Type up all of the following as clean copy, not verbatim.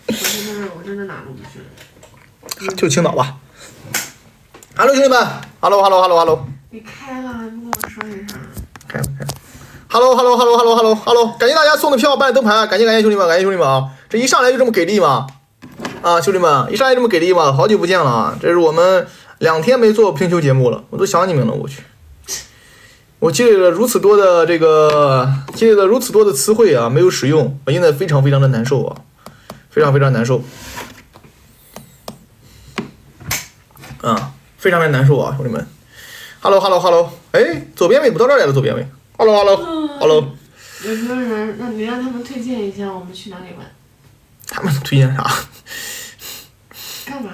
我真的哪都不去了。就青岛吧。Hello， 兄弟们 ，Hello。你开了还不跟我说一声？开。Hello， 感谢大家送的票、办的灯牌，感谢兄弟们啊！这一上来就这么给力吗？啊，兄弟们，一上来这么给力吗？好久不见了啊！这是我们2天没做拼球节目了，我都想你们了，我去！我积累了如此多的词汇啊，没有使用，我现在非常的难受啊，非常难受。啊，非常难受啊，兄弟们。Hello， 哎，左边位不到这儿来了，左边位。Hello。有没有人让你让他们推荐一下我们去哪里玩？他们推荐啥？干嘛？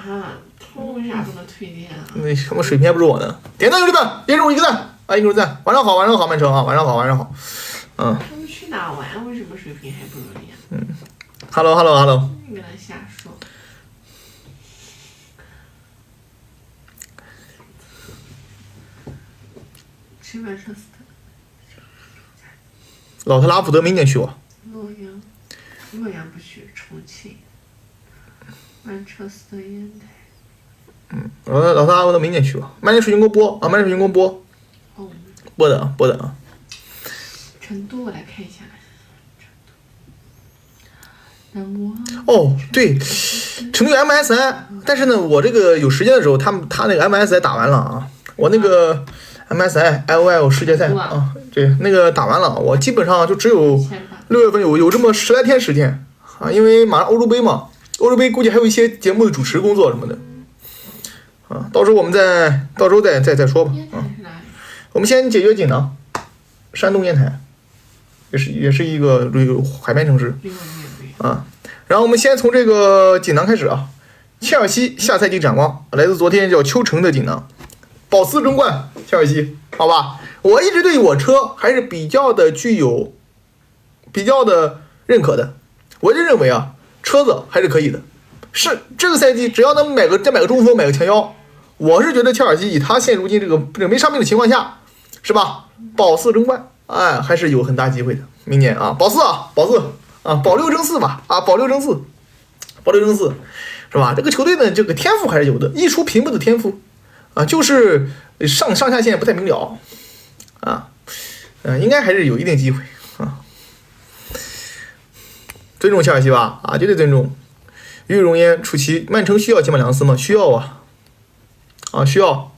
他们为啥不能推荐啊？那什么水平还不如我呢？点赞兄弟们，一人我一个赞啊，一个赞。晚上好，曼城啊，晚上好。他们去哪玩？为什么水平还不如你啊？Hello。你跟他瞎说。去曼彻斯特。老特拉福德明年去吧。洛阳不去，重庆。曼彻斯特烟台。老特拉福德明年去吧。曼联水晶宫播啊，哦。播的啊。成都我来看一下。哦，对，成都 MSI， 但是呢，我这个有时间的时候，他那个 MSI 打完了啊，我那个 MSI LOL 世界赛啊，对，那个打完了，我基本上就只有6月份有这么10来天时间啊，因为马上欧洲杯嘛，欧洲杯估计还有一些节目的主持工作什么的啊，到时候我们到时候再说吧啊。我们先解决锦囊，山东烟台，也是一个海边城市啊。然后我们先从这个锦囊开始啊，切尔西下赛季展望，来自昨天叫秋城的锦囊，保4争冠，切尔西，好吧。我一直对我车还是比较的认可的，我就认为啊，车子还是可以的。是这个赛季只要能再买个中锋，买个前腰，我是觉得切尔西以他现如今这个没伤病的情况下，是吧？保4争冠，哎，还是有很大机会的。明年啊，保4啊，保6争4吧，啊，保6争4，是吧？这个球队呢，这个天赋还是有的，一出屏幕的天赋啊，就是上下线不太明了啊，应该还是有一定机会啊。尊重切尔西吧，啊，绝对尊重。于容颜出奇，曼城需要吉马良斯吗？需要啊，需要。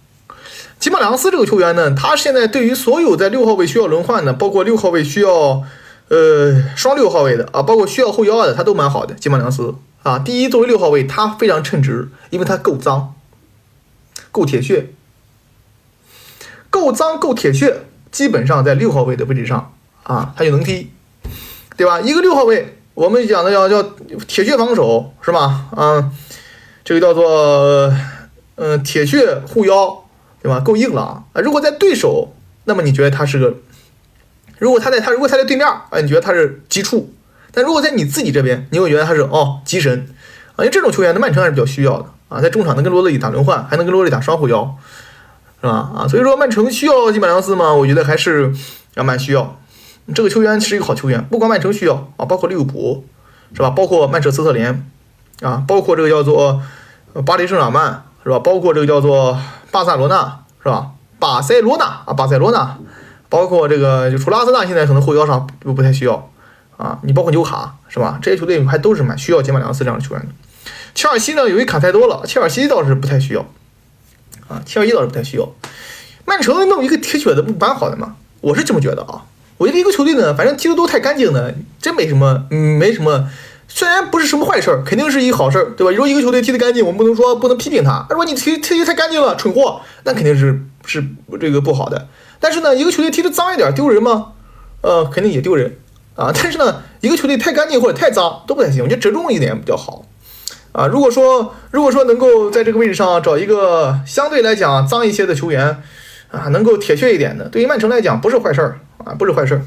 吉马良斯这个球员呢，他现在对于所有在6号位需要轮换的，包括6号位需要双6号位的啊，包括需要后腰的，他都蛮好的。吉马良斯啊，第一，作为6号位，他非常称职，因为他够脏，够铁血，基本上在6号位的位置上啊，他就能踢，对吧？一个6号位，我们讲的叫铁血防守是吧？啊，这个叫做铁血护腰，对吧？够硬朗啊！如果在对手，那么你觉得他是个；如果他在对面啊，你觉得他是急处；但如果在你自己这边，你会觉得他是急神啊！因为这种球员的曼城还是比较需要的啊，在中场能跟罗德里打轮换，还能跟罗德里打双护腰，是吧？啊，所以说曼城需要吉马良斯吗？我觉得还是蛮需要。这个球员是一个好球员，不光曼城需要啊，包括利物浦，是吧？包括曼彻斯特联啊，包括这个叫做巴黎圣日耳曼，是吧？包括这个叫做巴塞罗那，是吧？巴塞罗那，包括这个就除了阿森纳现在可能后腰上不太需要啊，你包括纽卡，是吧？这些球队还都是蛮需要吉马良斯这样的球员的。切尔西呢，由于砍太多了，切尔西倒是不太需要啊，曼城弄一个铁血的不蛮好的嘛，我是这么觉得啊。我觉得一个球队呢，反正踢得都太干净的，真没什么，虽然不是什么坏事儿，肯定是一个好事儿，对吧？如果一个球队踢得干净，我们不能批评他。如果你踢得太干净了，蠢货，那肯定是这个不好的。但是呢，一个球队踢得脏一点，丢人吗？肯定也丢人啊。但是呢，一个球队太干净或者太脏都不太行，我觉得折中一点比较好啊。如果说能够在这个位置上找一个相对来讲脏一些的球员啊，能够铁血一点的，对于曼城来讲不是坏事儿啊，不是坏事儿。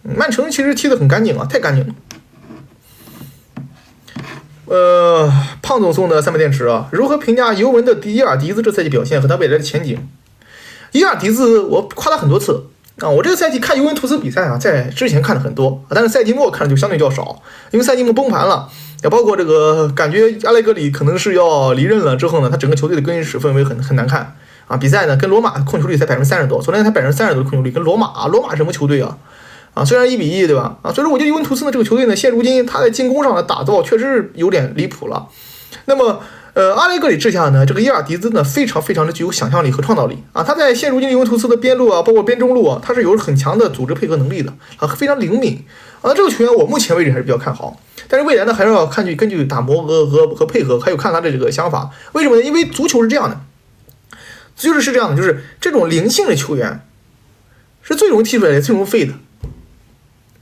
曼城其实踢得很干净啊，太干净了。胖总送的300电池啊，如何评价尤文的伊尔迪兹这赛季表现和他未来的前景？伊尔迪兹我夸他很多次，啊，我这个赛季看尤文图斯比赛啊，在之前看的很多，但是赛季末看的就相对较少，因为赛季末崩盘了，也包括这个感觉阿莱格里可能是要离任了之后呢，他整个球队的更衣室氛围很难看啊。比赛呢跟罗马控球率才30%多，昨天才30%多的控球率，跟罗马什么球队啊？啊，虽然1-1对吧？啊，所以说我觉得尤文图斯呢这个球队呢，现如今他在进攻上的打造确实有点离谱了。那么阿莱格里之下呢，这个伊尔迪兹呢非常的具有想象力和创造力啊。他在现如今尤文图斯的边路啊，包括边中路啊，他是有很强的组织配合能力的啊，非常灵敏啊。这个球员我目前为止还是比较看好，但是未来呢还是要根据打磨和配合，还有看他的这个想法。为什么呢？因为足球是这样的，是这样的，就是这种灵性的球员是最容易踢出来也最容易废的。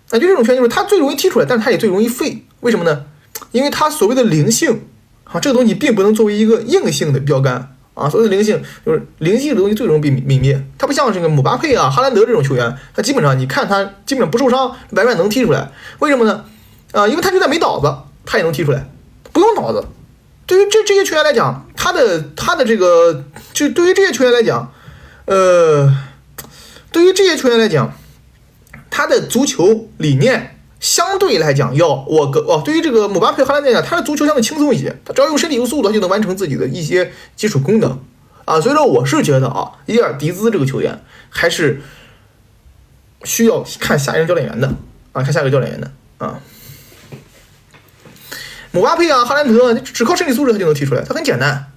就这种球员就是他最容易踢出来，但是他也最容易废。为什么呢？因为他所谓的灵性啊，这个东西并不能作为一个硬性的标杆啊。所谓的灵性，就是灵性的东西最容易被泯灭。他不像这个姆巴佩啊、哈兰德这种球员，他基本上你看他基本上不受伤，完全能踢出来。为什么呢？因为他就算没脑子，他也能踢出来，不用脑子。对于这些球员来讲，他的这个，就对于这些球员来讲，他的足球理念相对来讲对于这个姆巴佩、哈兰德来讲，他的足球相对轻松一些，他只要用身体有速度，他就能完成自己的一些基础功能啊。所以说，我是觉得啊，伊尔迪兹这个球员还是需要看下一任教练员的啊，姆巴佩啊、哈兰德，只靠身体素质他就能踢出来，他很简单，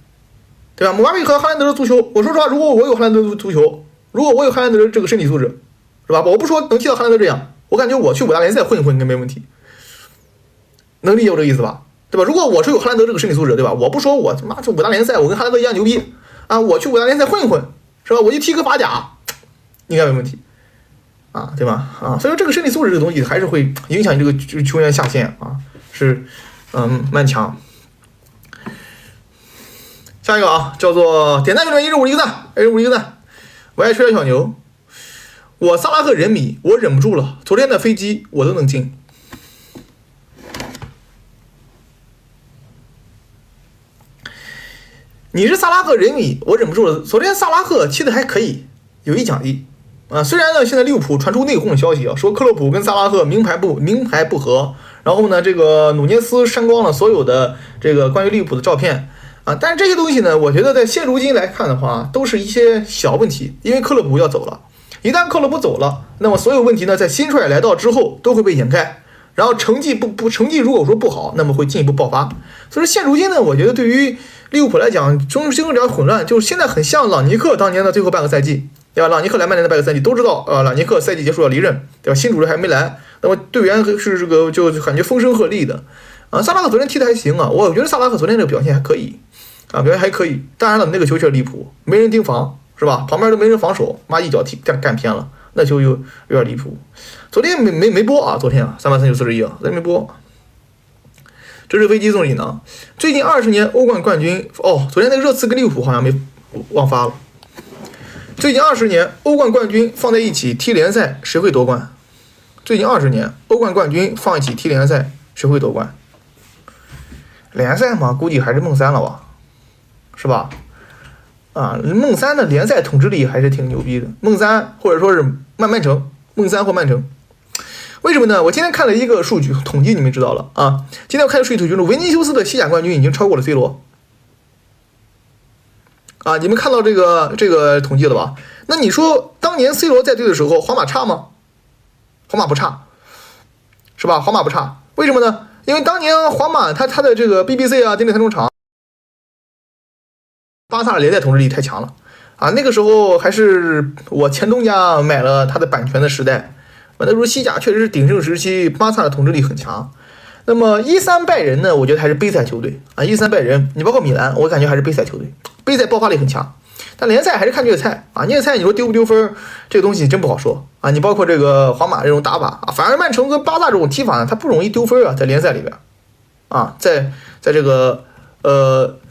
对吧？姆巴佩和哈兰德的足球，我说实话，如果我有哈兰德的足球，如果我有哈兰德的这个身体素质，是吧？我不说能踢到哈兰德这样，我感觉我去五大联赛混一混应该没问题，能理解我这个意思吧？对吧？如果我是有哈兰德这个身体素质，对吧？我不说我他妈去五大联赛，我跟哈兰德一样牛逼啊！我去五大联赛混一混，是吧？我就踢个法甲，应该没问题啊，对吧？啊，所以说这个身体素质这个东西还是会影响这个球员下限啊，是蛮强。下一个啊，叫做点赞评论1日5一个赞，我爱吹小牛。我萨拉赫人迷，我忍不住了。昨天的飞机我都能进。你是萨拉赫人迷，我忍不住了。昨天萨拉赫踢的还可以，有一奖励啊。虽然呢，现在利物浦传出内讧的消息啊，说克洛普跟萨拉赫名牌不合，然后呢，这个努涅斯删光了所有的这个关于利物浦的照片啊。但是这些东西呢，我觉得在现如今来看的话，都是一些小问题，因为克洛普要走了。一旦克洛普走了，那么所有问题呢，在新帅来到之后都会被掩盖，然后成绩如果说不好，那么会进一步爆发。所以说现如今呢，我觉得对于利物浦来讲，中心有点混乱，就是现在很像朗尼克当年的最后半个赛季，对吧？朗尼克来曼联的半个赛季都知道，朗尼克赛季结束要离任，对吧？新主任还没来，那么队员是这个就感觉风声鹤唳的啊。萨拉赫昨天踢的还行啊，我觉得萨拉赫昨天这个表现还可以啊，表现还可以。当然了，那个球确实离谱，没人盯防。是吧？旁边都没人防守，妈一脚踢干偏了，那球有点离谱。昨天没播啊，昨天啊33941啊，昨天没播。这是飞机送礼呢。最近20年欧冠冠军哦，昨天那个热刺跟利物浦好像没忘发了。最近20年欧冠冠军放在一起踢联赛，谁会夺冠？最近20年欧冠冠军放一起踢联赛，谁会夺冠？联赛嘛，估计还是梦三了吧，是吧？啊，梦三的联赛统治力还是挺牛逼的。梦三或者说是曼城，梦三或曼城，为什么呢？我今天看了一个数据统计，你们知道了啊。今天我看的数据统计中，维尼修斯的西甲冠军已经超过了 C 罗。啊，你们看到这个统计了吧？那你说当年 C 罗在队的时候，皇马差吗？皇马不差，是吧？皇马不差，为什么呢？因为当年皇马他的这个 BBC 啊，电力三中场。巴萨的联赛统治力太强了啊！那个时候还是我前东家买了他的版权的时代，那时候西甲确实是鼎盛时期，巴萨的统治力很强。那么13拜仁呢，我觉得还是杯赛球队啊，13拜仁，你包括米兰，我感觉还是杯赛球队，杯赛爆发力很强。但联赛还是看虐菜啊，虐菜你说丢不丢分，这个东西真不好说啊。你包括这个皇马这种打法啊，反而曼城跟巴萨这种踢法呢，它不容易丢分啊，在联赛里边啊，在这个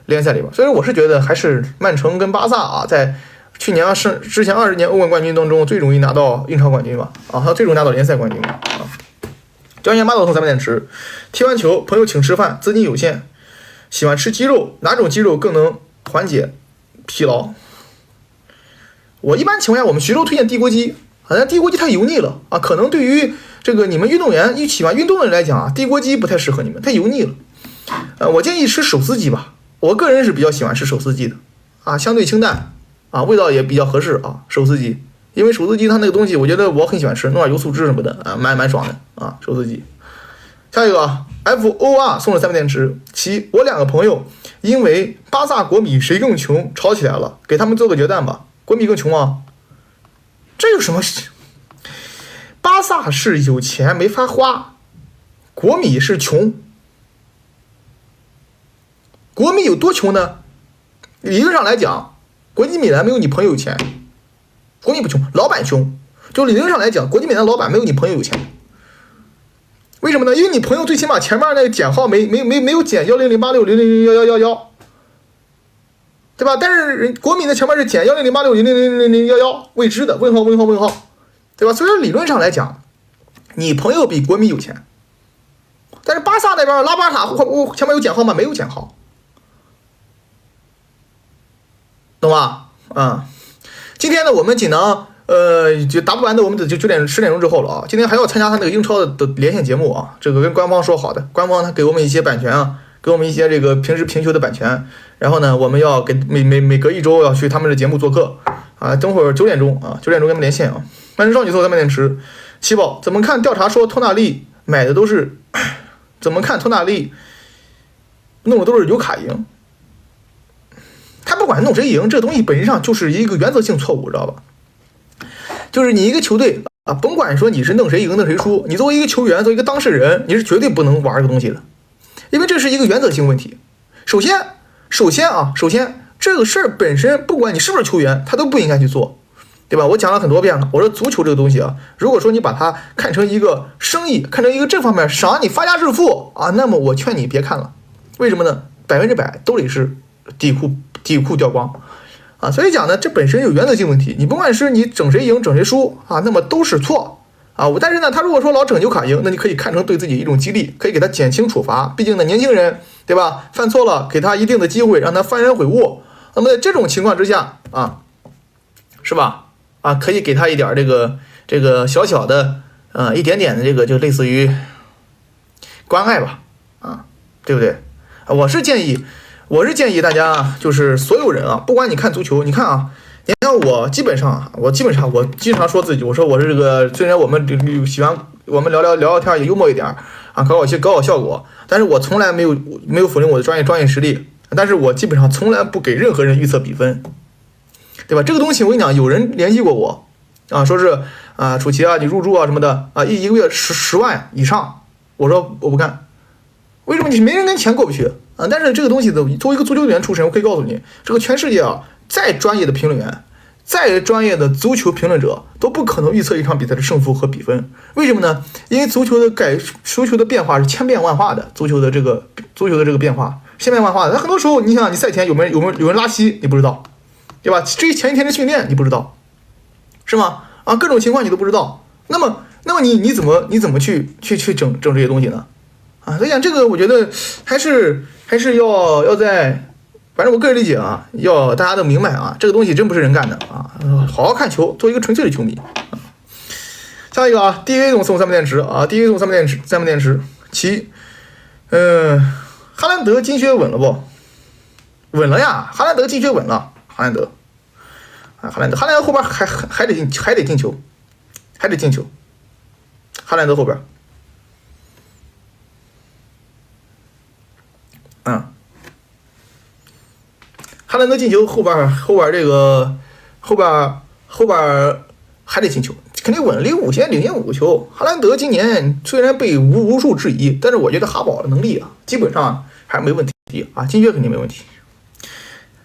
联赛里边，所以我是觉得还是曼城跟巴萨啊，在去年之前20年欧冠冠军当中最容易拿到英超冠军吧，啊，他最容易拿到联赛冠军啊。教练马总送300电池，踢完球朋友请吃饭，资金有限，喜欢吃鸡肉，哪种鸡肉更能缓解疲劳？我一般情况下我们徐州推荐地锅鸡，但地锅鸡太油腻了啊，可能对于这个你们运动员喜欢运动的人来讲啊，地锅鸡不太适合你们，太油腻了。我建议吃手撕鸡吧，我个人是比较喜欢吃手撕鸡的啊，相对清淡啊，味道也比较合适啊，手撕鸡。因为手撕鸡它那个东西，我觉得我很喜欢吃，弄点油醋汁什么的啊，蛮爽的啊，手撕鸡。下一个 FOR 送了3枚电池。其我2个朋友因为巴萨国米谁更穷吵起来了，给他们做个决断吧。国米更穷啊？这有什么？巴萨是有钱没法花，国米是穷。国米有多穷呢？理论上来讲，国际米兰没有你朋友有钱。国米不穷，老板穷。就理论上来讲，国际米兰老板没有你朋友有钱。为什么呢？因为你朋友最起码前面那个减号没有减100860001111，对吧？但是国米的前面是减1008600011，未知的问号，对吧？所以说理论上来讲，你朋友比国米有钱。但是巴萨那边拉巴塔前面有减号吗？没有减号，懂吧？今天呢，我们锦囊就答不完的，我们就10点钟之后了啊。今天还要参加他那个英超的连线节目啊，这个跟官方说好的，官方他给我们一些版权啊，给我们一些这个平时评球的版权。然后呢，我们要给每隔1周要去他们的节目做客啊。等会儿9点钟啊，9点钟跟他们连线啊。曼城少女送3枚电池。7宝怎么看？调查说托纳利买的都是怎么看？托纳利弄的都是纽卡赢。他不管弄谁赢，这东西本质上就是一个原则性错误，知道吧？就是你一个球队啊，甭管说你是弄谁赢弄谁输，你作为一个球员，作为一个当事人，你是绝对不能玩这个东西的，因为这是一个原则性问题。首先这个事儿本身，不管你是不是球员，他都不应该去做，对吧？我讲了很多遍了，我说足球这个东西啊，如果说你把它看成一个生意，看成一个这方面想让你发家致富啊，那么我劝你别看了。为什么呢？100%都得是底裤掉光啊！所以讲呢，这本身有原则性问题，你不管是你整谁赢整谁输啊，那么都是错啊。但是呢，他如果说老整纽卡赢，那你可以看成对自己一种激励，可以给他减轻处罚。毕竟呢，年轻人对吧，犯错了给他一定的机会，让他幡然悔悟。那么在这种情况之下啊，是吧？啊，可以给他一点这个小小的一点点的这个就类似于关爱吧，啊，对不对？我是建议大家就是所有人啊，不管你看足球，你看啊，你看我基本上经常说自己，我说我是这个，虽然我们喜欢我们聊天也幽默一点啊，搞搞效果，但是我从来没有否认我的专业实力，但是我基本上从来不给任何人预测比分，对吧？这个东西我跟你讲，有人联系过我啊，说是啊，楚奇啊，你入驻啊什么的啊，一个月10万以上，我说我不干，为什么？你没人跟钱过不去啊！但是这个东西的，作为一个足球员出身，我可以告诉你，这个全世界啊，再专业的评论员，再专业的足球评论者，都不可能预测一场比赛的胜负和比分。为什么呢？因为足球的变化是千变万化的，足球的这个变化千变万化的。那很多时候，你想你赛前有没有人拉稀，你不知道，对吧？至于前一天的训练，你不知道，是吗？啊，各种情况你都不知道。那么你怎么去整这些东西呢？啊，所以讲这个，我觉得还是要在，反正我个人理解啊，要大家都明白啊，这个东西真不是人干的啊，好好看球，做一个纯粹的球迷。下一个啊 ，DA 总送3枚电池啊 ，DA 送3枚电池。哈兰德金靴稳了不？稳了呀，哈兰德金靴稳了，哈兰德后边还得进球，哈兰德后边。哈兰德进球后边还得进球，肯定稳，领先5个球。哈兰德今年虽然被无数质疑，但是我觉得哈堡的能力啊，基本上还是没问题啊，金靴肯定没问题。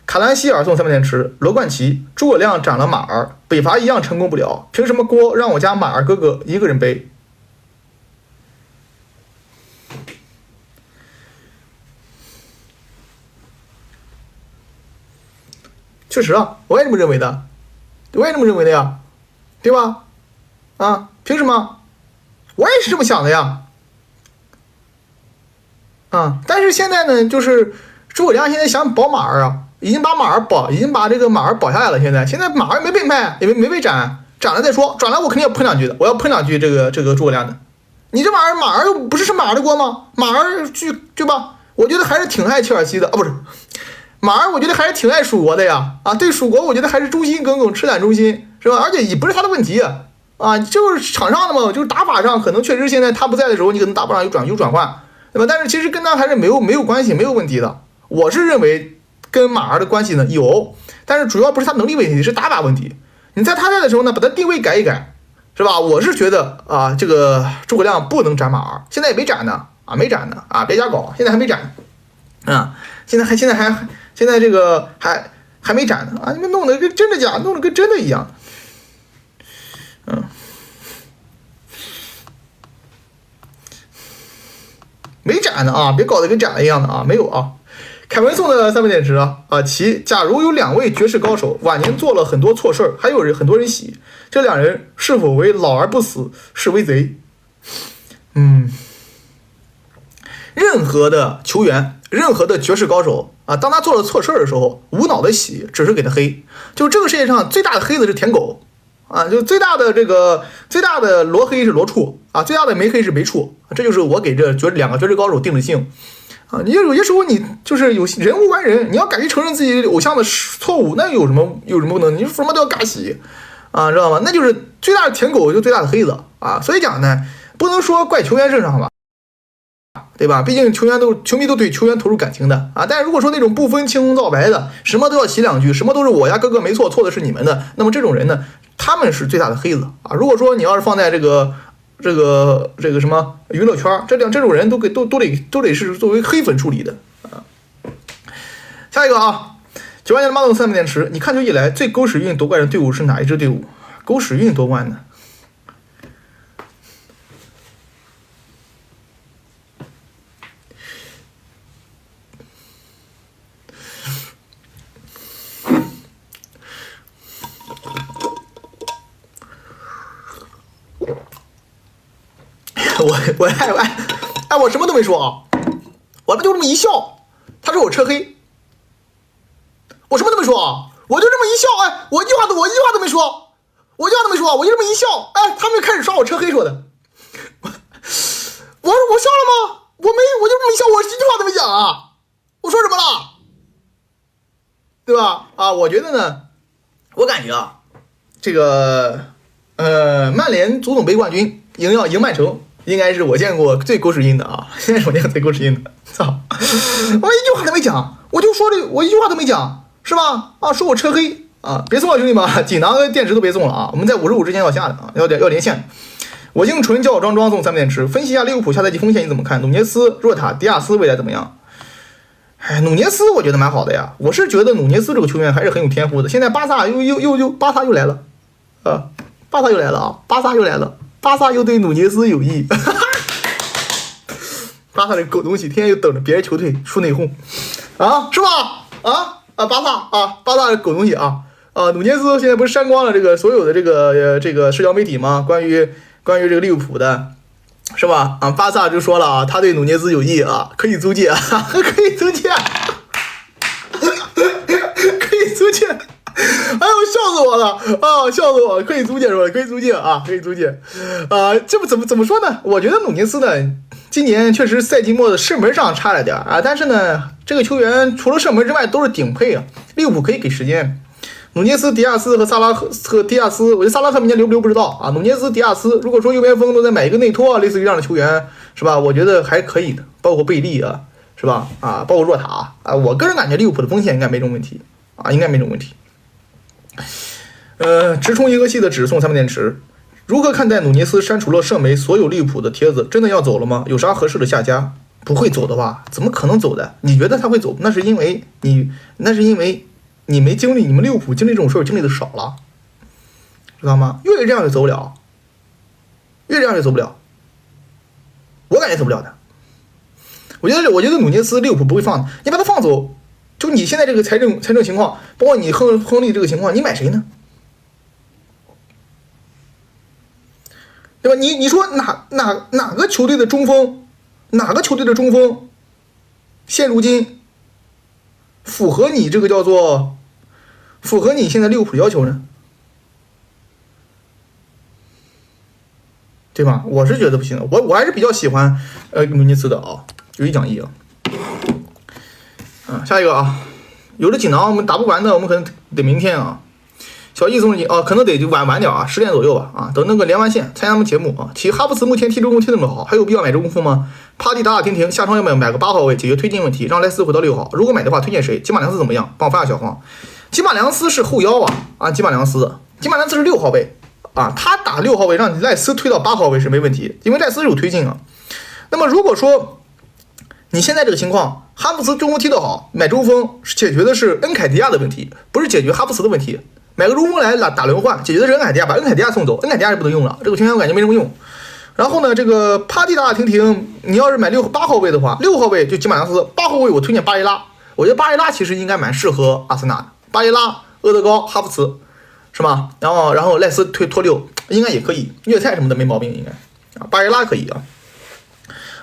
卡兰希尔送3枚电池。罗冠奇，诸葛亮斩了马儿，北伐一样成功不了，凭什么锅让我家马儿哥哥一个人背？确实啊，我也这么认为的，呀，对吧？啊，凭什么？我也是这么想的呀。啊，但是现在呢，就是诸葛亮现在想保马儿啊，已经把这个马儿保下来了。现在马儿没被卖，也没被斩涨了再说，涨了我肯定要喷两句的，我要喷两句这个诸葛亮的。你这玩意儿马儿又不是马儿的锅吗？马儿对吧？我觉得还是挺爱切尔西的啊，不是马儿，我觉得还是挺爱蜀国的呀啊，对蜀国我觉得还是忠心耿耿，赤胆忠心是吧？而且也不是他的问题啊，就是场上的嘛，就是打法上可能确实现在他不在的时候，你可能打法上有转换，对吧？但是其实跟他还是没有关系，没有问题的。我是认为跟马儿的关系呢有，但是主要不是他能力问题，是打法问题。你在他在的时候呢，把他定位改一改，是吧？我是觉得啊，这个诸葛亮不能斩马儿，现在也没斩呢啊，没斩呢啊，别瞎搞，现在还没斩啊，现在这个还没斩呢啊，你们弄得跟真的假，弄得跟真的一样，没斩呢啊，别搞得跟斩了一样的啊，没有啊。凯文送的3分点值啊，其假如有2位绝世高手晚年做了很多错事儿，还有很多人喜，这2人是否为老而不死，是为贼？任何的球员，任何的绝世高手啊，当他做了错事儿的时候，无脑的喜，只是给他黑。就这个世界上最大的黑子是舔狗啊，就最大的罗黑是罗处啊，最大的没黑是没处，这就是我给这2个绝世高手定的性。啊，你有些时候你就是有人无完人，你要敢于承认自己偶像的错误，那有什么不能？你什么都要尬喜啊，知道吗？那就是最大的舔狗，就最大的黑子啊。所以讲呢，不能说怪球员身上吧，对吧？毕竟球迷都对球员投入感情的啊。但是如果说那种不分青红皂白的，什么都要洗2句，什么都是我呀哥哥没错，错的是你们的，那么这种人呢，他们是最大的黑子啊。如果说你要是放在这个什么娱乐圈，这种人都得是作为黑粉处理的啊。下一个啊，9万年的马总3分点池，你看球以来最狗屎运夺冠的队伍是哪一支队伍？狗屎运夺冠的，我什么都没说啊，我就这么一笑，他说我车黑，我什么都没说啊，我就这么一笑，我一句话都没说，我就这么一笑，他们就开始刷我车黑说的，我笑了吗？我就这么一笑，我一句话都没讲啊，我说什么了？对吧？啊，我觉得呢，我感觉啊，这个曼联足总杯冠军赢曼城。应该是我见过最狗屎运的啊！现在我见过最狗屎运的，操！我一句话都没讲，我一句话都没讲，是吧？啊，说我车黑啊！别送了，兄弟们，锦囊和电池都别送了啊！我们在55之前要下的啊，要连线。我姓纯，叫我装送3分点池。分析一下利物浦下赛季锋线你怎么看？努涅斯、若塔、迪亚斯未来怎么样？努涅斯我觉得蛮好的呀，我是觉得努涅斯这个球员还是很有天赋的。现在巴萨巴萨又来了，巴萨又来了。巴萨又对努涅斯有意，巴萨这狗东西天天又等着别人球队出内讧，啊，是吧？巴萨这狗东西啊，努涅斯现在不是删光了这个所有的这个社交媒体吗？关于这个利物浦的，是吧？啊，巴萨就说了啊，他对努涅斯有意啊，可以租借，可以租借。哎呦，笑死我了啊！笑死我了，可以租借是吧？可以租借啊，可以租借这不怎么说呢？我觉得努涅斯呢，今年确实赛季末的射门上差了点啊，但是呢，这个球员除了射门之外都是顶配啊。利物浦可以给时间，努涅斯、迪亚斯和萨拉赫和迪亚斯，我觉得萨拉赫明年留不留不知道啊。努涅斯、迪亚斯，如果说右边锋都再买一个内托，类似于这样的球员是吧？我觉得还可以的，包括贝利啊，是吧？啊，包括若塔啊，我个人感觉利物浦的锋线应该没什么问题啊，应该没什么问题。直冲银河系的只送3分点池。如何看待努涅斯删除了圣梅所有利物浦的帖子？真的要走了吗？有啥合适的下家？不会走的吧？怎么可能走的？你觉得他会走？那是因为你没经历，你们利物浦经历这种事儿经历的少了，知道吗？越这样就走不了，我感觉走不了的。我觉得努涅斯利物浦不会放的，你把他放走。就你现在这个财政情况，包括你亨利这个情况，你买谁呢？对吧？你说哪个球队的中锋，现如今符合你这个叫做符合你现在利物浦的要求呢？对吧？我是觉得不行的，我还是比较喜欢努涅斯的啊，有一讲一啊。下一个啊，有的锦囊我们打不完的，我们可能得明天啊。小易送可能得就晚点啊，10点左右吧啊，等那个连完线参加他们节目啊。哈弗茨目前踢中锋踢那么好，还有必要买中锋吗？帕蒂打停停，下窗要买个8号位解决推进问题，让莱斯回到6号。如果买的话，推荐谁？吉马良斯怎么样？帮我发下小黄。吉马良斯是后腰啊，吉马良斯是6号位啊，他打6号位，让赖斯推到8号位是没问题，因为赖斯是有推进啊。那么如果说你现在这个情况，哈弗茨中锋踢得好，买中锋解决的是恩凯迪亚的问题，不是解决哈弗茨的问题。买个中锋来打轮换，解决的是恩凯迪亚，把恩凯迪亚送走，恩凯迪亚是不能用了，这个球员我感觉没什么用。然后呢，这个帕蒂打停停，你要是买8号位的话，6号位就吉马良斯，8号位我推荐巴耶拉，我觉得巴耶拉其实应该蛮适合阿森纳的，巴耶拉、厄德高、哈弗茨，是吧？然后赖斯拖6，应该也可以，粤菜什么的没毛病，应该啊，巴耶拉可以啊。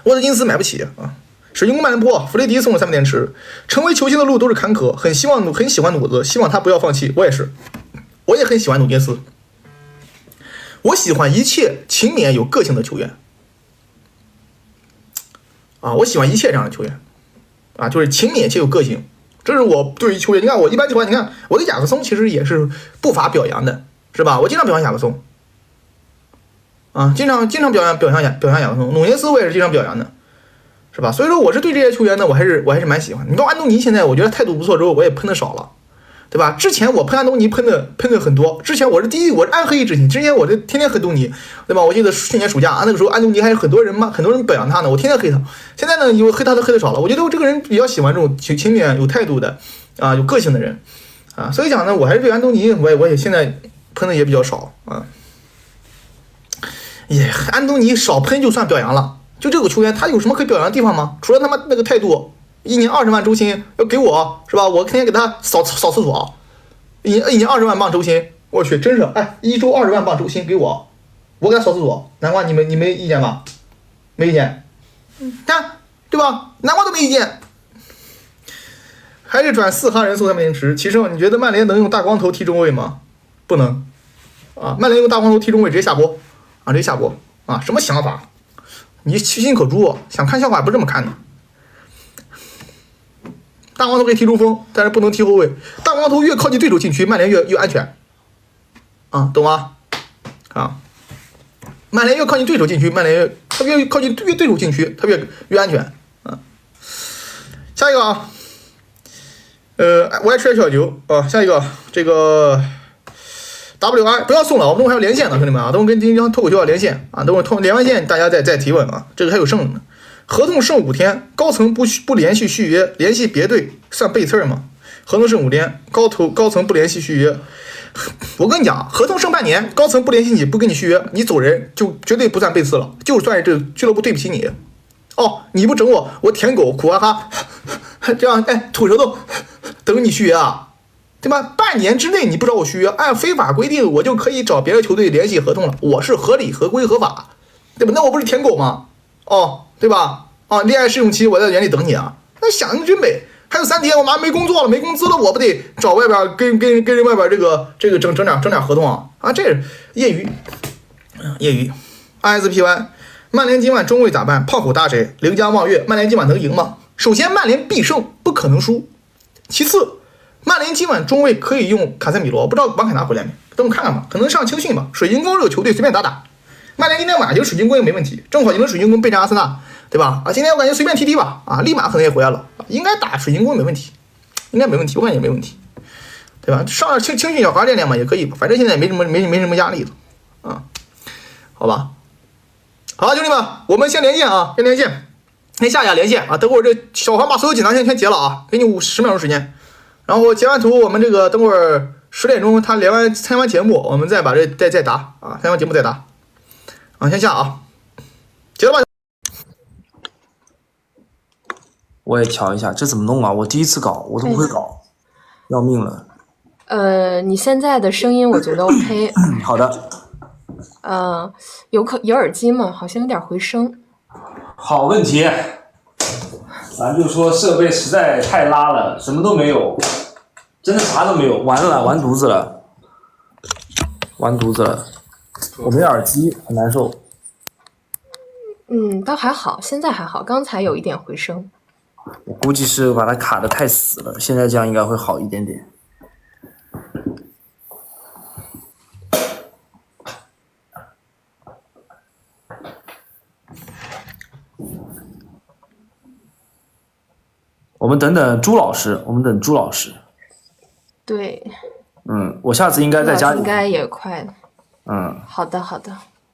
沃特金斯买不起啊。水晶宫曼联波，弗雷迪送了3点池，成为球星的路都是坎坷，很喜欢努子，希望他不要放弃。我也是，我也很喜欢努涅斯，我喜欢一切勤勉有个性的球员啊，我喜欢一切这样的球员啊，就是勤勉且有个性，这是我对于球员。你看我一般情况，你看我对雅克松其实也是不乏表扬的，是吧？我经常表扬雅克松啊，经常表扬雅克松，努涅斯我也是经常表扬的。是吧？所以说我是对这些球员呢，我还是蛮喜欢。你到安东尼现在，我觉得态度不错之后，我也喷的少了，对吧？之前我喷安东尼喷的很多，之前我是暗黑之心，之前我这天天黑东尼，对吧？我记得去年暑假那个时候安东尼还有很多人表扬他呢，我天天黑他。现在呢，有黑他都黑的少了。我觉得我这个人比较喜欢这种勤勉有态度的啊，有个性的人啊，所以讲呢，我还是对安东尼我也现在喷的也比较少啊。安东尼少喷就算表扬了。就这个球员，他有什么可以表扬的地方吗？除了他妈那个态度，1年20万周薪要给我，是吧？我天天给他扫厕所，一年20万镑周薪，我去，真是，1周20万镑周薪给我给他扫厕所，南瓜你没意见吧？没意见，看对吧？南瓜都没意见，还是转4哈人送3点池。齐胜，你觉得曼联能用大光头踢中卫吗？不能啊，曼联用大光头踢中卫直接下播啊，什么想法？你其心可诛，想看笑话不是这么看的。大光头可以踢中锋，但是不能踢后卫。大光头越靠近对手禁区，曼联越安全，啊，懂吗？啊，曼联越靠近对手禁区，曼联越靠近对手禁区，他越安全。啊，下一个啊，Y 吃小牛啊，下一个这个。WI 不要送了，我们等会还要连线呢，兄弟们啊，等会跟丁香脱口秀要连线啊，等会连完线大家再提问啊，这个还有剩呢。合同剩5天，高层不连续续约，联系别队算背刺吗？合同剩5天，高层不联系续约，我跟你讲，合同剩半年，高层不联系你不跟你续约，你走人就绝对不算背刺了，就算是这个俱乐部对不起你。哦，你不整我舔狗苦哈哈，这样吐舌头等你续约啊。对吧？半年之内你不找我续约，按非法规定我就可以找别的球队联系合同了，我是合理合规合法，对吧？那我不是舔狗吗？哦，对吧？啊，恋爱试用期我在原地等你啊，那想的真美。还有3天我马上没工作了，没工资了，我不得找外边跟人外边这个整点合同啊？这是业余 ISPY。曼联今晚中卫咋办？炮口搭谁？凌家望月，曼联今晚能赢吗？首先曼联必胜，不可能输。其次。曼联今晚中卫可以用卡塞米罗，不知道王凯拿回来没？等我看看吧，可能上青训吧。水晶宫这个球队随便打，曼联今天晚上赢水晶宫也没问题，正好赢水晶宫备战阿森纳，对吧？啊，今天我感觉随便踢吧，啊，立马可能也回来了，应该打水晶宫没问题，应该没问题，我感觉没问题，对吧？上点青训小孩练嘛也可以吧，反正现在没什么压力了，啊，好吧，好，兄弟们，我们先连线啊，先下一下连线啊，等会儿这小黄把所有锦囊先截了啊，给你10秒钟时间。然后截完图，我们这个等会儿10点钟他参完节目，我们再把这再答啊，参完节目再答啊，先下啊，截了吧。我也调一下，这怎么弄啊？我第一次搞，我都不会搞，要命了。你现在的声音我觉得 OK。好的。有耳机吗？好像有点回声。好问题。咱就说设备实在太拉了，什么都没有，真的啥都没有，完了，完犊子了，我没耳机，很难受。倒还好，现在还好，刚才有一点回升。我估计是把它卡得太死了，现在这样应该会好一点点。我们等等朱老师，对，我下次应该在家里，应该也快了。好的，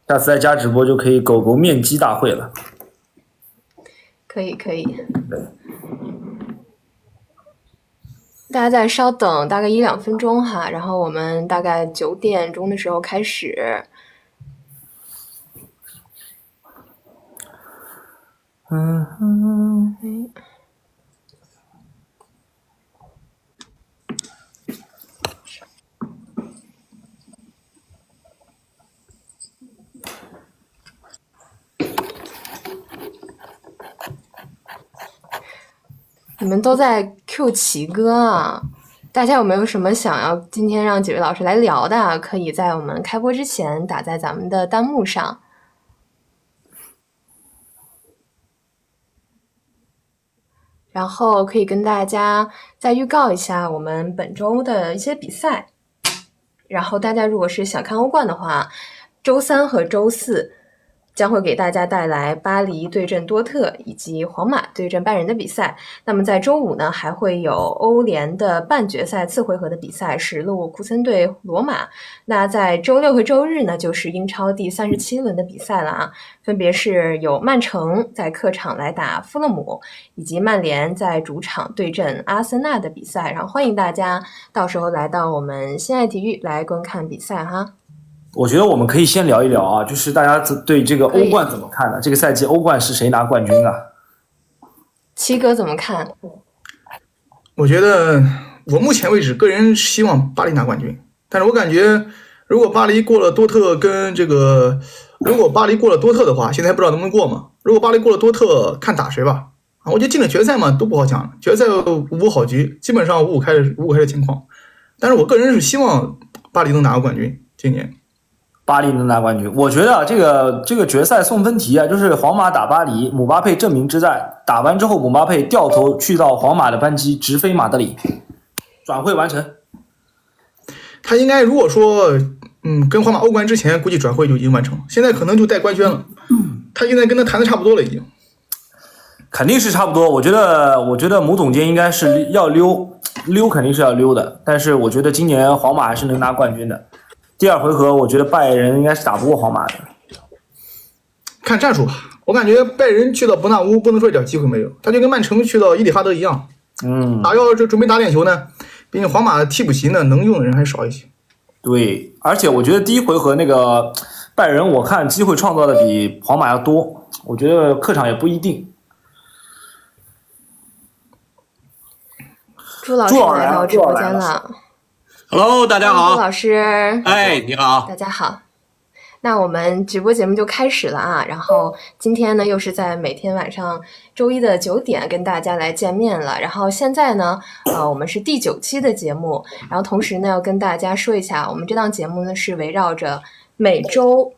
下次在家直播就可以狗狗面基大会了。可以。大家再稍等大概1-2分钟哈，然后我们大概9点钟的时候开始。你们都在 Q 奇哥啊，大家有没有什么想要今天让几位老师来聊的？可以在我们开播之前打在咱们的弹幕上。然后可以跟大家再预告一下我们本周的一些比赛。然后大家如果是想看欧冠的话，周3和周4将会给大家带来巴黎对阵多特以及皇马对阵拜仁的比赛。那么在周5呢，还会有欧联的半决赛次回合的比赛，是勒沃库森对罗马。那在周6和周日呢，就是英超第37轮的比赛了啊，分别是有曼城在客场来打富勒姆，以及曼联在主场对阵阿森纳的比赛。然后欢迎大家到时候来到我们心爱体育来观看比赛哈。我觉得我们可以先聊一聊啊，就是大家对这个欧冠怎么看呢？这个赛季欧冠是谁拿冠军啊？七哥怎么看？我觉得我目前为止个人希望巴黎拿冠军，但是我感觉如果巴黎过了多特跟这个，如果巴黎过了多特的话，现在还不知道能不能过嘛。如果巴黎过了多特，看打谁吧。啊，我觉得进了决赛嘛都不好讲，决赛无好局，基本上五五开的情况。但是我个人是希望巴黎能拿个冠军，今年。巴黎能拿冠军，我觉得这个决赛送分题啊，就是皇马打巴黎，姆巴佩证明之战，打完之后姆巴佩掉头去到皇马的班机，直飞马德里，转会完成。他应该如果说跟皇马欧冠之前，估计转会就已经完成了，现在可能就带官宣了。他现在跟他谈的差不多了，已经。肯定是差不多，我觉得姆总监应该是要溜肯定是要溜的，但是我觉得今年皇马还是能拿冠军的。第二回合，我觉得拜仁应该是打不过皇马的。看战术吧，我感觉拜仁去到伯纳乌不能说一点机会没有，他就跟曼城去到伊蒂哈德一样。要是准备打点球呢，毕竟皇马替补席呢能用的人还少一些。对，而且我觉得第一回合那个拜仁，我看机会创造的比皇马要多，我觉得客场也不一定。朱老师来到直播间了。Hello， 大家好。朱老师，哎，你好，大家好。那我们直播节目就开始了啊，然后今天呢又是在每天晚上周一的9点跟大家来见面了。然后现在呢，我们是第9期的节目，然后同时呢要跟大家说一下，我们这档节目呢是围绕着每周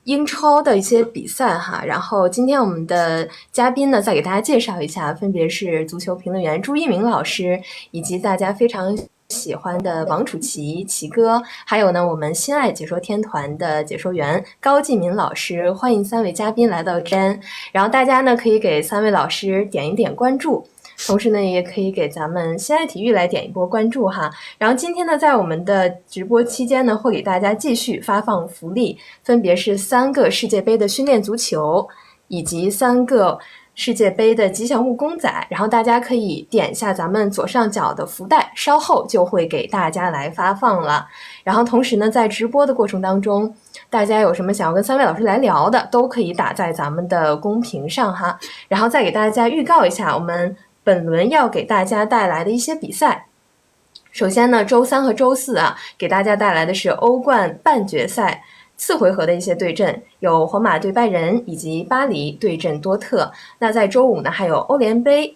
英超的一些比赛哈。然后今天我们的嘉宾呢再给大家介绍一下，分别是足球评论员朱一鸣老师，以及大家非常喜欢的王楚奇奇哥，还有呢我们心爱解说天团的解说员高继民老师。欢迎3位嘉宾来到真，然后大家呢可以给3位老师点一点关注，同时呢也可以给咱们心爱体育来点一波关注哈。然后今天呢在我们的直播期间呢会给大家继续发放福利，分别是3个世界杯的训练足球，以及3个世界杯的吉祥物公仔，然后大家可以点一下咱们左上角的福袋，稍后就会给大家来发放了。然后同时呢在直播的过程当中，大家有什么想要跟3位老师来聊的，都可以打在咱们的公屏上哈。然后再给大家预告一下我们本轮要给大家带来的一些比赛。首先呢周3和周4啊，给大家带来的是欧冠半决赛次回合的一些对阵，有皇马对拜仁以及巴黎对阵多特。那在周5呢还有欧联杯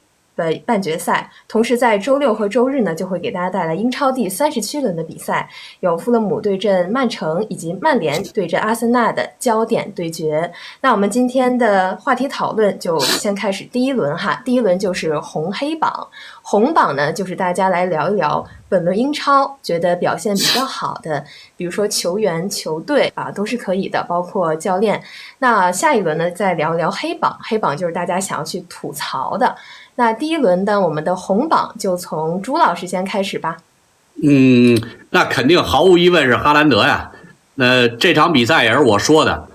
半决赛，同时在周六和周日呢，就会给大家带来英超第37轮的比赛，有富勒姆对阵曼城以及曼联对阵阿森纳的焦点对决。那我们今天的话题讨论就先开始第一轮哈，第一轮就是红黑榜。红榜呢，就是大家来聊一聊本轮英超觉得表现比较好的，比如说球员、球队啊，都是可以的，包括教练。那下一轮呢，再聊一聊黑榜，黑榜就是大家想要去吐槽的。那第一轮的我们的红榜就从朱老师先开始吧。那肯定毫无疑问是哈兰德呀。这场比赛也是我说的。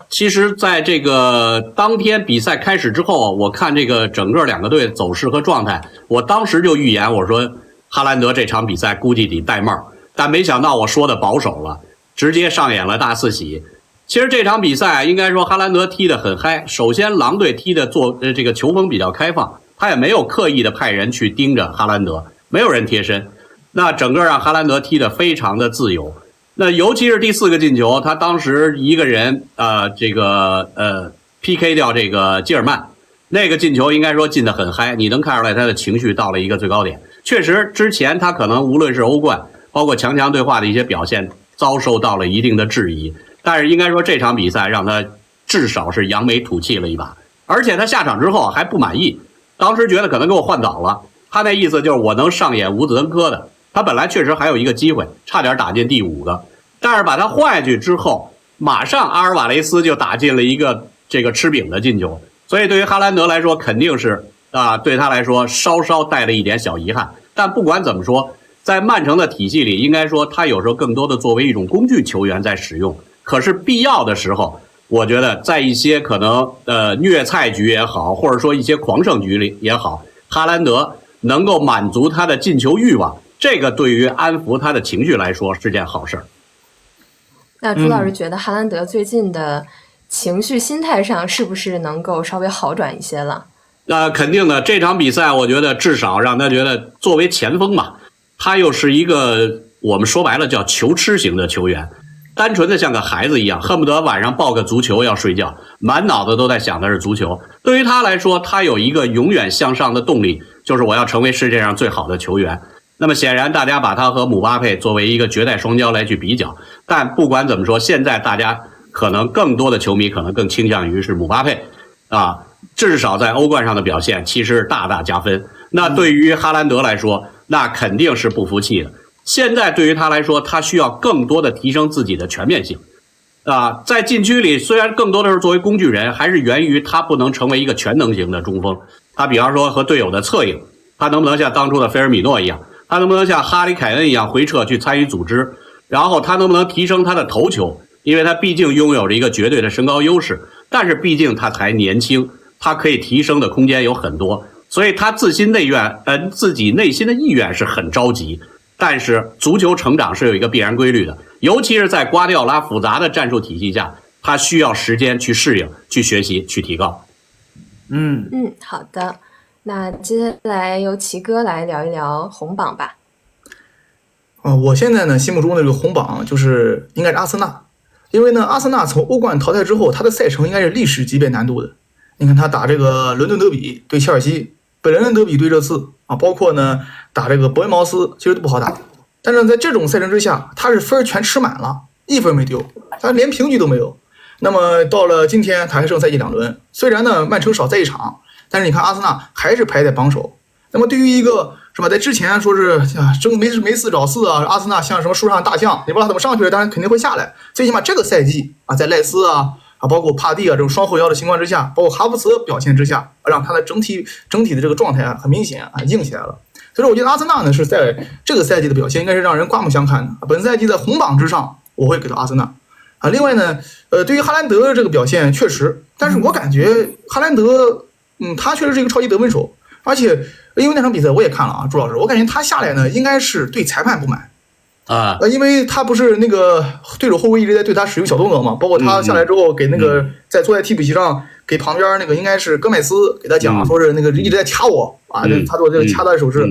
其实在这个当天比赛开始之后，我看这个整个两个队走势和状态，我当时就预言，我说哈兰德这场比赛估计得戴帽，但没想到我说的保守了，直接上演了大四喜。其实这场比赛应该说哈兰德踢得很嗨。首先狼队踢的这个球风比较开放，他也没有刻意的派人去盯着哈兰德，没有人贴身，那整个让哈兰德踢得非常的自由。那尤其是第4个进球，他当时一个人PK 掉这个基尔曼，那个进球应该说进得很嗨，你能看出来他的情绪到了一个最高点。确实之前他可能无论是欧冠包括强强对话的一些表现遭受到了一定的质疑，但是应该说这场比赛让他至少是扬眉吐气了一把。而且他下场之后还不满意，当时觉得可能给我换早了，他那意思就是我能上演伍子登科的，他本来确实还有一个机会，差点打进第5个，但是把他换下去之后，马上阿尔瓦雷斯就打进了一个这个吃饼的进球，所以对于哈兰德来说肯定是对他来说稍稍带了一点小遗憾。但不管怎么说，在曼城的体系里，应该说他有时候更多的作为一种工具球员在使用，可是必要的时候，我觉得在一些可能虐菜局也好，或者说一些狂胜局里也好，哈兰德能够满足他的进球欲望，这个对于安抚他的情绪来说是件好事。那朱老师觉得哈兰德最近的情绪心态上是不是能够稍微好转一些了？肯定的，这场比赛我觉得至少让他觉得作为前锋嘛，他又是一个我们说白了叫球痴型的球员，单纯的像个孩子一样，恨不得晚上抱个足球要睡觉，满脑子都在想的是足球。对于他来说，他有一个永远向上的动力，就是我要成为世界上最好的球员。那么显然大家把他和姆巴佩作为一个绝代双骄来去比较，但不管怎么说，现在大家可能更多的球迷可能更倾向于是姆巴佩至少在欧冠上的表现其实大大加分。那对于哈兰德来说，那肯定是不服气的。现在对于他来说，他需要更多的提升自己的全面性在禁区里虽然更多的是作为工具人，还是源于他不能成为一个全能型的中锋。他比方说和队友的策应，他能不能像当初的菲尔米诺一样，他能不能像哈里凯恩一样回撤去参与组织，然后他能不能提升他的头球，因为他毕竟拥有着一个绝对的身高优势，但是毕竟他才年轻，他可以提升的空间有很多，所以他自己内心的意愿是很着急。但是足球成长是有一个必然规律的，尤其是在瓜迪奥拉复杂的战术体系下，他需要时间去适应、去学习、去提高。好的，那接下来由齐哥来聊一聊红榜吧。我现在呢心目中的这个红榜就是应该是阿森纳，因为呢阿森纳从欧冠淘汰之后，他的赛程应该是历史级别难度的。你看他打这个伦敦德比对切尔西，北伦敦德比对热刺包括呢打这个伯恩茅斯，其实都不好打。但是在这种赛程之下，他是分全吃满了，1分没丢，他连平局都没有。那么到了今天，他还剩赛季2轮，虽然呢曼城少赛1场，但是你看阿森纳还是排在榜首。那么对于一个是吧，在之前说是没4找4阿森纳像什么树上大象，你不知道怎么上去了，当然肯定会下来。最起码这个赛季在赖斯包括帕蒂这种双后腰的情况之下，包括哈弗茨表现之下，让他的整体的这个状态很明显硬起来了。所以说我觉得阿森纳呢是在这个赛季的表现应该是让人刮目相看的。本赛季在红榜之上，我会给到阿森纳另外呢对于哈兰德这个表现确实，但是我感觉哈兰德他确实是一个超级得分手，而且因为那场比赛我也看了朱老师，我感觉他下来呢应该是对裁判不满因为他不是那个对手后卫一直在对他使用小动作嘛，包括他下来之后给那个坐在替补席上给旁边那个应该是戈麦斯给他讲说是那个一直在掐我他做这个掐他的手势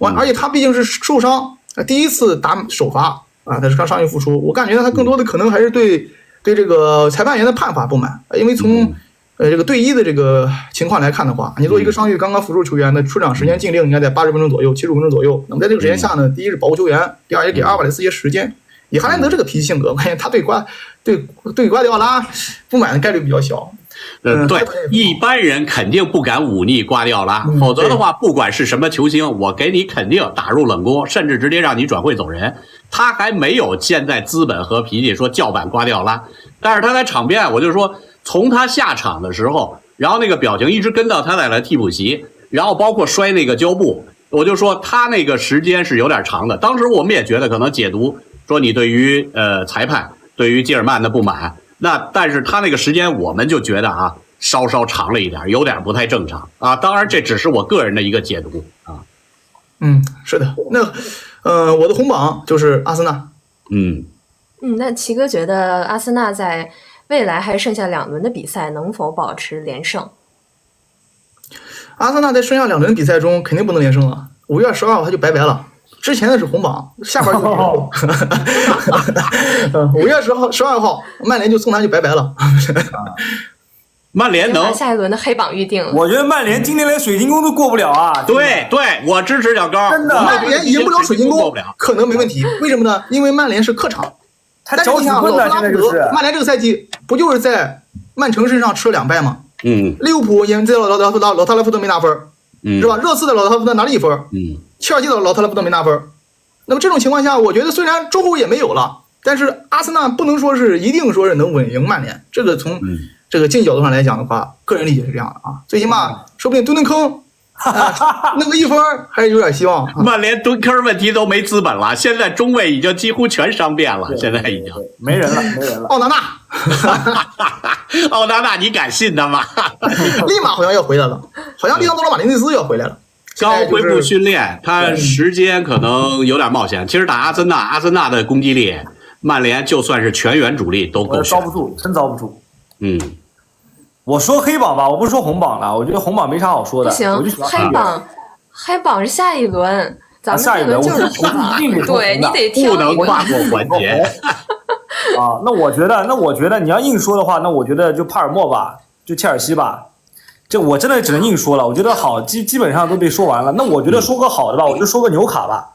而且他毕竟是受伤第一次打首发他是刚伤愈复出，我感觉他更多的可能还是对这个裁判员的判罚不满，因为从这个队医的这个情况来看的话，你作为一个伤愈刚刚复出球员的出场时间禁令应该在80分钟左右、75分钟左右。那么在这个时间下呢，第一是保护球员，第二也给阿尔瓦雷斯一些时间。以哈兰德这个脾气性格，我感觉他对瓜迪奥拉不满的概率比较小。对，一般人肯定不敢忤逆瓜迪奥拉，否则的话，不管是什么球星，我给你肯定打入冷宫，甚至直接让你转会走人。他还没有现在资本和脾气说叫板瓜迪奥拉，但是他在场边，我就说从他下场的时候，然后那个表情一直跟到他在了替补席，然后包括摔那个胶布，我就说他那个时间是有点长的。当时我们也觉得可能解读说你对于裁判对于基尔曼的不满，那但是他那个时间我们就觉得啊稍稍长了一点，有点不太正常啊。当然这只是我个人的一个解读啊。是的，那我的红榜就是阿森纳。那齐哥觉得阿森纳在未来还剩下2轮的比赛能否保持连胜？阿森纳在剩下2轮比赛中肯定不能连胜了，5月12号他就拜拜了。之前的是红榜，下边就是5月12号，曼联就送他就拜拜了。曼联能下一轮的黑榜预定了。我觉得曼联今年连水晶宫都过不了啊！对，我支持小高。真的，曼联赢不了水晶宫可能没问题，为什么呢？因为曼联是客场。他脚趾棍了，现在就是。曼联这个赛季不就是在曼城身上吃了2败吗？利物浦也在老特拉福德没拿分，是吧？热刺的老特拉福德拿了1分，切尔西的老特拉福德没拿分。那么这种情况下，我觉得虽然周后也没有了，但是阿森纳不能说是一定说是能稳赢曼联。这个从这个竞技角度上来讲的话，个人理解是这样的啊。最起码说不定蹲坑。弄个1分还是有点希望。曼联蹲坑问题都没资本了，现在中卫已经几乎全伤遍了，现在已经没人了。奥纳纳，你敢信他吗？立马好像要回来了，好像利桑德罗马林内斯要回来了。刚恢复训练，他时间可能有点冒险。其实打阿森纳的攻击力，曼联就算是全员主力都够遭不住，真遭不住。我说黑榜吧，我不是说红榜了，我觉得红榜没啥好说的。不行，黑榜是下一轮，咱们这轮就是红榜，对你得挑一个，不能跨过环节。那我觉得你要硬说的话，那我觉得就帕尔默吧，就切尔西吧。这我真的只能硬说了，我觉得好基本上都被说完了。那我觉得说个好的吧，我就说个纽卡吧。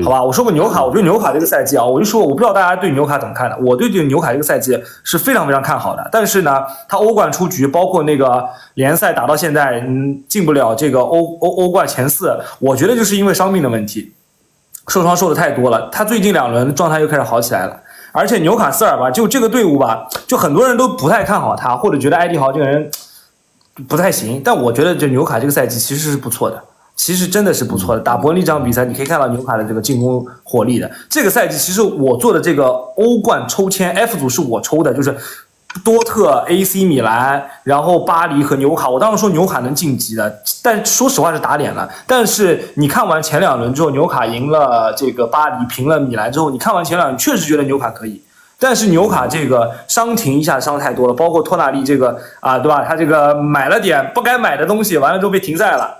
好吧，我说个纽卡，我觉得纽卡这个赛季啊，我不知道大家对纽卡怎么看的。我对这个纽卡这个赛季是非常非常看好的。但是呢，他欧冠出局，包括那个联赛打到现在，进不了这个欧冠前4，我觉得就是因为伤病的问题，受伤受的太多了。他最近2轮状态又开始好起来了。而且纽卡斯尔吧，就这个队伍吧，就很多人都不太看好他，或者觉得埃迪豪这个人不太行。但我觉得这纽卡这个赛季其实是不错的。其实真的是不错的，打伯恩利这场比赛，你可以看到纽卡的这个进攻火力的。这个赛季其实我做的这个欧冠抽签 F 组是我抽的，就是多特、AC 米兰，然后巴黎和纽卡。我当时说纽卡能晋级的，但说实话是打脸了。但是你看完前2轮之后，纽卡赢了这个巴黎，平了米兰之后，你看完前2轮确实觉得纽卡可以。但是纽卡这个伤停一下伤太多了，包括托纳利这个对吧？他这个买了点不该买的东西，完了之后被停赛了。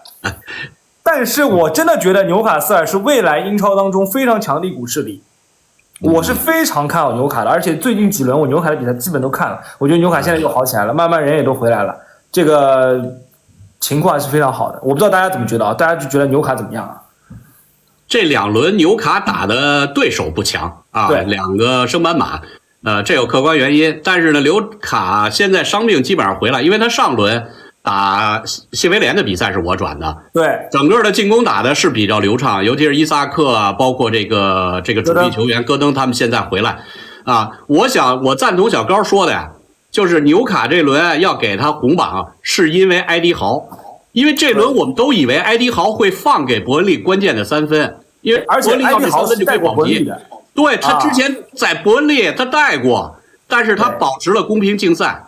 但是我真的觉得纽卡斯尔是未来英超当中非常强的一股势力，我是非常看好纽卡的，而且最近几轮我纽卡的比赛基本都看了，我觉得纽卡现在又好起来了，慢慢人也都回来了，这个情况是非常好的。我不知道大家怎么觉得啊？大家就觉得纽卡怎么样啊？这2轮纽卡打的对手不强啊，2个升班马，这有客观原因。但是呢，纽卡现在伤病基本上回来，因为他上轮打谢维联的比赛是我转的，对，整个的进攻打的是比较流畅，尤其是伊萨克啊，包括这个主力球员戈登他们现在回来啊，我赞同小高说的呀，就是纽卡这轮要给他红榜，是因为埃迪豪，因为这轮我们都以为埃迪豪会放给伯恩利关键的3分，因为而且埃迪豪是带过伯恩利的，对，他之前在伯恩利他带过，但是他保持了公平竞赛。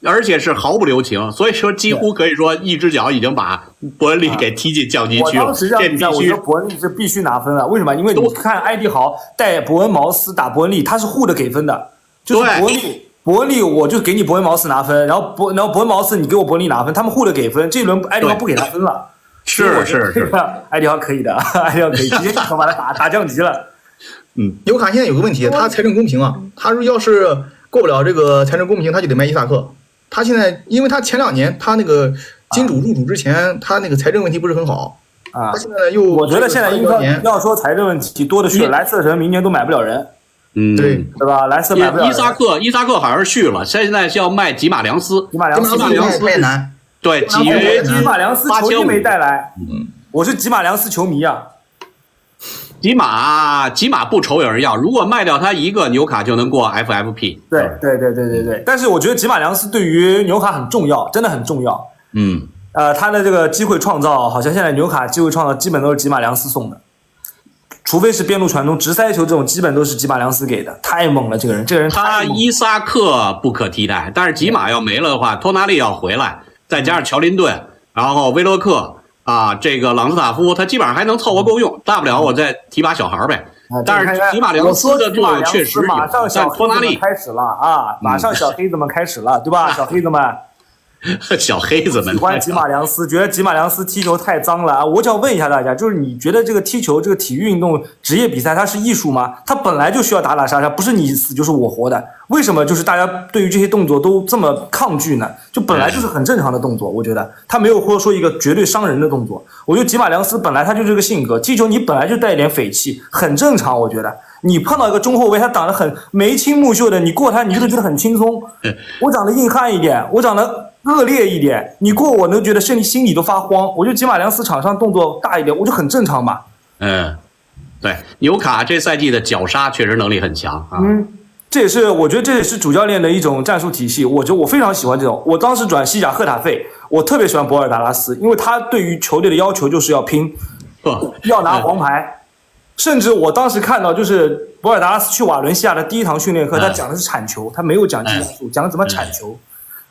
而且是毫不留情，所以说几乎可以说一只脚已经把伯恩利给踢进降级区了。我当时这样比赛，我觉得伯恩利是必须拿分的。为什么？因为你看埃迪豪带伯恩茅斯打伯恩利，他是互的给分的，就是伯恩利我就给你伯恩茅斯拿分，然后伯恩茅斯你给我伯恩利拿分，他们互的给分。这一轮埃迪豪不给他分了，是，埃迪豪可以的，埃迪豪可以直接把他打降级了。纽卡现在有个问题，他财政公平啊，他要是过不了这个财政公平，他就得卖伊萨克。他现在因为他前2年他那个金主入主之前，他那个财政问题不是很好啊。他现在又我觉得现在应该要说财政问题多的是，莱斯特城明年都买不了人。对吧？莱斯特买不了人。伊萨克好像是续了，现在要卖吉马良斯。吉马良斯太难。对，吉马良斯球衣没带来。我是吉马良斯球迷啊。吉马不愁有人要，如果卖掉他一个，纽卡就能过 FFP。对。但是我觉得吉马良斯对于纽卡很重要，真的很重要。他的这个机会创造，好像现在纽卡机会创造基本都是吉马良斯送的。除非是边路传中、直塞球这种，基本都是吉马良斯给的，太猛了！这个人他伊萨克不可替代，但是吉马要没了的话，托纳利要回来，再加上乔林顿，然后威洛克啊，这个朗斯塔夫，他基本上还能凑合够用，大不了我再提把小孩呗。但是吉马良斯的作用确实有，但托纳利开始了啊，马上小黑子们开始了，对吧？小黑子们。小黑子们喜欢吉马良斯，觉得吉马良斯踢球太脏了啊！我想问一下大家，就是你觉得这个踢球这个体育运动职业比赛它是艺术吗？它本来就需要打打杀杀，不是你死就是我活的。为什么就是大家对于这些动作都这么抗拒呢？就本来就是很正常的动作，我觉得他没有或者说一个绝对伤人的动作。我觉得吉马良斯本来他就这个性格，踢球你本来就带一点匪气，很正常。我觉得你碰到一个中后卫，他长得很眉清目秀的，你过他你就觉得很轻松。我长得硬汉一点，我长得恶劣一点，你过我能觉得心里都发慌。我觉得吉马良斯场上动作大一点，我就很正常嘛。对，纽卡这赛季的绞杀确实能力很强啊。这也是我觉得这也是主教练的一种战术体系。我非常喜欢这种。我当时转西甲赫塔费，我特别喜欢博尔达拉斯，因为他对于球队的要求就是要拼，要拿黄牌。甚至我当时看到，就是博尔达拉斯去瓦伦西亚的第一堂训练课，他讲的是铲球，他没有讲技术，讲怎么铲球，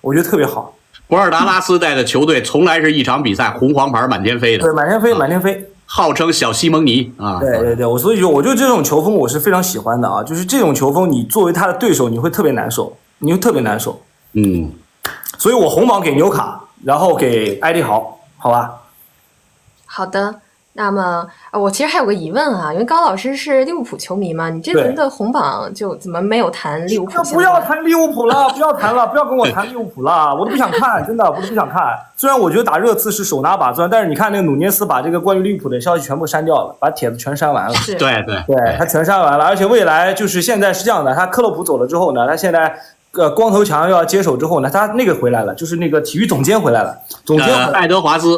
我觉得特别好。博尔达拉斯带的球队从来是一场比赛红黄牌满天飞的，对，满天飞，号称小西蒙尼啊。对，所以我觉得这种球风我是非常喜欢的啊，就是这种球风，你作为他的对手，你会特别难受。所以我红榜给纽卡，然后给埃利豪，好吧？好的。那么我其实还有个疑问啊，因为高老师是利物浦球迷嘛，你这轮的红榜就怎么没有谈利物浦？不要谈利物浦了，不要谈了，不要跟我谈利物浦了，我都不想看，真的，我都不想看。虽然我觉得打热刺是手拿把攥，但是你看那个努涅斯把这个关于利物浦的消息全部删掉了，把帖子全删完了。对，他全删完了，而且未来就是现在是这样的，他克洛普走了之后呢，他现在。光头强要接手之后呢，他那个回来了，就是那个体育总监回来了，爱德华兹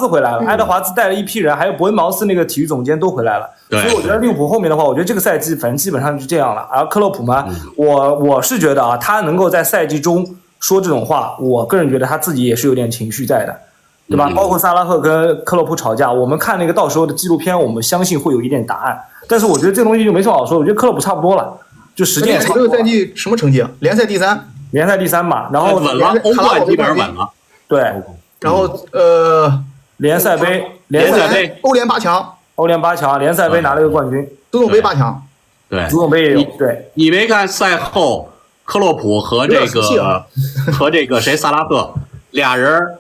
回来了，爱德华兹带了一批人，还有伯恩茅斯那个体育总监都回来了。所以我觉得利物浦后面的话，我觉得这个赛季反正基本上就这样了。而克洛普嘛，我是觉得啊，他能够在赛季中说这种话，我个人觉得他自己也是有点情绪在的，对吧？包括萨拉赫跟克洛普吵架，我们看那个到时候的纪录片，我们相信会有一点答案。但是我觉得这东西就没什么好说，我觉得克洛普差不多了。就时间这个赛季什么成绩啊？联赛第三嘛，然后稳了，欧冠基本上稳了。对，然后联赛杯、欧联八强，联赛杯拿了一个冠军，足总杯8强，对，足总杯也有。对，你没看赛后克洛普和这个谁萨拉赫俩人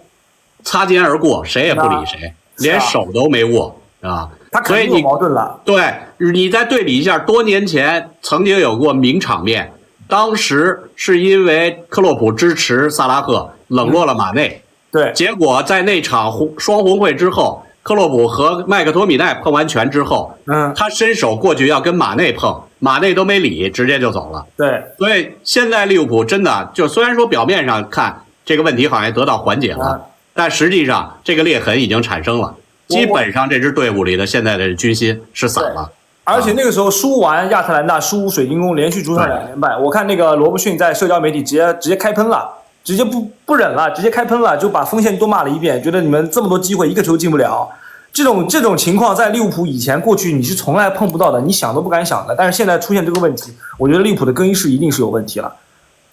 擦肩而过，谁也不理谁，连手都没握啊。他肯定有矛盾了。对，你再对比一下，多年前曾经有过名场面，当时是因为克洛普支持萨拉赫，冷落了马内。对，结果在那场双红会之后，克洛普和麦克托米奈碰完拳之后，他伸手过去要跟马内碰，马内都没理，直接就走了。对，所以现在利物浦真的就虽然说表面上看这个问题好像得到缓解了，但实际上这个裂痕已经产生了。基本上这支队伍里的现在的军心是散了，而且那个时候输完亚特兰大，输水晶宫，连续主场2连败。我看那个罗伯逊在社交媒体直接开喷了，直接不忍了，直接开喷了，就把锋线都骂了一遍，觉得你们这么多机会一个球进不了。这种情况在利物浦以前过去你是从来碰不到的，你想都不敢想的。但是现在出现这个问题，我觉得利物浦的更衣室一定是有问题了。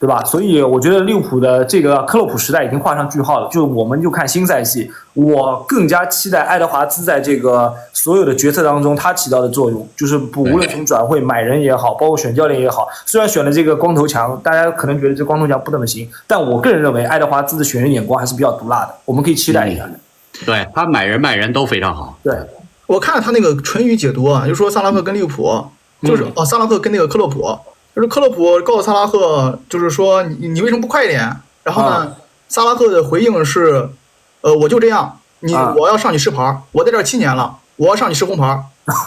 对吧？所以我觉得利物浦的这个克洛普时代已经画上句号了。就我们就看新赛季，我更加期待爱德华兹在这个所有的决策当中他起到的作用，就是无论从转会买人也好，包括选教练也好，虽然选了这个光头强，大家可能觉得这光头强不怎么行，但我个人认为爱德华兹的选人眼光还是比较毒辣的，我们可以期待一下的。对，他买人卖人都非常好。对，我看了他那个唇语解读啊，就说萨拉赫跟利物浦就是萨拉赫跟那个克洛普。就是克洛普告诉萨拉赫，就是说你为什么不快一点？然后呢，萨拉赫的回应是，我就这样，我要上去吃牌，我在这儿7年了，我要上去吃红牌。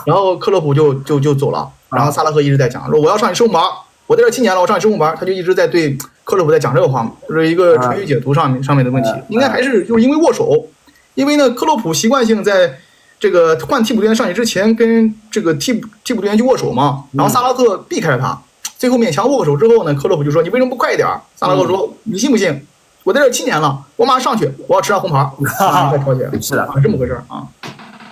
然后克洛普就走了，然后萨拉赫一直在讲说我要上去吃红牌，我在这7年了，我上去吃红牌，他就一直在对克洛普在讲这个话嘛，就是一个纯语解读上面的问题，应该还是就是因为握手，因为呢克洛普习惯性在这个换替补队员上去之前跟这个替补队员去握手嘛，然后萨拉赫避开了他，最后勉强握个手之后呢，克洛普就说你为什么不快一点？萨拉赫说你信不信？我在这7年了，我马上上去，我要吃上红牌，再调解，是的，这么回事啊。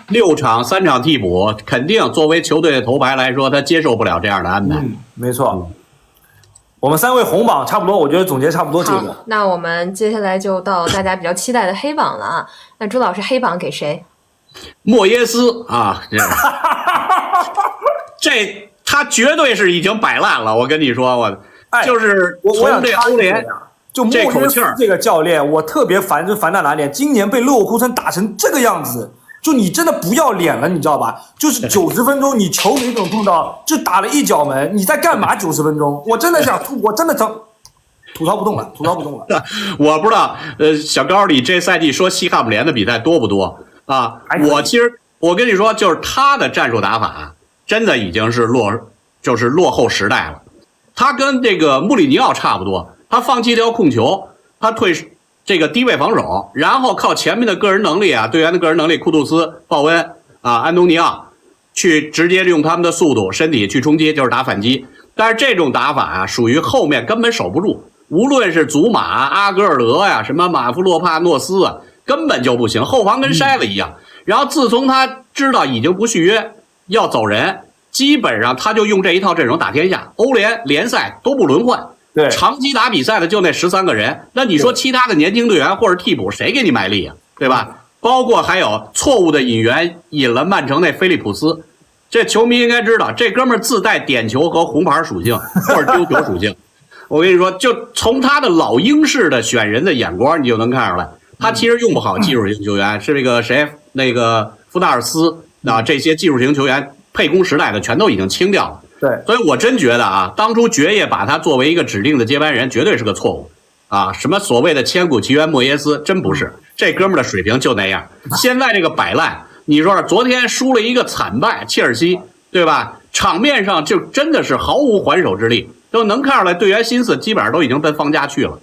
6场3场替补，肯定作为球队的头牌来说，他接受不了这样的安排。没错。我们3位红榜差不多，我觉得总结差不多结果。那我们接下来就到大家比较期待的黑榜了啊。那朱老师黑榜给谁？莫耶斯啊，这他绝对是已经摆烂了。我跟你说，就是从这欧联。就莫耶斯这个教练，我特别烦在哪点？今年被勒沃库森打成这个样子，就你真的不要脸了，你知道吧？就是90分钟，你球没怎么碰到，就打了一脚门，你在干嘛？90分钟，我真的想吐，我真的吐槽不动了。我不知道，小高，你这赛季说西汉姆联的比赛多不多啊？我跟你说，就是他的战术打法真的已经是落后时代了。他跟这个穆里尼奥差不多。他放弃掉控球，他退这个低位防守，然后靠前面的个人能力啊，队员的个人能力，库杜斯、鲍恩啊、安东尼奥，去直接利用他们的速度、身体去冲击，就是打反击。但是这种打法啊，属于后面根本守不住，无论是祖马、阿格尔德呀、什么马夫洛帕诺斯啊，根本就不行，后防跟筛子一样。然后自从他知道已经不续约，要走人，基本上他就用这一套阵容打天下，欧联联赛都不轮换。对，长期打比赛的就那13个人，那你说其他的年轻队员或者替补谁给你卖力啊？对吧？包括还有错误的引援，引了曼城那菲利普斯，这球迷应该知道，这哥们儿自带点球和红牌属性或者丢球属性。我跟你说，就从他的老鹰式的选人的眼光，你就能看出来，他其实用不好技术型球员，是那个夫纳尔斯啊，这些技术型球员沛公时代的全都已经清掉了。对，所以我真觉得啊，当初爵爷把他作为一个指定的接班人，绝对是个错误啊！什么所谓的千古奇冤莫耶斯，真不是，这哥们儿的水平就那样。现在这个摆烂，你说昨天输了一个惨败，切尔西，对吧？场面上就真的是毫无还手之力，都能看出来队员心思基本上都已经奔方家去了。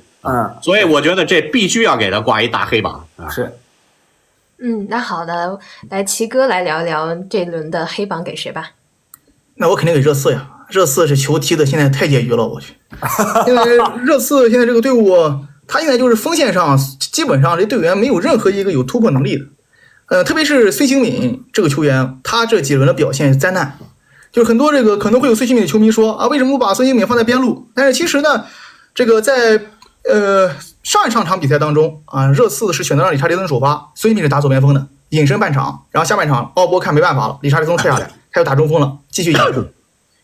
所以我觉得这必须要给他挂一大黑榜啊！是。那好的，来齐哥来聊聊这轮的黑榜给谁吧。那我肯定给热刺呀，热刺这球踢的现在太业余了，我去。因为热刺现在这个队伍，他现在就是锋线上基本上这队员没有任何一个有突破能力的。特别是孙兴敏这个球员，他这几轮的表现灾难。就是很多这个可能会有孙兴敏的球迷说啊，为什么不把孙兴敏放在边路？但是其实呢，这个在上场比赛当中啊，热刺是选择让理查利森首发，孙兴敏是打左边锋的，隐身半场，然后下半场奥波看没办法了，理查利森撤下来。他又打中锋了，继续掩护。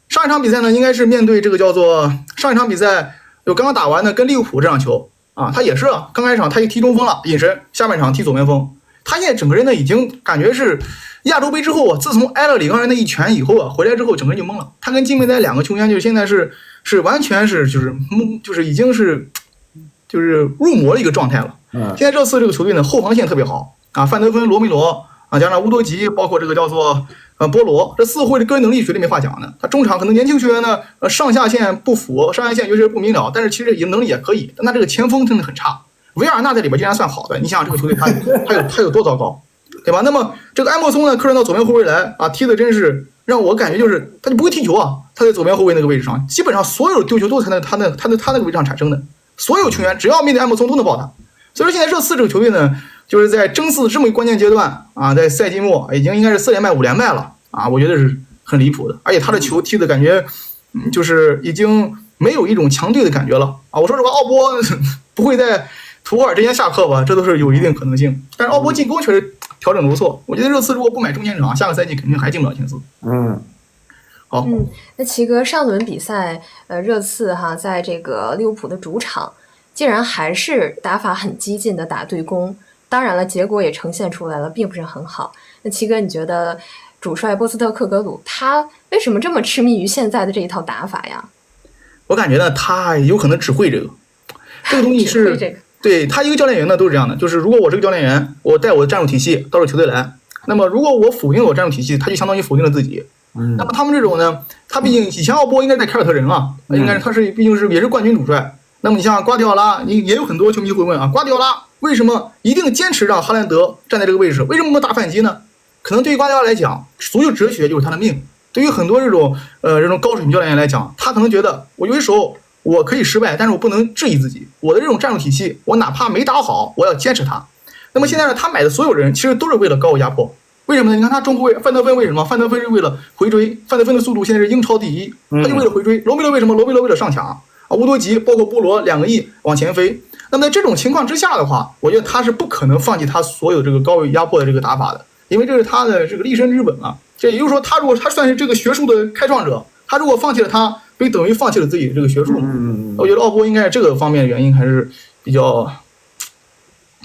上一场比赛呢，应该是面对这个叫做上一场比赛有刚刚打完的跟利物浦这场球啊，他也是刚开场他一踢中锋了，隐身，下半场踢左边锋。他现在整个人呢，已经感觉是亚洲杯之后啊，自从挨了里冈人的一拳以后啊，回来之后整个人就懵了。他跟金梅呆2个球员就是现在是完全是就是已经是就是入魔的一个状态了。现在这次这个球队呢，后防线特别好啊，范德芬、罗梅罗啊，加上乌多吉，包括这个叫做波罗，这4后卫的个人能力绝对没话讲的。他中场可能年轻球员呢，上下线不符，上下线有些不明了，但是其实能力也可以。但他这个前锋真的很差，维尔纳在里边竟然算好的，你想想这个球队他有多糟糕，对吧？那么这个埃莫松呢，客人到左边后卫来啊，踢的真是让我感觉就是他就不会踢球啊，他在左边后卫那个位置上，基本上所有丢球都是他那个位置上产生的，所有球员只要面对埃莫松都能爆他。所以说现在热刺这个球队呢，就是在争四这么一个关键阶段啊，在赛季末已经应该是4连败5连败了啊，我觉得是很离谱的，而且他的球踢的感觉，就是已经没有一种强队的感觉了啊。我说实话，奥波不会在图赫尔之前下课吧，这都是有一定可能性。但是奥波进攻确实调整的不错，我觉得热刺如果不买中前场，下个赛季肯定还进不了前4。好。那齐哥上轮比赛，热刺哈在这个利物浦的主场，竟然还是打法很激进的打对攻，当然了，结果也呈现出来了，并不是很好。那齐哥，你觉得主帅波斯特克格鲁他为什么这么痴迷于现在的这一套打法呀？我感觉呢，他有可能只会这个。这个东西是，对他一个教练员呢都是这样的，就是如果我是个教练员，我带我的战术体系到这球队来，那么如果我否定了我战术体系，他就相当于否定了自己。那么他们这种呢，他毕竟以前奥波应该在凯尔特人了，应该他是毕竟是也是冠军主帅。那么你像瓜迪奥拉，你也有很多球迷会问啊，瓜迪奥拉为什么一定坚持让哈兰德站在这个位置？为什么不打反击呢？可能对于瓜迪奥拉来讲，足球哲学就是他的命。对于很多这种高水平教练员来讲，他可能觉得我有的时候我可以失败，但是我不能质疑自己，我的这种战术体系，我哪怕没打好，我要坚持它。那么现在呢，他买的所有人其实都是为了高位压迫。为什么呢？你看他中后卫范德芬为什么？范德芬是为了回追，范德芬的速度现在是英超第一，他就为了回追。罗梅罗为什么？罗梅罗为了上抢啊。乌多吉包括波罗2个亿往前飞。那么在这种情况之下的话，我觉得他是不可能放弃他所有这个高位压迫的这个打法的，因为这是他的这个立身之本啊。这也就是说，他如果他算是这个学术的开创者，他如果放弃了他，就等于放弃了自己的这个学术。我觉得奥波应该是这个方面的原因还是比较。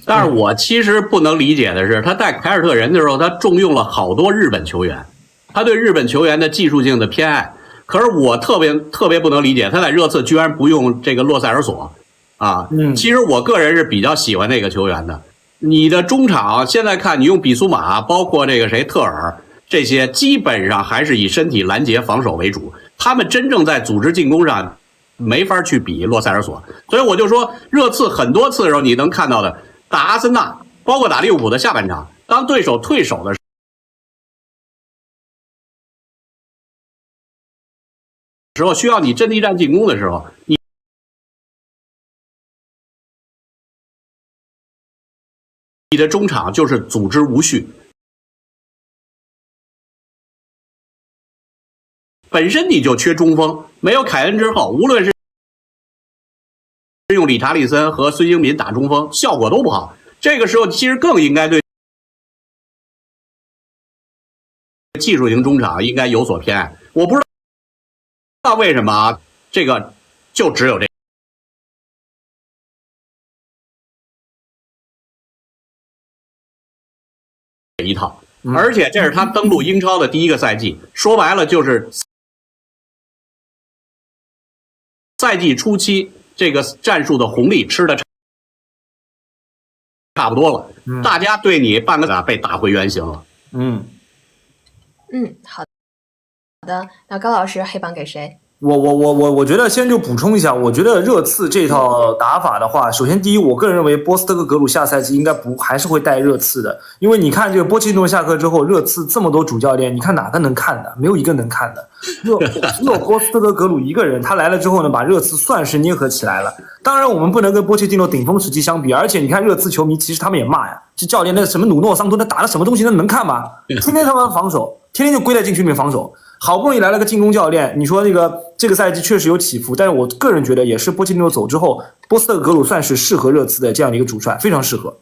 但是我其实不能理解的是，他带凯尔特人的时候，他重用了好多日本球员，他对日本球员的技术性的偏爱。可是我特别不能理解，他在热刺居然不用这个洛塞尔索啊。其实我个人是比较喜欢那个球员的。你的中场现在看，你用比苏马，包括这个特尔，这些基本上还是以身体拦截防守为主，他们真正在组织进攻上没法去比洛塞尔索。所以我就说，热刺很多次的时候，你能看到的，打阿森纳，包括打利物浦的下半场，当对手退守的时候，需要你阵地战进攻的时候，你的中场就是组织无序，本身你就缺中锋，没有凯恩之后，无论是用理查利森和孙兴民打中锋，效果都不好。这个时候其实更应该对技术型中场应该有所偏爱。我不知道为什么啊，这个就只有这一套，而且这是他登陆英超的第一个赛季，说白了就是赛季初期这个战术的红利吃的差不多了，大家对你半个被打回原形了。好的，那高老师黑榜给谁？我觉得先就补充一下，我觉得热刺这套打法的话，首先第一，我个人认为波斯特克格鲁下赛季应该还是会带热刺的，因为你看这个波切蒂诺下课之后，热刺这么多主教练，你看哪个能看的？没有一个能看的，只有波斯特克格鲁一个人，他来了之后呢，把热刺算是捏合起来了。当然，我们不能跟波切蒂诺顶峰时期相比，而且你看热刺球迷其实他们也骂呀，这教练那什么努诺桑托那打的什么东西，那能看吗？天天他妈防守，天天就归在禁区里面防守。好不容易来了个进攻教练，你说这个赛季确实有起伏，但是我个人觉得也是波切蒂诺走之后，波斯特格鲁算是适合热刺的这样的一个主帅，非常适合。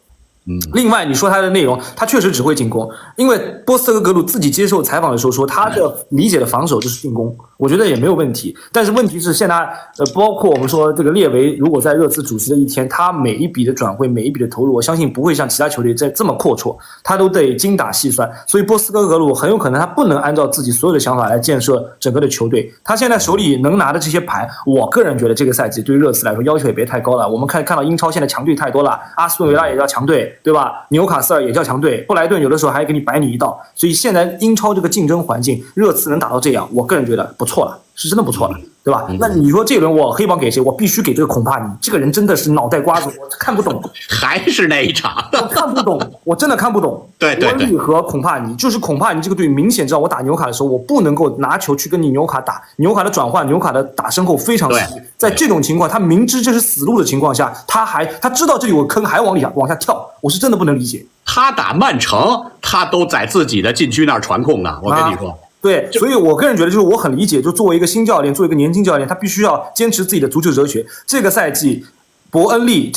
另外你说他的内容，他确实只会进攻，因为波斯特格鲁自己接受采访的时候说，他的理解的防守就是进攻，我觉得也没有问题。但是问题是现在包括我们说这个列维如果在热刺主席的一天，他每一笔的转会，每一笔的投入，我相信不会像其他球队这么阔绰，他都得精打细算。所以波斯特格鲁很有可能他不能按照自己所有的想法来建设整个的球队。他现在手里能拿的这些牌，我个人觉得这个赛季对于热刺来说要求也别太高了。我们看到英超现在强队太多了，阿斯顿维拉也叫强队，对吧？纽卡斯尔也叫强队，布莱顿有的时候还给你摆你一道，所以现在英超这个竞争环境，热刺能打到这样，我个人觉得不错了，是真的不错了，对吧？那你说这轮我黑榜给谁？我必须给这个孔帕尼，这个人真的是脑袋瓜子，我看不懂，还是那一场，我看不懂，我真的看不懂。对，伯利和孔帕尼，就是孔帕尼这个队明显知道我打纽卡的时候，我不能够拿球去跟你纽卡打，纽卡的转换，纽卡的打身后非常细，在这种情况，他明知这是死路的情况下，他知道这里有坑还往下跳，我是真的不能理解。他打曼城，他都在自己的禁区那儿传控呢，我跟你说。对，所以我个人觉得，就是我很理解，就作为一个新教练，作为一个年轻教练，他必须要坚持自己的足球哲学。这个赛季，伯恩利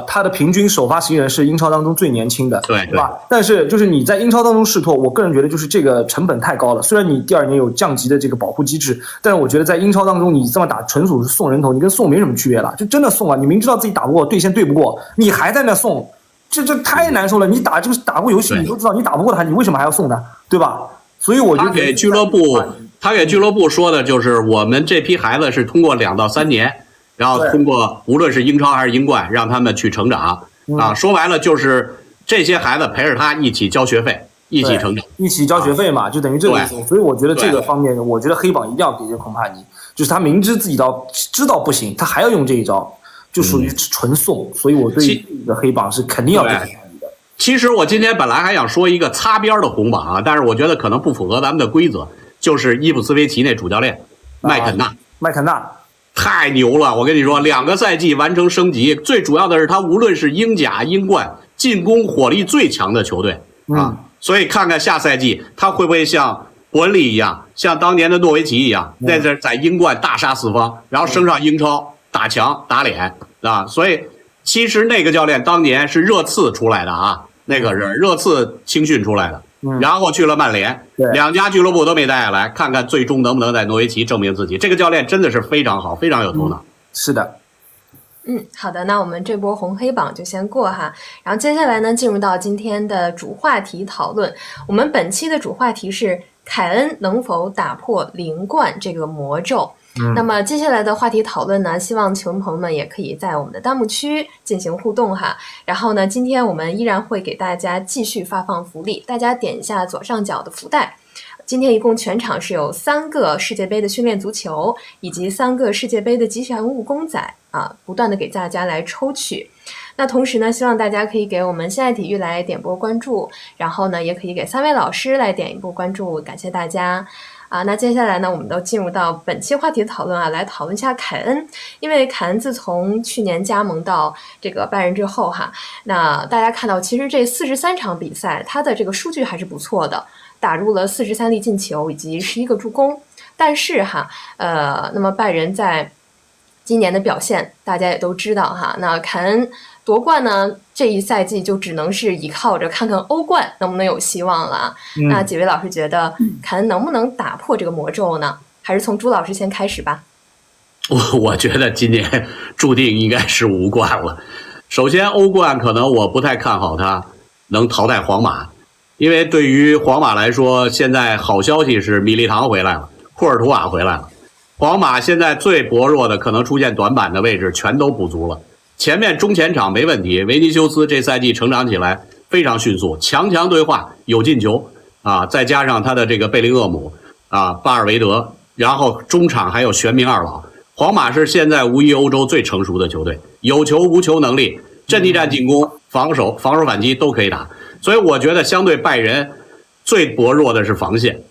他的平均首发11人是英超当中最年轻的，对吧？但是就是你在英超当中试错，我个人觉得就是这个成本太高了。虽然你第2年有降级的这个保护机制，但是我觉得在英超当中你这么打，纯属是送人头，你跟送没什么区别了，就真的送啊！你明知道自己打不过，对线对不过，你还在那送，这太难受了。你打过游戏，你都知道你打不过他，你为什么还要送他，对吧？所以我觉得他给俱乐部说的就是，我们这批孩子是通过2到3年然后通过无论是英超还是英冠，让他们去成长啊。说白了就是这些孩子陪着他一起交学费，一起成长，一起交学费嘛，就等于这个意思。所以我觉得这个方面，我觉得黑榜一定要给这个孔帕尼，就是他明知自己知道不行，他还要用这一招，就属于纯送。所以我对这个黑榜是肯定要给孔帕尼的。其实我今天本来还想说一个擦边的红榜啊，但是我觉得可能不符合咱们的规则，就是伊普斯维奇那主教练麦肯纳。太牛了！我跟你说，2个赛季完成升级，最主要的是他无论是英甲、英冠，进攻火力最强的球队啊。所以看看下赛季他会不会像伯恩利一样，像当年的诺维奇一样，在英冠大杀四方，然后升上英超打墙打脸啊。所以其实那个教练当年是热刺出来的啊，那个是热刺青训出来的。然后去了曼联，2家俱乐部都没带下来，看看最终能不能在诺维奇证明自己。这个教练真的是非常好，非常有头脑。是的。好的，那我们这波红黑榜就先过哈，然后接下来呢，进入到今天的主话题讨论。我们本期的主话题是凯恩能否打破0冠这个魔咒。那么接下来的话题讨论呢，希望球迷朋友们也可以在我们的弹幕区进行互动哈。然后呢，今天我们依然会给大家继续发放福利，大家点一下左上角的福袋。今天一共全场是有3个世界杯的训练足球，以及3个世界杯的吉祥物公仔啊，不断的给大家来抽取。那同时呢，希望大家可以给我们现代体育来点波关注，然后呢，也可以给3位老师来点一波关注，感谢大家。那接下来呢，我们都进入到本期话题的讨论啊，来讨论一下凯恩。因为凯恩自从去年加盟到这个拜仁之后哈，那大家看到其实这43场比赛，他的这个数据还是不错的，打入了43粒进球以及11个助攻。但是哈，那么拜仁在今年的表现大家也都知道哈，那凯恩夺冠呢，这一赛季就只能是依靠着看看欧冠能不能有希望了。那几位老师觉得凯恩能不能打破这个魔咒呢？还是从朱老师先开始吧。我觉得今年注定应该是无冠了。首先欧冠可能我不太看好他能淘汰皇马，因为对于皇马来说，现在好消息是米利唐回来了，库尔图瓦回来了，皇马现在最薄弱的可能出现短板的位置全都补足了。前面中前场没问题，维尼修斯这赛季成长起来非常迅速，强对话有进球啊，再加上他的这个贝林厄姆啊、巴尔维德，然后中场还有玄冥二老。皇马是现在无疑欧洲最成熟的球队，有球无球能力，阵地战进攻、防守反击都可以打。所以我觉得相对拜仁最薄弱的是防线，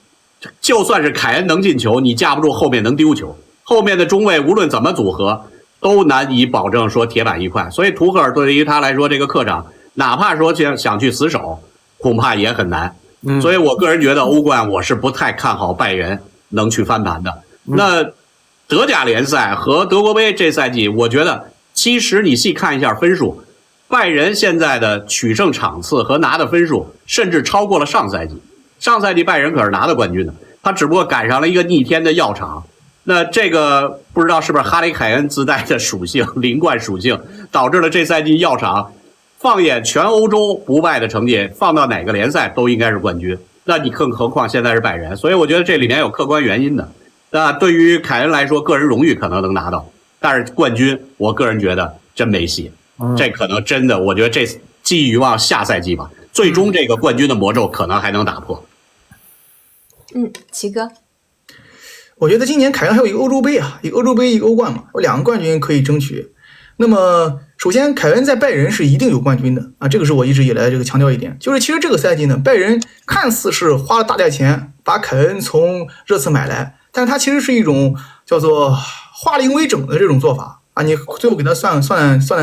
就算是凯恩能进球，你架不住后面能丢球，后面的中卫无论怎么组合都难以保证说铁板一块。所以图赫尔对于他来说，这个客场哪怕说想去死守，恐怕也很难。所以我个人觉得欧冠我是不太看好拜仁能去翻盘的。那德甲联赛和德国杯这赛季，我觉得其实你细看一下分数，拜仁现在的取胜场次和拿的分数甚至超过了上赛季。上赛季拜仁可是拿的冠军的，他只不过赶上了一个逆天的药厂。那这个不知道是不是哈里凯恩自带的属性，0冠属性，导致了这赛季药厂放眼全欧洲不败的成绩，放到哪个联赛都应该是冠军。那你更何况现在是拜仁，所以我觉得这里面有客观原因的。那对于凯恩来说，个人荣誉可能能拿到，但是冠军我个人觉得真没戏。这可能真的，我觉得这寄予望下赛季吧，最终这个冠军的魔咒可能还能打破。齐哥，我觉得今年凯恩还有一个欧洲杯啊，一个欧洲杯一个欧冠嘛，有2个冠军可以争取。那么首先凯恩在拜仁是一定有冠军的啊，这个是我一直以来这个强调一点，就是其实这个赛季呢，拜仁看似是花了大价钱把凯恩从热刺买来，但它其实是一种叫做化零为整的这种做法啊，你最后给他算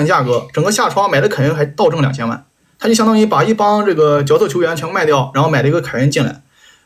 价格，整个夏窗买的凯恩还倒挣2000万，他就相当于把一帮这个角色球员全部卖掉，然后买了一个凯恩进来。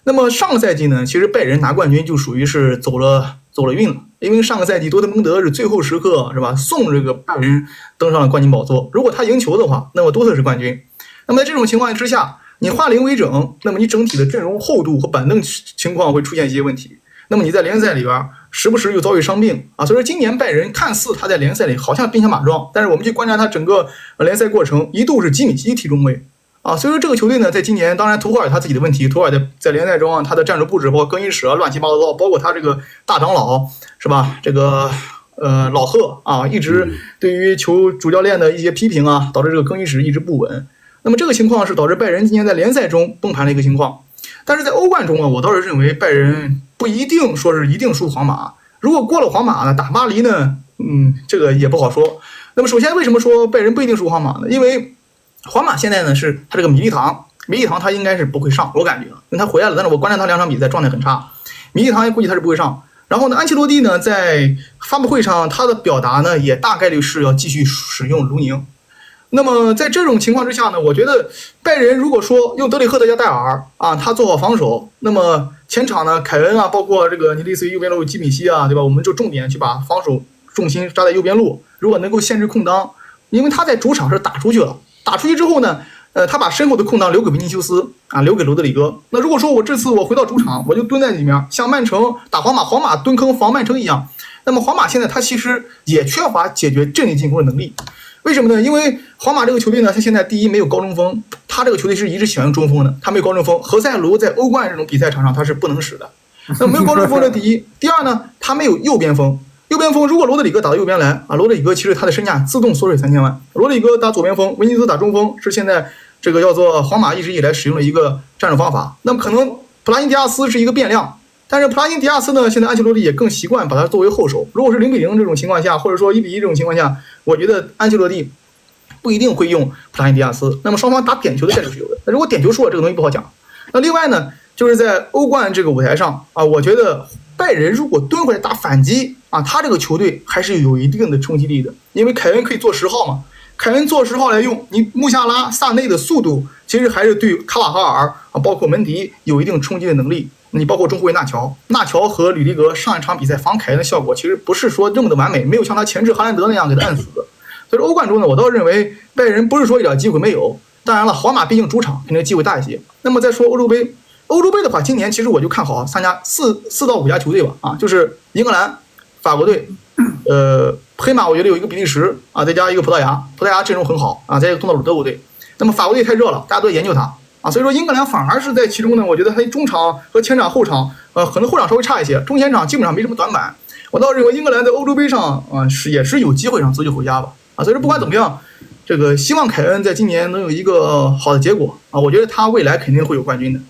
那么上个赛季呢，其实拜仁拿冠军就属于是走了运了，因为上个赛季多特蒙德是最后时刻是吧，送这个拜仁登上了冠军宝座，如果他赢球的话，那么多特是冠军。那么在这种情况之下，你化零为整，那么你整体的阵容厚度和板凳情况会出现一些问题，那么你在联赛里边时不时又遭遇伤病啊，所以说今年拜仁看似他在联赛里好像兵强马壮，但是我们去观察他整个联赛过程，一度是基米希踢中卫啊，所以说这个球队呢，在今年当然图赫尔他自己的问题，图赫尔在联赛中他的战术布置包括更衣室乱七八糟，包括他这个大长老是吧，这个老贺啊，一直对于球主教练的一些批评啊，导致这个更衣室一直不稳。那么这个情况是导致拜仁今年在联赛中崩盘的一个情况。但是在欧冠中啊，我倒是认为拜仁不一定说是一定输皇马。如果过了皇马呢，打巴黎呢，这个也不好说。那么首先为什么说拜仁不一定输皇马呢？因为皇马现在呢是他这个米利唐他应该是不会上，我感觉，因为他回来了，但是我观察他2场比赛状态很差，米利唐也估计他是不会上。然后呢，安切洛蒂呢在发布会上他的表达呢也大概率是要继续使用卢宁。那么在这种情况之下呢，我觉得拜仁如果说用德里赫特加戴尔啊，他做好防守，那么前场呢凯恩啊，包括这个你类似于右边路基米希啊，对吧？我们就重点去把防守重心扎在右边路，如果能够限制空当，因为他在主场是打出去了，打出去之后呢，他把身后的空当留给维尼修斯啊，留给罗德里戈。那如果说我这次我回到主场，我就蹲在里面，像曼城打皇马蹲坑防曼城一样，那么皇马现在他其实也缺乏解决阵地进攻的能力。为什么呢？因为皇马这个球队呢，他现在第一没有高中锋，他这个球队是一直喜欢用中锋的，他没有高中锋。何塞卢在欧冠这种比赛场上他是不能使的，那没有高中锋的第一，第二呢，他没有右边锋。右边锋如果罗德里戈打到右边来啊，罗德里戈其实他的身价自动缩水3000万。罗德里戈打左边锋，维尼斯打中锋，是现在这个叫做皇马一直以来使用的一个战术方法。那么可能普拉辛迪亚斯是一个变量。但是普拉辛迪亚斯呢，现在安切洛蒂也更习惯把它作为后手。如果是0-0这种情况下，或者说1-1这种情况下，我觉得安切洛蒂不一定会用普拉辛迪亚斯。那么双方打点球的概率是有的。那如果点球输了，这个东西不好讲。那另外呢，就是在欧冠这个舞台上啊，我觉得拜仁如果蹲回来打反击啊，他这个球队还是有一定的冲击力的，因为凯恩可以做10号嘛。凯恩做10号来用，你穆夏拉、萨内的速度其实还是对卡瓦哈尔啊，包括门迪有一定冲击的能力。你包括中后卫纳乔和吕迪格上一场比赛防凯恩的效果其实不是说这么的完美，没有像他前置哈兰德那样给他按死的。所以说欧冠中呢，我倒认为拜仁不是说一点机会没有。当然了，皇马毕竟主场肯定机会大一些。那么再说欧洲杯的话，今年其实我就看好4到5家球队吧啊，就是英格兰、法国队，黑马我觉得有一个比利时啊，再加一个葡萄牙阵容很好啊，再一个东道主德国队。那么法国队太热了，大家都在研究它。啊，所以说英格兰反而是在其中呢，我觉得他中场和前场后场，可能后场稍微差一些，中前场基本上没什么短板。我倒认为英格兰在欧洲杯上啊也是有机会上自救回家吧。啊，所以说不管怎么样，这个希望凯恩在今年能有一个好的结果啊，我觉得他未来肯定会有冠军的。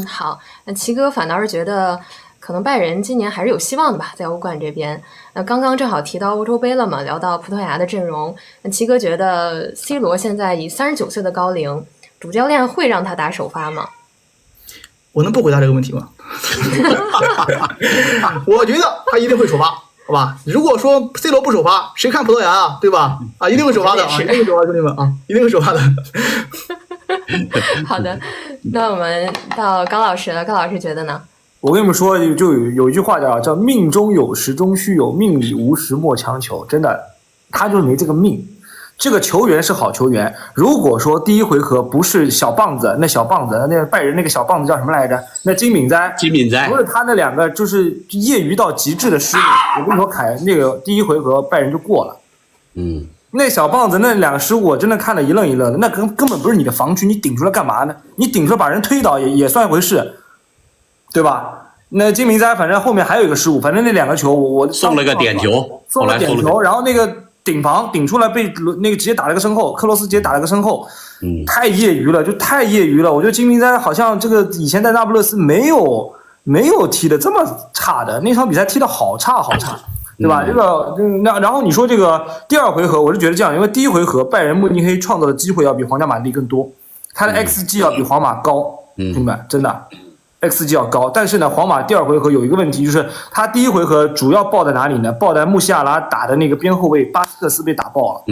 好，那齐哥反倒是觉得可能拜仁今年还是有希望的吧，在欧冠这边。那刚刚正好提到欧洲杯了嘛，聊到葡萄牙的阵容，那齐哥觉得 C 罗现在以39岁的高龄，主教练会让他打首发吗？我能不回答这个问题吗？我觉得他一定会首发，好吧？如果说 C 罗不首发，谁看葡萄牙啊？对吧？啊，一定会首发的啊，一定会首发，兄弟们啊，一定会首发的。好的，那我们到高老师了，高老师觉得呢？我跟你们说，就有一句话叫命中有时终须有，命里无时莫强求。真的，他就是没这个命。这个球员是好球员，如果说第一回合不是小棒子，那拜仁那个小棒子叫什么来着？那金敏哉，不是他那2个就是业余到极致的失误。我跟你说，那个第一回合拜仁就过了。那小棒子那2个失误，我真的看了一愣一愣的。那根本不是你的防区，你顶出来干嘛呢？你顶出来把人推倒也算一回事，对吧？那金敏哉反正后面还有一个失误，反正那2个球我送了个点球，然后那个顶出来被那个直接打了个身后，克罗斯直接打了个身后，太业余了，就太业余了。我觉得金明哉好像这个以前在那不勒斯没有踢的这么差的，那场比赛踢的好差，对吧？然后你说这个第2回合，我是觉得这样，因为第1回合拜仁慕尼黑创造的机会要比皇家马德里更多，他的 XG 要比皇马高，明白？真的。XG 要高，但是呢，皇马第2回合有一个问题，就是他第1回合主要爆在哪里呢？爆在穆西亚拉打的那个边后卫巴斯克斯被打爆了。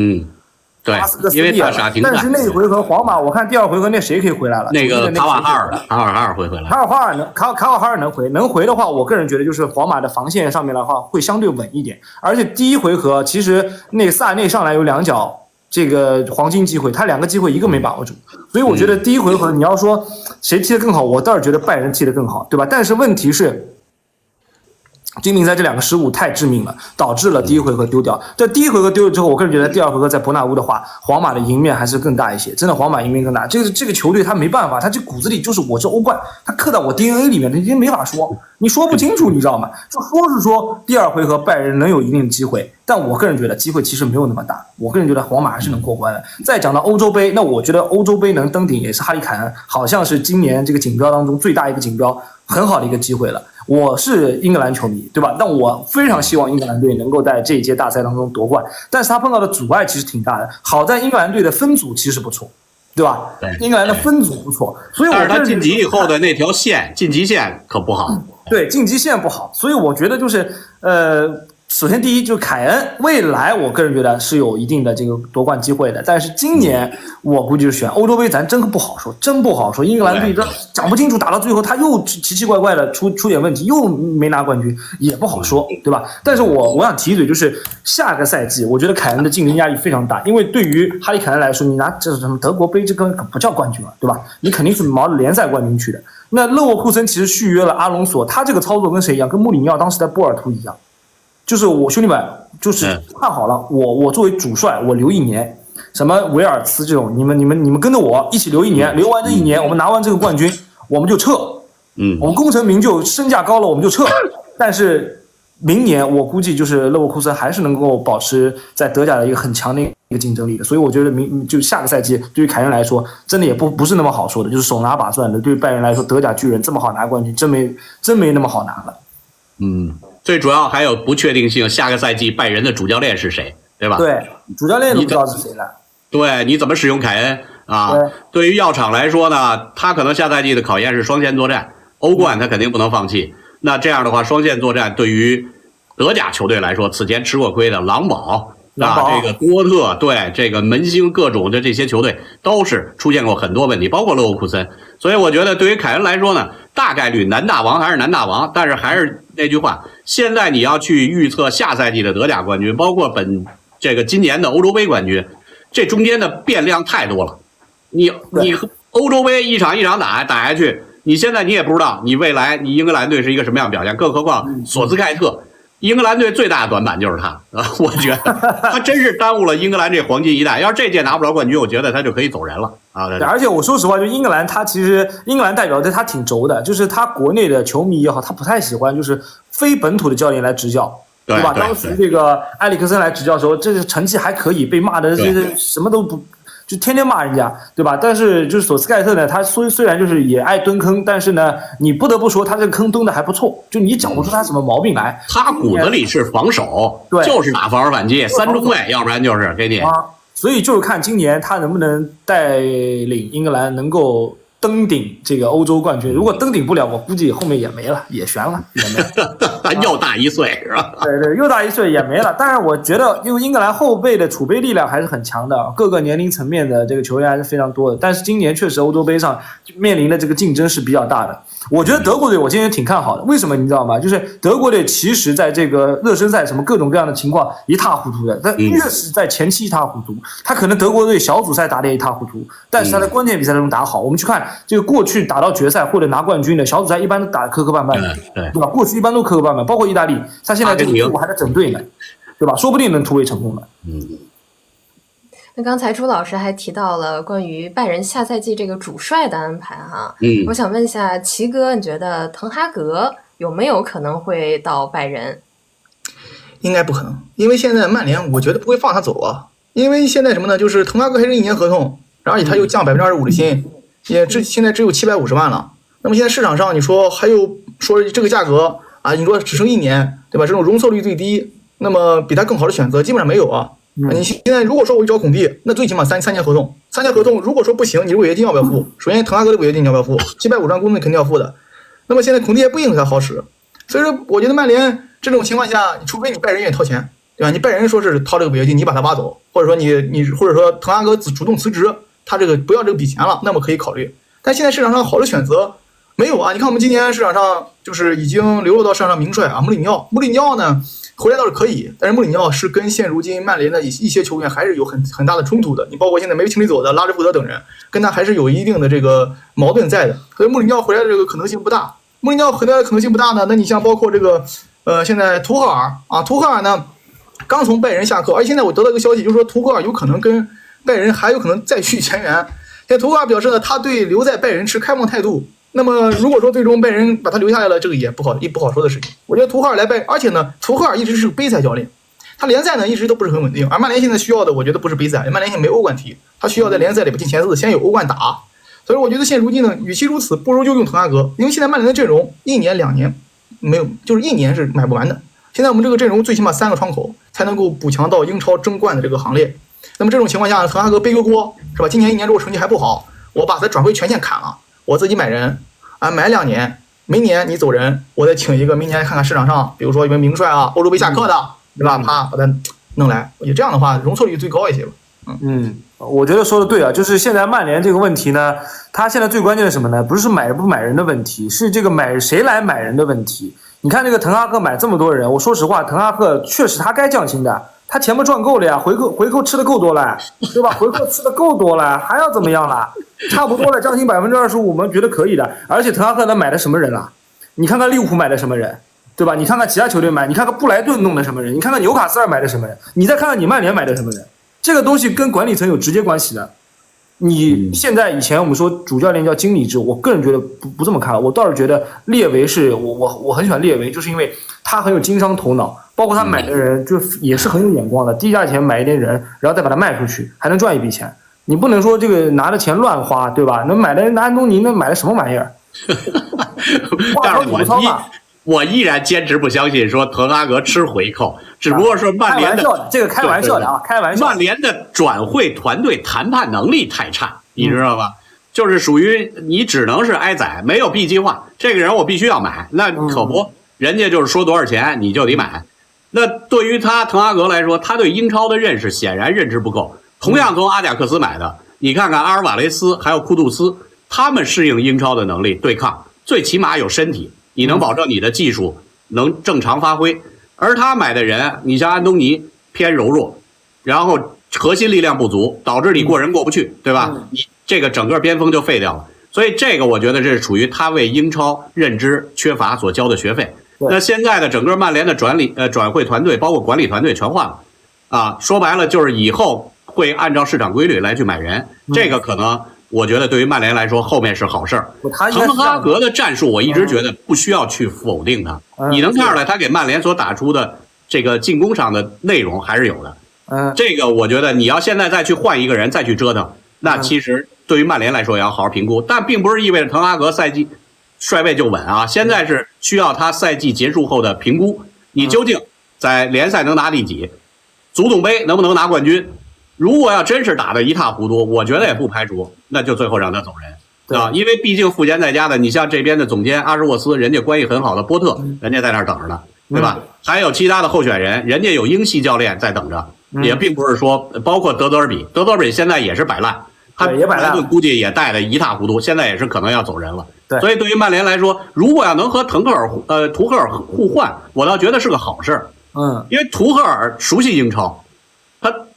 对，巴斯克斯因为他傻停但是那一回合皇马，我看第2回合那谁可以回来了？那个卡瓦哈尔会回来。卡瓦哈尔能回的话，我个人觉得就是皇马的防线上面的话会相对稳一点，而且第1回合其实那个萨内上来有2脚。这个黄金机会，他2个机会一个没把握住，所以我觉得第1回合你要说谁踢得更好，我倒是觉得拜仁踢得更好，对吧？但是问题是，金明在这2个失误太致命了，导致了第一回合丢掉。这第一回合丢了之后，我个人觉得第2回合在伯纳乌的话，皇马的赢面还是更大一些。真的，皇马赢面更大。这个球队他没办法，他这骨子里就是我是欧冠，他刻在我 DNA 里面的，已经没法说，你说不清楚，你知道吗？就说是说第2回合拜仁能有一定的机会，但我个人觉得机会其实没有那么大。我个人觉得皇马还是能过关的。再讲到欧洲杯，那我觉得欧洲杯能登顶也是哈里凯恩，好像是今年这个锦标当中最大一个锦标，很好的一个机会了。我是英格兰球迷，对吧？但我非常希望英格兰队能够在这一届大赛当中夺冠，但是他碰到的阻碍其实挺大的。好在英格兰队的分组其实不错，对吧？对，英格兰的分组不错，所以我但是他晋级以后的那条线，晋级线可不好。对，晋级线不好，所以我觉得就是首先第一就是凯恩，未来我个人觉得是有一定的这个夺冠机会的，但是今年我估计是选欧洲杯，咱真不好说，真不好说。英格兰队这讲不清楚，打到最后他又奇奇怪怪的出点问题，又没拿冠军，也不好说，对吧？但是我想提一嘴，就是下个赛季，我觉得凯恩的竞争压力非常大，因为对于哈里凯恩来说，你拿这什么德国杯，这根本不叫冠军了，对吧？你肯定是毛着联赛冠军去的。那勒沃库森其实续约了阿隆索，他这个操作跟谁一样？跟穆里尼奥当时在波尔图一样。就是我兄弟们，就是看好了，我作为主帅，我留1年，什么维尔茨这种，你们跟着我一起留1年，留完这1年，我们拿完这个冠军，我们就撤，我们功成名就，身价高了，我们就撤。但是明年我估计就是勒沃库森还是能够保持在德甲的一个很强的一个竞争力的，所以我觉得就下个赛季对于凯恩来说，真的也不是那么好说的，就是手拿把攥的。对于拜仁来说，德甲巨人这么好拿冠军，真没那么好拿了。最主要还有不确定性，下个赛季拜仁的主教练是谁，对吧？对，主教练都不知道是谁了。对，你怎么使用凯恩啊？对于药厂来说呢，他可能下赛季的考验是双线作战，欧冠他肯定不能放弃。那这样的话，双线作战对于德甲球队来说，此前吃过亏的狼堡啊，这个多特，对这个门兴各种的这些球队都是出现过很多问题，包括勒沃库森。所以我觉得对于凯恩来说呢，大概率南大王还是南大王，但是还是那句话，现在你要去预测下赛季的德甲冠军，包括今年的欧洲杯冠军，这中间的变量太多了。你欧洲杯一场一场打下去，你现在你也不知道你未来你英格兰队是一个什么样的表现，更何况索斯盖特。英格兰队最大的短板就是他啊，我觉得他真是耽误了英格兰这黄金一代。要是这届拿不着冠军，我觉得他就可以走人了啊！而且我说实话，就英格兰，他其实英格兰代表队他挺轴的，就是他国内的球迷也好，他不太喜欢就是非本土的教练来执教，对吧？当时这个埃里克森来执教的时候，这个成绩还可以，被骂的这什么都不。就天天骂人家，对吧？但是就是索斯盖特呢，他虽然就是也爱蹲坑，但是呢，你不得不说他这个坑蹲的还不错，就你找不出他什么毛病来。他骨子里是防守，对，就是打防守反击，3中卫，要不然就是给你。所以就是看今年他能不能带领英格兰能够登顶这个欧洲冠军。如果登顶不了，我估计后面也没了，也悬了，也没了。又大1岁是吧？对，又大1岁也没了。当然，我觉得因为英格兰后备的储备力量还是很强的，各个年龄层面的这个球员还是非常多的。但是今年确实欧洲杯上面临的这个竞争是比较大的。我觉得德国队我今天挺看好的，为什么你知道吗？就是德国队其实在这个热身赛什么各种各样的情况一塌糊涂的，但越是在前期一塌糊涂，他可能德国队小组赛打得一塌糊涂，但是他在关键比赛中打好。我们去看这个过去打到决赛或者拿冠军的小组赛，一般都打得磕磕绊绊，对吧？过去一般都磕磕绊绊，包括意大利，他现在这个队伍还在整队呢，对吧？说不定能突围成功的。那刚才朱老师还提到了关于拜仁下赛季这个主帅的安排哈，我想问一下齐哥，你觉得滕哈格有没有可能会到拜仁？应该不可能，因为现在曼联我觉得不会放他走啊，因为现在什么呢？就是滕哈格还是1年合同，而且他又降25%的薪，现在只有750万了。那么现在市场上你说还有说这个价格啊，你说只剩1年，对吧？这种容错率最低，那么比他更好的选择基本上没有啊。你现在如果说我去找孔蒂，那最起码三年合同，3年合同，如果说不行，你违约金要不要付？首先滕哈格的违约金你要不要付？750万工资肯定要付的。那么现在孔蒂也不一定给他好使，所以说我觉得曼联这种情况下，除非你拜仁愿意掏钱，对吧？你拜仁说是掏这个违约金，你把他挖走，或者说或者说滕哈格主动辞职，他这个不要这个笔钱了，那么可以考虑。但现在市场上好的选择没有啊！你看我们今年市场上就是已经流落到市场上名帅啊，穆里尼奥呢？回来倒是可以，但是穆里尼奥是跟现如今曼联的一些球员还是有很大的冲突的。你包括现在没清理走的拉什福德等人，跟他还是有一定的这个矛盾在的。所以穆里尼奥回来的这个可能性不大。穆里尼奥回来的可能性不大呢，那你像包括这个现在图赫尔啊，图赫尔呢刚从拜仁下课，而且现在我得到一个消息，就是说图赫尔有可能跟拜仁还有可能再续前缘。现在图赫尔表示呢，他对留在拜仁持开放态度。那么如果说最终拜仁把他留下来了，这个也不好说的事情。我觉得图赫尔来拜，而且呢，图赫尔一直是杯赛教练，他联赛呢一直都不是很稳定。而曼联现在需要的，我觉得不是杯赛，曼联现在没欧冠踢，他需要在联赛里边进前4，先有欧冠打。所以我觉得现如今呢，与其如此，不如就用滕哈格，因为现在曼联的阵容1年2年没有，就是1年是买不完的。现在我们这个阵容最起码3个窗口才能够补强到英超争冠的这个行列。那么这种情况下，滕哈格背个锅是吧？今年1年如果成绩还不好，我把他转会权限砍了，我自己买人啊，买2年，明年你走人，我再请一个明年看看市场上，比如说一位名帅啊，欧洲杯下课的，对吧？啪把他弄来，我觉得这样的话容错率最高一些吧。我觉得说的对啊，就是现在曼联这个问题呢，他现在最关键的是什么呢？不是买不买人的问题，是这个谁来买人的问题。你看这个滕哈格买这么多人，我说实话，滕哈格确实他该降薪的，他钱不赚够了呀，回扣吃的够多了，对吧？回扣吃的够多了，还要怎么样了？差不多了，降薪25%，我们觉得可以的。而且滕哈格他买的什么人了？你看看利物浦买的什么人，对吧？你看看其他球队买，你看看布莱顿弄的什么人，你看看纽卡斯尔买的什么人，你再看看你曼联买的什么人。这个东西跟管理层有直接关系的。你现在以前我们说主教练叫经理制，我个人觉得不这么看，我倒是觉得列维是我很喜欢列维，就是因为他很有经商头脑，包括他买的人就也是很有眼光的，低价钱买一点人，然后再把它卖出去，还能赚一笔钱。你不能说这个拿着钱乱花，对吧？那买的安东尼那买的什么玩意儿？但是我依然坚持不相信说滕哈格吃回扣，只不过是曼联的这个开玩笑的啊，开玩笑。曼联的转会团队谈判能力太差，你知道吧？就是属于你只能是挨宰，没有 B 计划。这个人我必须要买，那可不，人家就是说多少钱你就得买。那对于滕哈格来说，他对英超的认识显然认知不够。同样从阿贾克斯买的，你看看阿尔瓦雷斯还有库杜斯，他们适应英超的能力对抗，最起码有身体。你能保证你的技术能正常发挥，而他买的人，你像安东尼偏柔弱，然后核心力量不足，导致你过人过不去，对吧？你这个整个边锋就废掉了。所以这个我觉得这是属于他为英超认知缺乏所交的学费。那现在的整个曼联的转会团队，包括管理团队全换了，啊，说白了就是以后会按照市场规律来去买人，这个可能。我觉得对于曼联来说，后面是好事儿。滕哈格的战术，我一直觉得不需要去否定他。你能看出来，他给曼联所打出的这个进攻上的内容还是有的。这个我觉得你要现在再去换一个人再去折腾，那其实对于曼联来说也要好好评估。但并不是意味着滕哈格赛季帅位就稳啊，现在是需要他赛季结束后的评估。你究竟在联赛能拿第几，足总杯能不能拿冠军？如果要真是打得一塌糊涂，我觉得也不排除，那就最后让他走人，对吧？因为毕竟赋闲在家的，你像这边的总监阿什沃斯，人家关系很好的波特，人家在那儿等着呢，对吧？还有其他的候选人，人家有英系教练在等着，也并不是说包括德泽尔比现在也是摆烂，他也摆烂，估计也带得一塌糊涂，现在也是可能要走人了。所以对于曼联来说，如果要能和图赫尔互换，我倒觉得是个好事儿。因为图赫尔熟悉英超。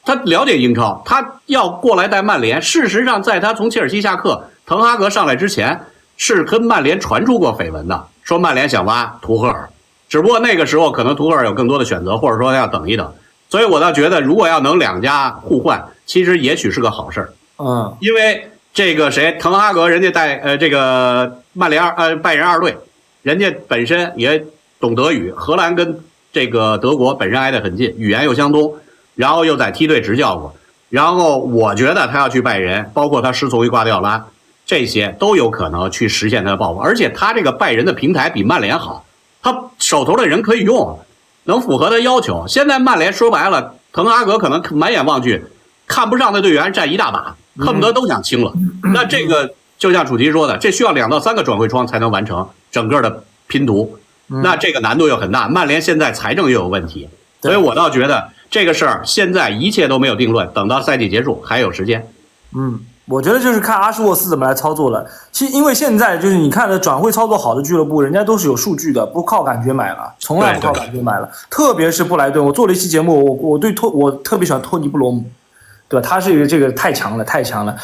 他了解英超，他要过来带曼联。事实上，在他从切尔西下课，滕哈格上来之前，是跟曼联传出过绯闻的，说曼联想挖图赫尔，只不过那个时候可能图赫尔有更多的选择，或者说要等一等。所以我倒觉得，如果要能两家互换，其实也许是个好事儿。因为这个滕哈格人家带这个拜仁二队，人家本身也懂德语，荷兰跟这个德国本身挨得很近，语言又相通。然后又在梯队执教过，然后我觉得他要去拜仁，包括他师从于瓜迪奥拉，这些都有可能去实现他的抱负。而且他这个拜仁的平台比曼联好，他手头的人可以用，能符合他要求。现在曼联说白了，滕哈格可能满眼望去，看不上的队员占一大把，恨不得都想清了。那这个就像主题说的，这需要2到3个转会窗才能完成整个的拼图，那这个难度又很大。曼联现在财政又有问题，所以我倒觉得。这个事儿现在一切都没有定论，等到赛季结束还有时间。我觉得就是看阿什沃斯怎么来操作了。其实因为现在就是你看的转会操作好的俱乐部，人家都是有数据的，不靠感觉买了，从来不靠感觉买了。特别是布莱顿，我做了一期节目，我特别喜欢托尼布罗姆，对吧？他是这个太强了，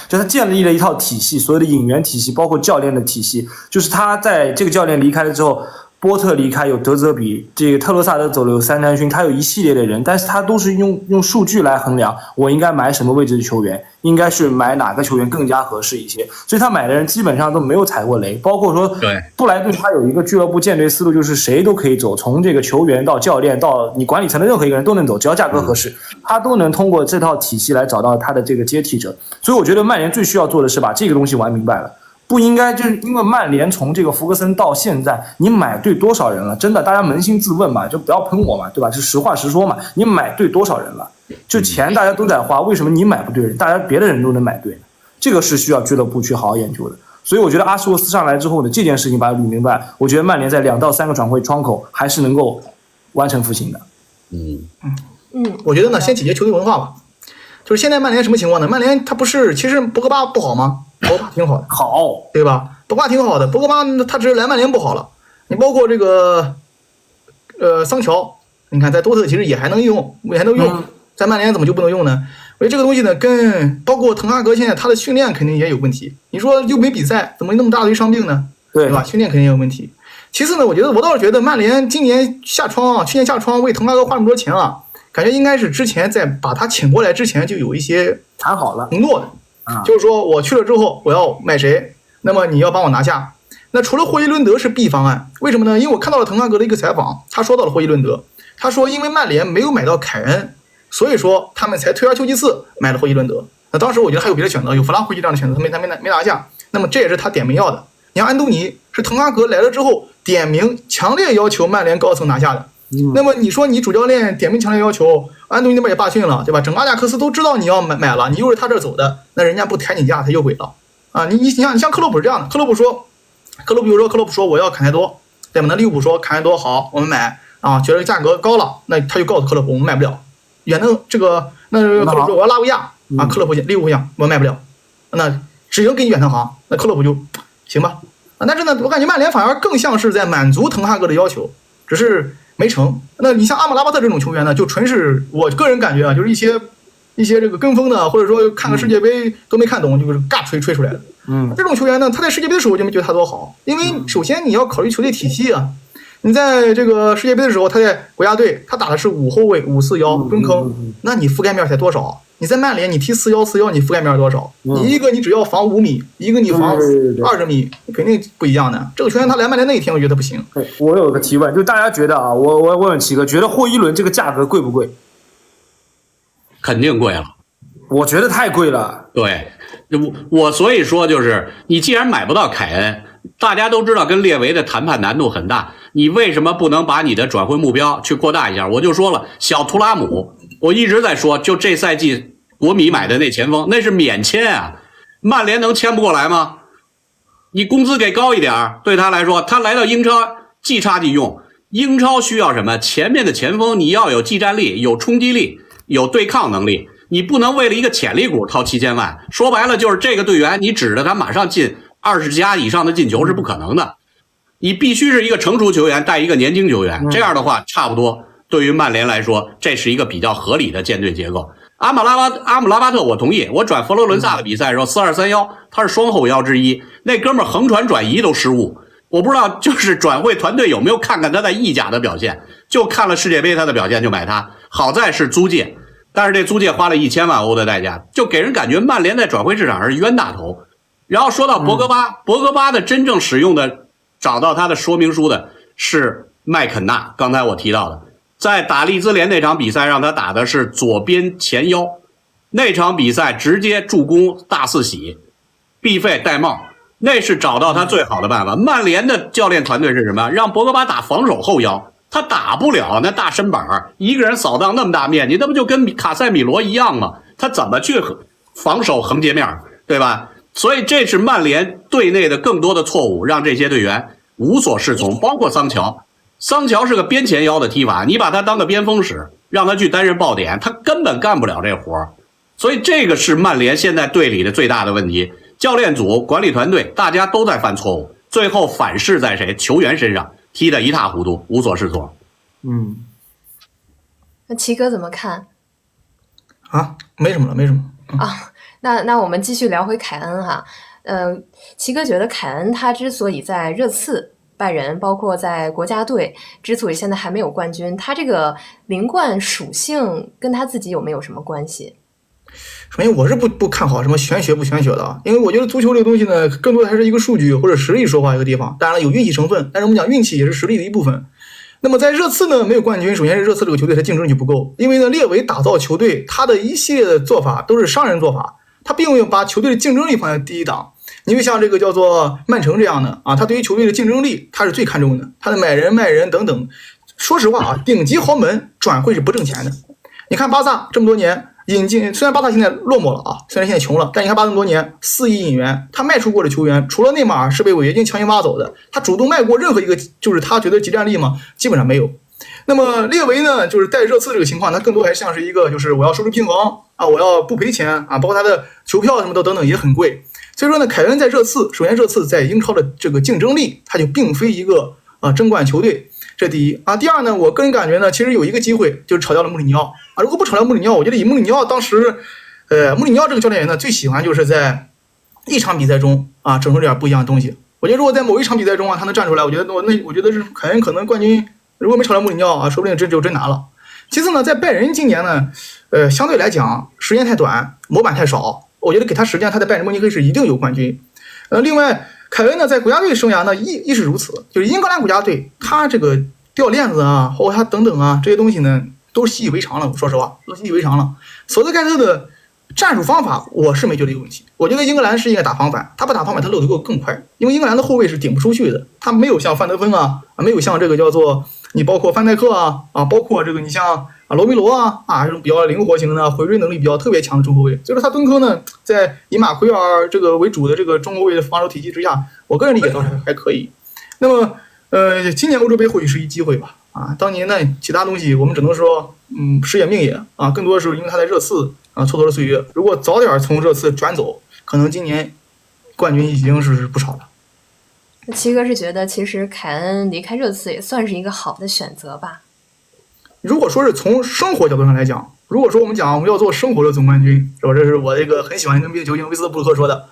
就他建立了一套体系，所有的引援体系，包括教练的体系，就是他在这个教练离开了之后，波特离开有德泽比，这个特罗萨德走了有三单勋，他有一系列的人，但是他都是用数据来衡量，我应该买什么位置的球员，应该是买哪个球员更加合适一些，所以他买的人基本上都没有踩过雷。包括说布莱顿他有一个俱乐部建队思路，就是谁都可以走，从这个球员到教练到你管理层的任何一个人都能走，只要价格合适，他都能通过这套体系来找到他的这个接替者。所以我觉得曼联最需要做的是把这个东西玩明白了。不应该就是因为曼联从这个福格森到现在，你买对多少人了？真的，大家扪心自问嘛，就不要喷我嘛，对吧？就实话实说嘛，你买对多少人了？就钱大家都在花，为什么你买不对人？大家别的人都能买对，这个是需要俱乐部去好好研究的。所以我觉得阿什沃斯上来之后呢，这件事情把它捋明白，我觉得曼联在2到3个转会窗口还是能够完成复兴的。我觉得呢，先解决球队文化吧。就是现在曼联什么情况呢？曼联他不是其实博格巴不好吗？博格巴挺好的，好，对吧？博格巴挺好的，博格巴他只是来曼联不好了。你包括这个桑乔，你看在多特其实也还能用，在曼联怎么就不能用呢？我觉得这个东西呢，跟包括滕哈格现在他的训练肯定也有问题。你说又没比赛，怎么那么大堆伤病呢？对吧？训练肯定也有问题。其次呢，我倒是觉得曼联今年下窗去年下窗为滕哈格花那么多钱啊，感觉应该是之前在把他请过来之前就有一些谈好了承诺的。就是说我去了之后我要买谁，那么你要帮我拿下。那除了霍伊伦德是 B 方案，为什么呢？因为我看到了滕哈格的一个采访，他说到了霍伊伦德，他说因为曼联没有买到凯恩，所以说他们才退而求其次买了霍伊伦德。那当时我觉得还有别的选择，有弗拉霍奇这样的选择，他没拿下，那么这也是他点名要的。你像安东尼是滕哈格来了之后点名强烈要求曼联高层拿下的。那么你说你主教练点名强烈要求，安东尼那边也罢训了，对吧？整个阿贾克斯都知道你要买了，你又是他这儿走的，那人家不抬你价他又毁了啊！你像克洛普是这样的，克洛普说我要坎泰多，对吧？那利物浦说坎泰多好，我们买啊，觉得价格高了，那他就告诉克洛普我们买不了。远程这个那克洛普说我要拉维亚啊，克洛普利物浦想我卖不了，那只能给你远程行，那克洛普就行吧啊。但是呢，我感觉曼联反而更像是在满足滕哈格的要求，只是没成。那你像阿姆拉巴特这种球员呢，就纯是我个人感觉啊，就是一些这个跟风的，或者说看个世界杯都没看懂，就是尬吹出来的。这种球员呢，他在世界杯的时候就没觉得他多好，因为首先你要考虑球队体系啊。你在这个世界杯的时候，他在国家队他打的是5后卫5-4-1中坑，那你覆盖面才多少？你在曼联你踢4-1-4-1，你覆盖面多少？你一个你只要防5米，一个你防20米，肯定不一样的。这个球员他来曼联那一天，我觉得不行。我有个提问，就大家觉得啊，我问问齐哥，觉得霍伊伦这个价格贵不贵？肯定贵了，我觉得太贵了。对，我所以说就是你既然买不到凯恩，大家都知道跟列维的谈判难度很大，你为什么不能把你的转会目标去扩大一下？我就说了，小图拉姆，我一直在说，就这赛季国米买的那前锋，那是免签啊，曼联能签不过来吗？你工资给高一点，对他来说，他来到英超即插即用。英超需要什么？前面的前锋你要有技战力，有冲击力，有对抗能力，你不能为了一个潜力股掏7000万。说白了就是这个队员，你指着他马上进20加以上的进球是不可能的。你必须是一个成熟球员带一个年轻球员，这样的话差不多对于曼联来说，这是一个比较合理的建队结构。阿姆拉巴特我同意，我转佛罗伦萨的比赛的时候4231，他是双后腰之一，那哥们儿横传转移都失误。我不知道就是转会团队有没有看看他在意甲的表现，就看了世界杯他的表现就买他。好在是租借，但是这租借花了1000万欧的代价，就给人感觉曼联在转会市场上是冤大头。然后说到博格巴的真正使用的找到他的说明书的是麦肯纳，刚才我提到的，在打利兹联那场比赛让他打的是左边前腰，那场比赛直接助攻大四喜，毕费戴帽，那是找到他最好的办法。曼联的教练团队是什么？让博格巴打防守后腰，他打不了那大身板，一个人扫荡那么大面积，那不就跟卡塞米罗一样吗？他怎么去防守横截面，对吧？所以这是曼联队内的更多的错误，让这些队员无所适从，包括桑乔是个边前腰的踢法，你把他当个边锋使，让他去担任爆点，他根本干不了这活。所以这个是曼联现在队里的最大的问题，教练组、管理团队大家都在犯错误，最后反噬在谁？球员身上，踢得一塌糊涂，无所适从。那齐哥怎么看？啊，没什么啊。那我们继续聊回凯恩哈。齐哥觉得凯恩他之所以在热刺拜仁，包括在国家队，之所以现在还没有冠军，他这个零冠属性跟他自己有没有什么关系？首先，我是不看好什么玄学不玄学的啊，因为我觉得足球这个东西呢，更多的还是一个数据或者实力说话一个地方。当然了，有运气成分，但是我们讲运气也是实力的一部分。那么在热刺呢没有冠军，首先是热刺这个球队它竞争力不够，因为呢列维打造球队，他的一系列的做法都是商人做法，他并没有把球队的竞争力放在第一档。因为像这个叫做曼城这样的啊，他对于球队的竞争力他是最看重的，他的买人卖人等等。说实话啊，顶级豪门转会是不挣钱的。你看巴萨这么多年引进，虽然巴萨现在落寞了啊，虽然现在穷了，但你看巴萨这么多年4亿引援，他卖出过的球员，除了内马尔是被违约金强行挖走的，他主动卖过任何一个就是他觉得即战力吗？基本上没有。那么列维呢，就是带热刺这个情况，他更多还像是一个就是我要收支平衡啊，我要不赔钱啊，包括他的球票什么的等等也很贵。所以说呢，凯恩在热刺，首先热刺在英超的这个竞争力，他就并非一个争冠球队，这第一啊。第二呢，我个人感觉呢，其实有一个机会就是炒掉了穆里尼奥啊。如果不炒掉穆里尼奥，我觉得以穆里尼奥当时，穆里尼奥这个教练员呢，最喜欢就是在一场比赛中啊整出点不一样的东西。我觉得如果在某一场比赛中啊，他能站出来，我觉得是凯恩可能冠军，如果没炒掉穆里尼奥啊，说不定真难了。其次呢，在拜仁今年呢，相对来讲时间太短，模板太少。我觉得给他时间，他在拜仁慕尼黑是一定有冠军。另外，凯恩呢在国家队生涯呢亦是如此，就是英格兰国家队，他这个掉链子啊，包括他等等啊这些东西呢，都习以为常了。说实话，都习以为常了。索斯盖特的战术方法，我是没觉得有问题。我觉得英格兰是应该打防反，他不打防反，他漏得更快，因为英格兰的后卫是顶不出去的，他没有像范德芬啊，没有像这个叫做你包括范戴克啊，包括这个你像罗梅罗这种比较灵活型的回追能力比较特别强的中后卫，所以说他敦科呢，在以马奎尔这个为主的这个中后卫的防守体系之下，我个人理解倒是还可以。那么今年欧洲杯或许是一机会吧当年呢其他东西我们只能说时也命也更多的是因为他在热刺蹉跎了岁月，如果早点从热刺转走，可能今年冠军已经是不少了。七哥是觉得其实凯恩离开热刺也算是一个好的选择吧？如果说是从生活角度上来讲，如果说我们要做生活的总冠军，是吧？这是我这个很喜欢 NBA 球星威斯布鲁克说的。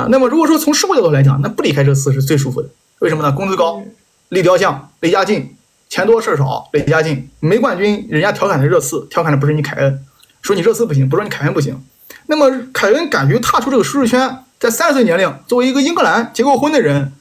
那么如果说从生活角度来讲，那不离开热刺是最舒服的。为什么呢？工资高，立雕像，离家近，钱多事少，离家近。没冠军，人家调侃的热刺，调侃的不是你凯恩，说你热刺不行，不说你凯恩不行。那么凯恩敢于踏出这个舒适圈，在30岁年龄，作为一个英格兰结过婚的人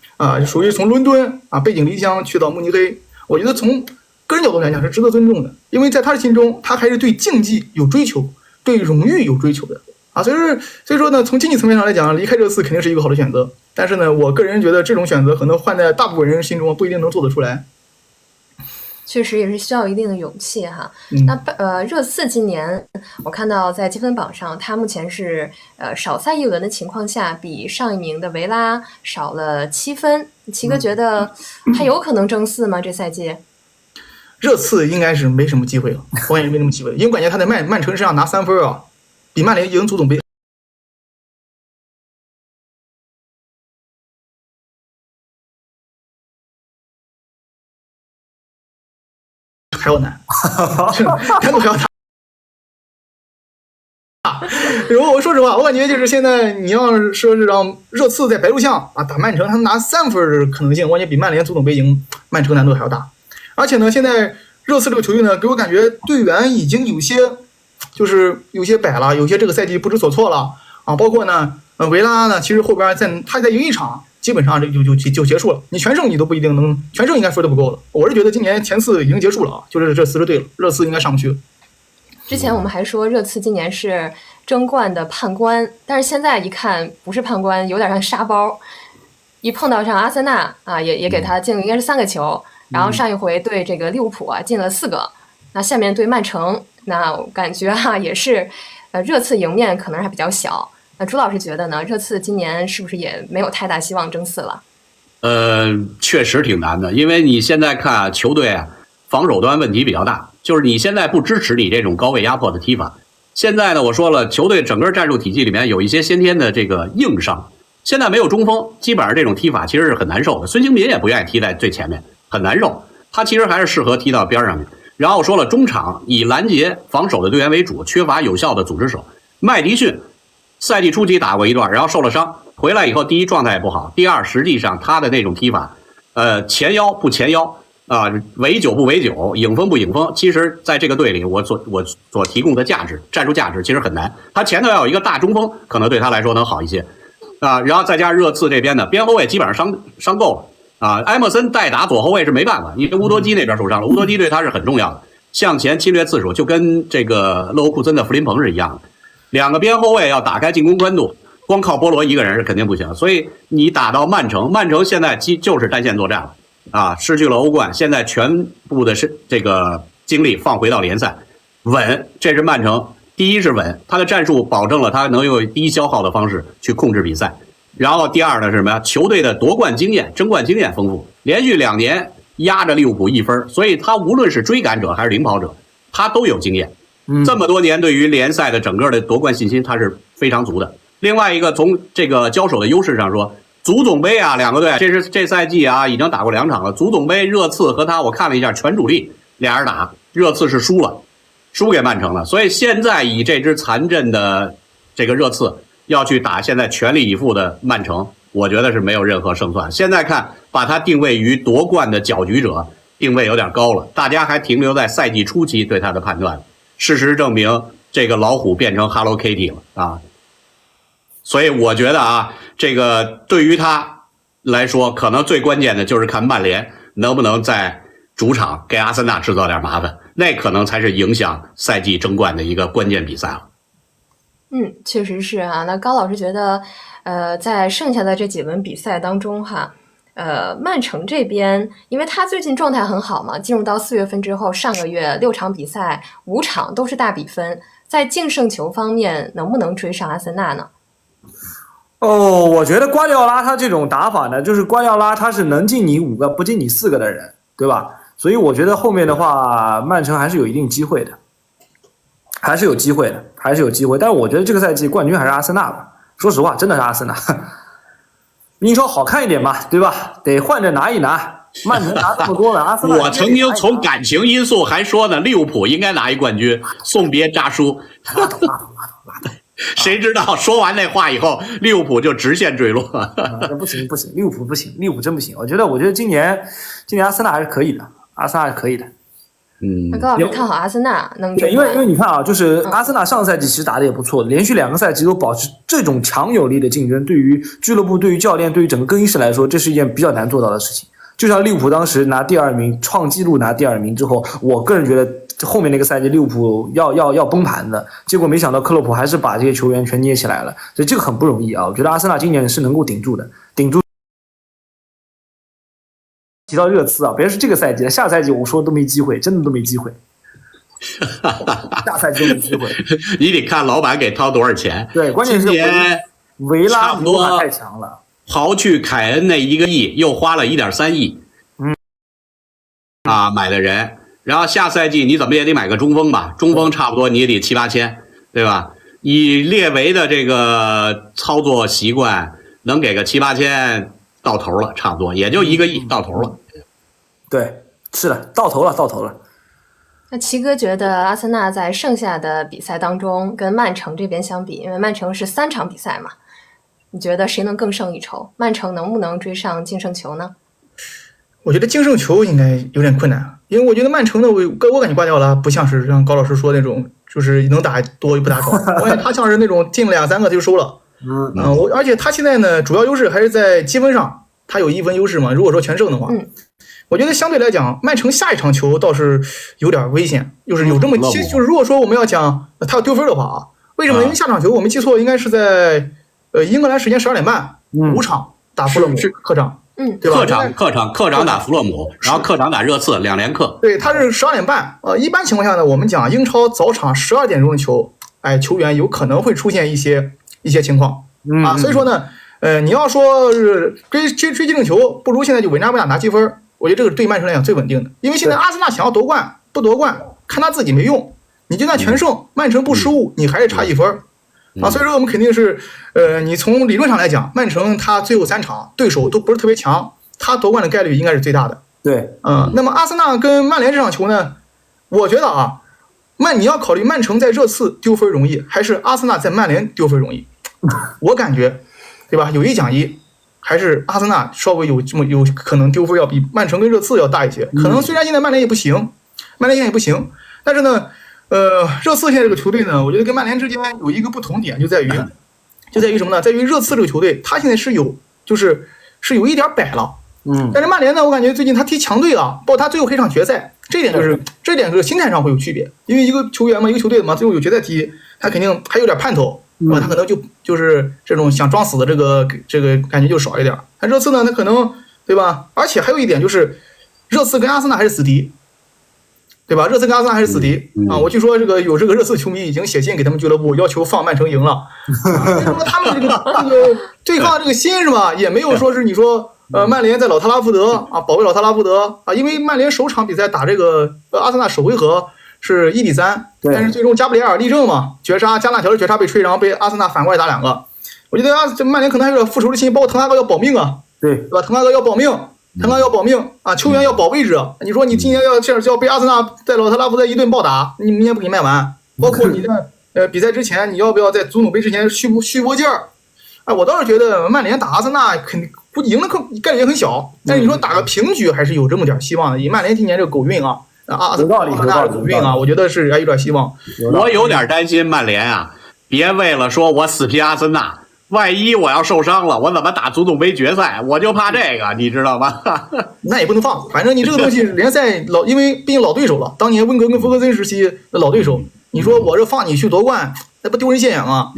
属于从伦敦背井离乡去到慕尼黑，我觉得从个人角度来讲是值得尊重的，因为在他的心中，他还是对竞技有追求，对荣誉有追求的所以说呢，从经济层面上来讲，离开热刺肯定是一个好的选择。但是呢，我个人觉得这种选择可能换在大部分人心中不一定能做得出来。确实也是需要一定的勇气哈。那热刺今年我看到在积分榜上，他目前是少赛1轮的情况下，比上一名的维拉少了7分。齐哥觉得他有可能争4吗？这赛季？热刺应该是没什么机会了，我感觉没什么机会，因为感觉他在曼城身上拿3分比曼联赢足总杯还要难，难度还要大。然后我说实话，我感觉就是现在你要说是让热刺在白鹿巷打曼城，他拿3分的可能性，我感觉比曼联足总杯赢曼城难度还要大。而且呢，现在热刺这个球队呢，给我感觉队员已经有些摆了，有些这个赛季不知所措了包括呢，维拉呢，其实后边他再赢一场，基本上这就结束了。你全胜你都不一定能全胜，应该说都不够了。我是觉得今年前4已经结束了就是这40队了，热刺应该上不去了。之前我们还说热刺今年是争冠的判官，但是现在一看不是判官，有点像沙包。一碰到上阿森纳也给他进了应该是3个球。然后上一回对这个利物浦进了4个，那下面对曼城，那我感觉也是，热刺赢面可能还比较小。那朱老师觉得呢？热刺今年是不是也没有太大希望争4了？确实挺难的，因为你现在看球队防守端问题比较大，就是你现在不支持你这种高位压迫的踢法。现在呢，我说了，球队整个战术体系里面有一些先天的这个硬伤，现在没有中锋，基本上这种踢法其实是很难受的。孙兴民也不愿意踢在最前面。很难受，他其实还是适合踢到边上去。然后我说了，中场以拦截防守的队员为主，缺乏有效的组织手。麦迪逊赛季初期打过一段，然后受了伤，回来以后第一状态也不好，第二实际上他的那种踢法，前腰不前腰啊，围九不围九，影锋不影锋。其实，在这个队里，我所提供的价值，战术价值其实很难。他前头要有一个大中锋，可能对他来说能好一些啊。然后再加上热刺这边的边后卫基本上伤够了啊。埃默森代打左后卫是没办法，因为乌多基那边受伤了，乌多基对他是很重要的，向前侵略次数就跟这个勒沃库森的弗林彭是一样的。两个边后卫要打开进攻宽度，光靠波罗一个人是肯定不行。所以你打到曼城，曼城现在就是单线作战了。啊，失去了欧冠，现在全部的这个精力放回到联赛，稳，这是曼城。第一是稳，他的战术保证了他能用低消耗的方式去控制比赛。然后第二呢是什么呀？球队的夺冠经验、争冠经验丰富，连续2年压着利物浦1分，所以他无论是追赶者还是领跑者，他都有经验。这么多年对于联赛的整个的夺冠信心，他是非常足的。另外一个从这个交手的优势上说。足总杯啊，两个队，这赛季啊已经打过2场了。足总杯热刺和他，我看了一下，全主力俩人打，热刺是输了，输给曼城了。所以现在以这支残阵的这个热刺要去打现在全力以赴的曼城，我觉得是没有任何胜算。现在看把它定位于夺冠的搅局者，定位有点高了，大家还停留在赛季初期对他的判断。事实证明，这个老虎变成 Hello Kitty 了啊！所以我觉得啊，这个对于他来说，可能最关键的就是看曼联能不能在主场给阿森纳制造点麻烦，那可能才是影响赛季争冠的一个关键比赛了。确实是啊。那高老师觉得，在剩下的这几轮比赛当中哈，曼城这边，因为他最近状态很好嘛，进入到4月份之后，上个月6场比赛5场都是大比分，在净胜球方面能不能追上阿森纳呢？我觉得瓜迪奥拉他这种打法呢，就是瓜迪奥拉他是能进你5个不进你4个的人，对吧？所以我觉得后面的话，曼城还是有一定机会的，还是有机会。但是我觉得这个赛季冠军还是阿森纳吧，说实话，真的是阿森纳。英超好看一点嘛，对吧？得换着拿一拿。曼城拿这么多了，阿森纳我曾经从感情因素还说呢，利物浦应该拿一冠军，送别扎叔。拉倒。谁知道说完那话以后，利物浦就直线坠落。不行，利物浦不行，利物浦真不行。我觉得今年阿森纳还是可以的，那高老师看好阿森纳能对，因为你看啊，就是阿森纳上赛季其实打得也不错，连续2个赛季都保持这种强有力的竞争，对于俱乐部、对于教练、对于整个更衣室来说，这是一件比较难做到的事情。就像利物浦当时拿第2名，创纪录拿第2名之后，我个人觉得后面那个赛季利物浦要崩盘的，结果没想到克洛普还是把这些球员全捏起来了，所以这个很不容易啊。我觉得阿森纳今年是能够顶住的，提到热刺啊，别说这个赛季了，下赛季我说都没机会，真的都没机会。下赛季都没机会。你得看老板给掏多少钱。对，关键是维拉差不多太强了。刨去凯恩那1个亿，又花了1.3亿，买的人。然后下赛季你怎么也得买个中锋吧，中锋差不多你也得7、8千，对吧？以列维的这个操作习惯，能给个7、8千到头了，差不多也就1个亿到头了。对，是的，到头了。那齐哥觉得阿森纳在剩下的比赛当中跟曼城这边相比，因为曼城是3场比赛嘛，你觉得谁能更胜一筹？曼城能不能追上净胜球呢？我觉得净胜球应该有点困难，因为我觉得曼城的我感觉瓜迪奥拉不像是像高老师说那种，就是能打多又不打少，我感觉他像是那种进2、3个他就收了。而且他现在呢，主要优势还是在积分上，他有1分优势嘛。如果说全胜的话，我觉得相对来讲，曼城下一场球倒是有点危险，就是有这么就是如果说我们要讲他要丢分的话啊，为什么？因为下场球我没记错，应该是在英格兰时间12点半，5场打富勒姆客场。对吧？客场打弗洛姆，然后客场打热刺，2连客。对，他是12点半。一般情况下呢，我们讲英超早场12点钟的球，球员有可能会出现一些情况所以说呢，你要说是追净胜球，不如现在就稳扎稳打拿积分。我觉得这个对曼城来讲最稳定的，因为现在阿森纳想要夺冠不夺冠，看他自己没用。你就算全胜，曼城不失误，你还是差1分。所以说我们肯定是，你从理论上来讲，曼城他最后3场对手都不是特别强，他夺冠的概率应该是最大的。对，那么阿森纳跟曼联这场球呢，我觉得你要考虑曼城在热刺丢分容易，还是阿森纳在曼联丢分容易？我感觉，对吧？有1讲1，还是阿森纳稍微有可能丢分要比曼城跟热刺要大一些。可能虽然现在曼联也不行，但是呢，热刺现在这个球队呢，我觉得跟曼联之间有一个不同点，就在于什么呢？在于热刺这个球队，他现在是有一点摆了。但是曼联呢，我感觉最近他踢强队啊，包括他最后可以上决赛，这点就是心态上会有区别。因为一个球员嘛，一个球队嘛，最后有决赛踢，他肯定还有点盼头，他可能就是这种想装死的这个感觉就少一点。但热刺呢，他可能对吧？而且还有一点就是，热刺跟阿森纳还是死敌。对吧？热刺跟阿森纳还是死敌啊！我据说有这个热刺球迷已经写信给他们俱乐部，要求放曼城赢了。他们这个对抗这个心是吧？也没有说是你说曼联在老特拉福德啊保卫老特拉福德啊，因为曼联首场比赛打这个阿森纳首回合是1-3，但是最终加布里埃尔立正嘛，绝杀加纳乔的绝杀被吹，然后被阿森纳反过来打2个。我觉得这曼联可能还有点复仇的心，包括滕哈格要保命啊，对吧？滕哈格要保命啊！球员要保位置。你说你今年要被阿森纳在老特拉福德一顿暴打，你明年不给你卖完。包括你在比赛之前，你要不要在足总杯之前续波劲儿？哎，我倒是觉得曼联打阿森纳肯定估计赢的概率也很小，但是你说打个平局还是有这么点希望的。以曼联今年这个狗运啊，阿森纳狗运啊，我觉得是还有点希望。我有点担心曼联啊，别为了说我死拼阿森纳。万一我要受伤了，我怎么打足总杯决赛？我就怕这个，你知道吗？那也不能放，反正你这个东西联赛因为毕竟老对手了，当年温格跟弗格森时期的老对手，你说我这放你去夺冠，那不丢人现眼吗？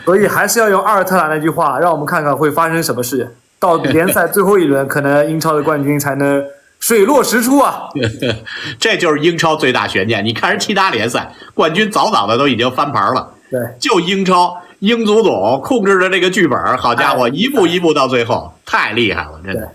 所以还是要用阿尔特塔那句话，让我们看看会发生什么事。到联赛最后一轮，可能英超的冠军才能水落石出啊！这就是英超最大悬念。你看人其他联赛冠军早的都已经翻盘了，对，就英超。英足总控制着这个剧本，好家伙，一步一步到最后，太厉害了，真的。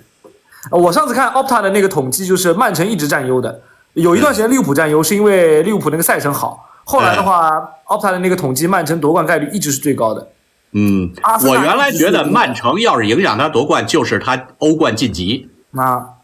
我上次看 Opta 的那个统计，就是曼城一直占优的，有一段时间利物浦占优，是因为利物浦那个赛程好。后来的话，Opta 的那个统计，曼城夺冠概率一直是最高的。我原来觉得曼城要是影响他夺冠，就是他欧冠晋级。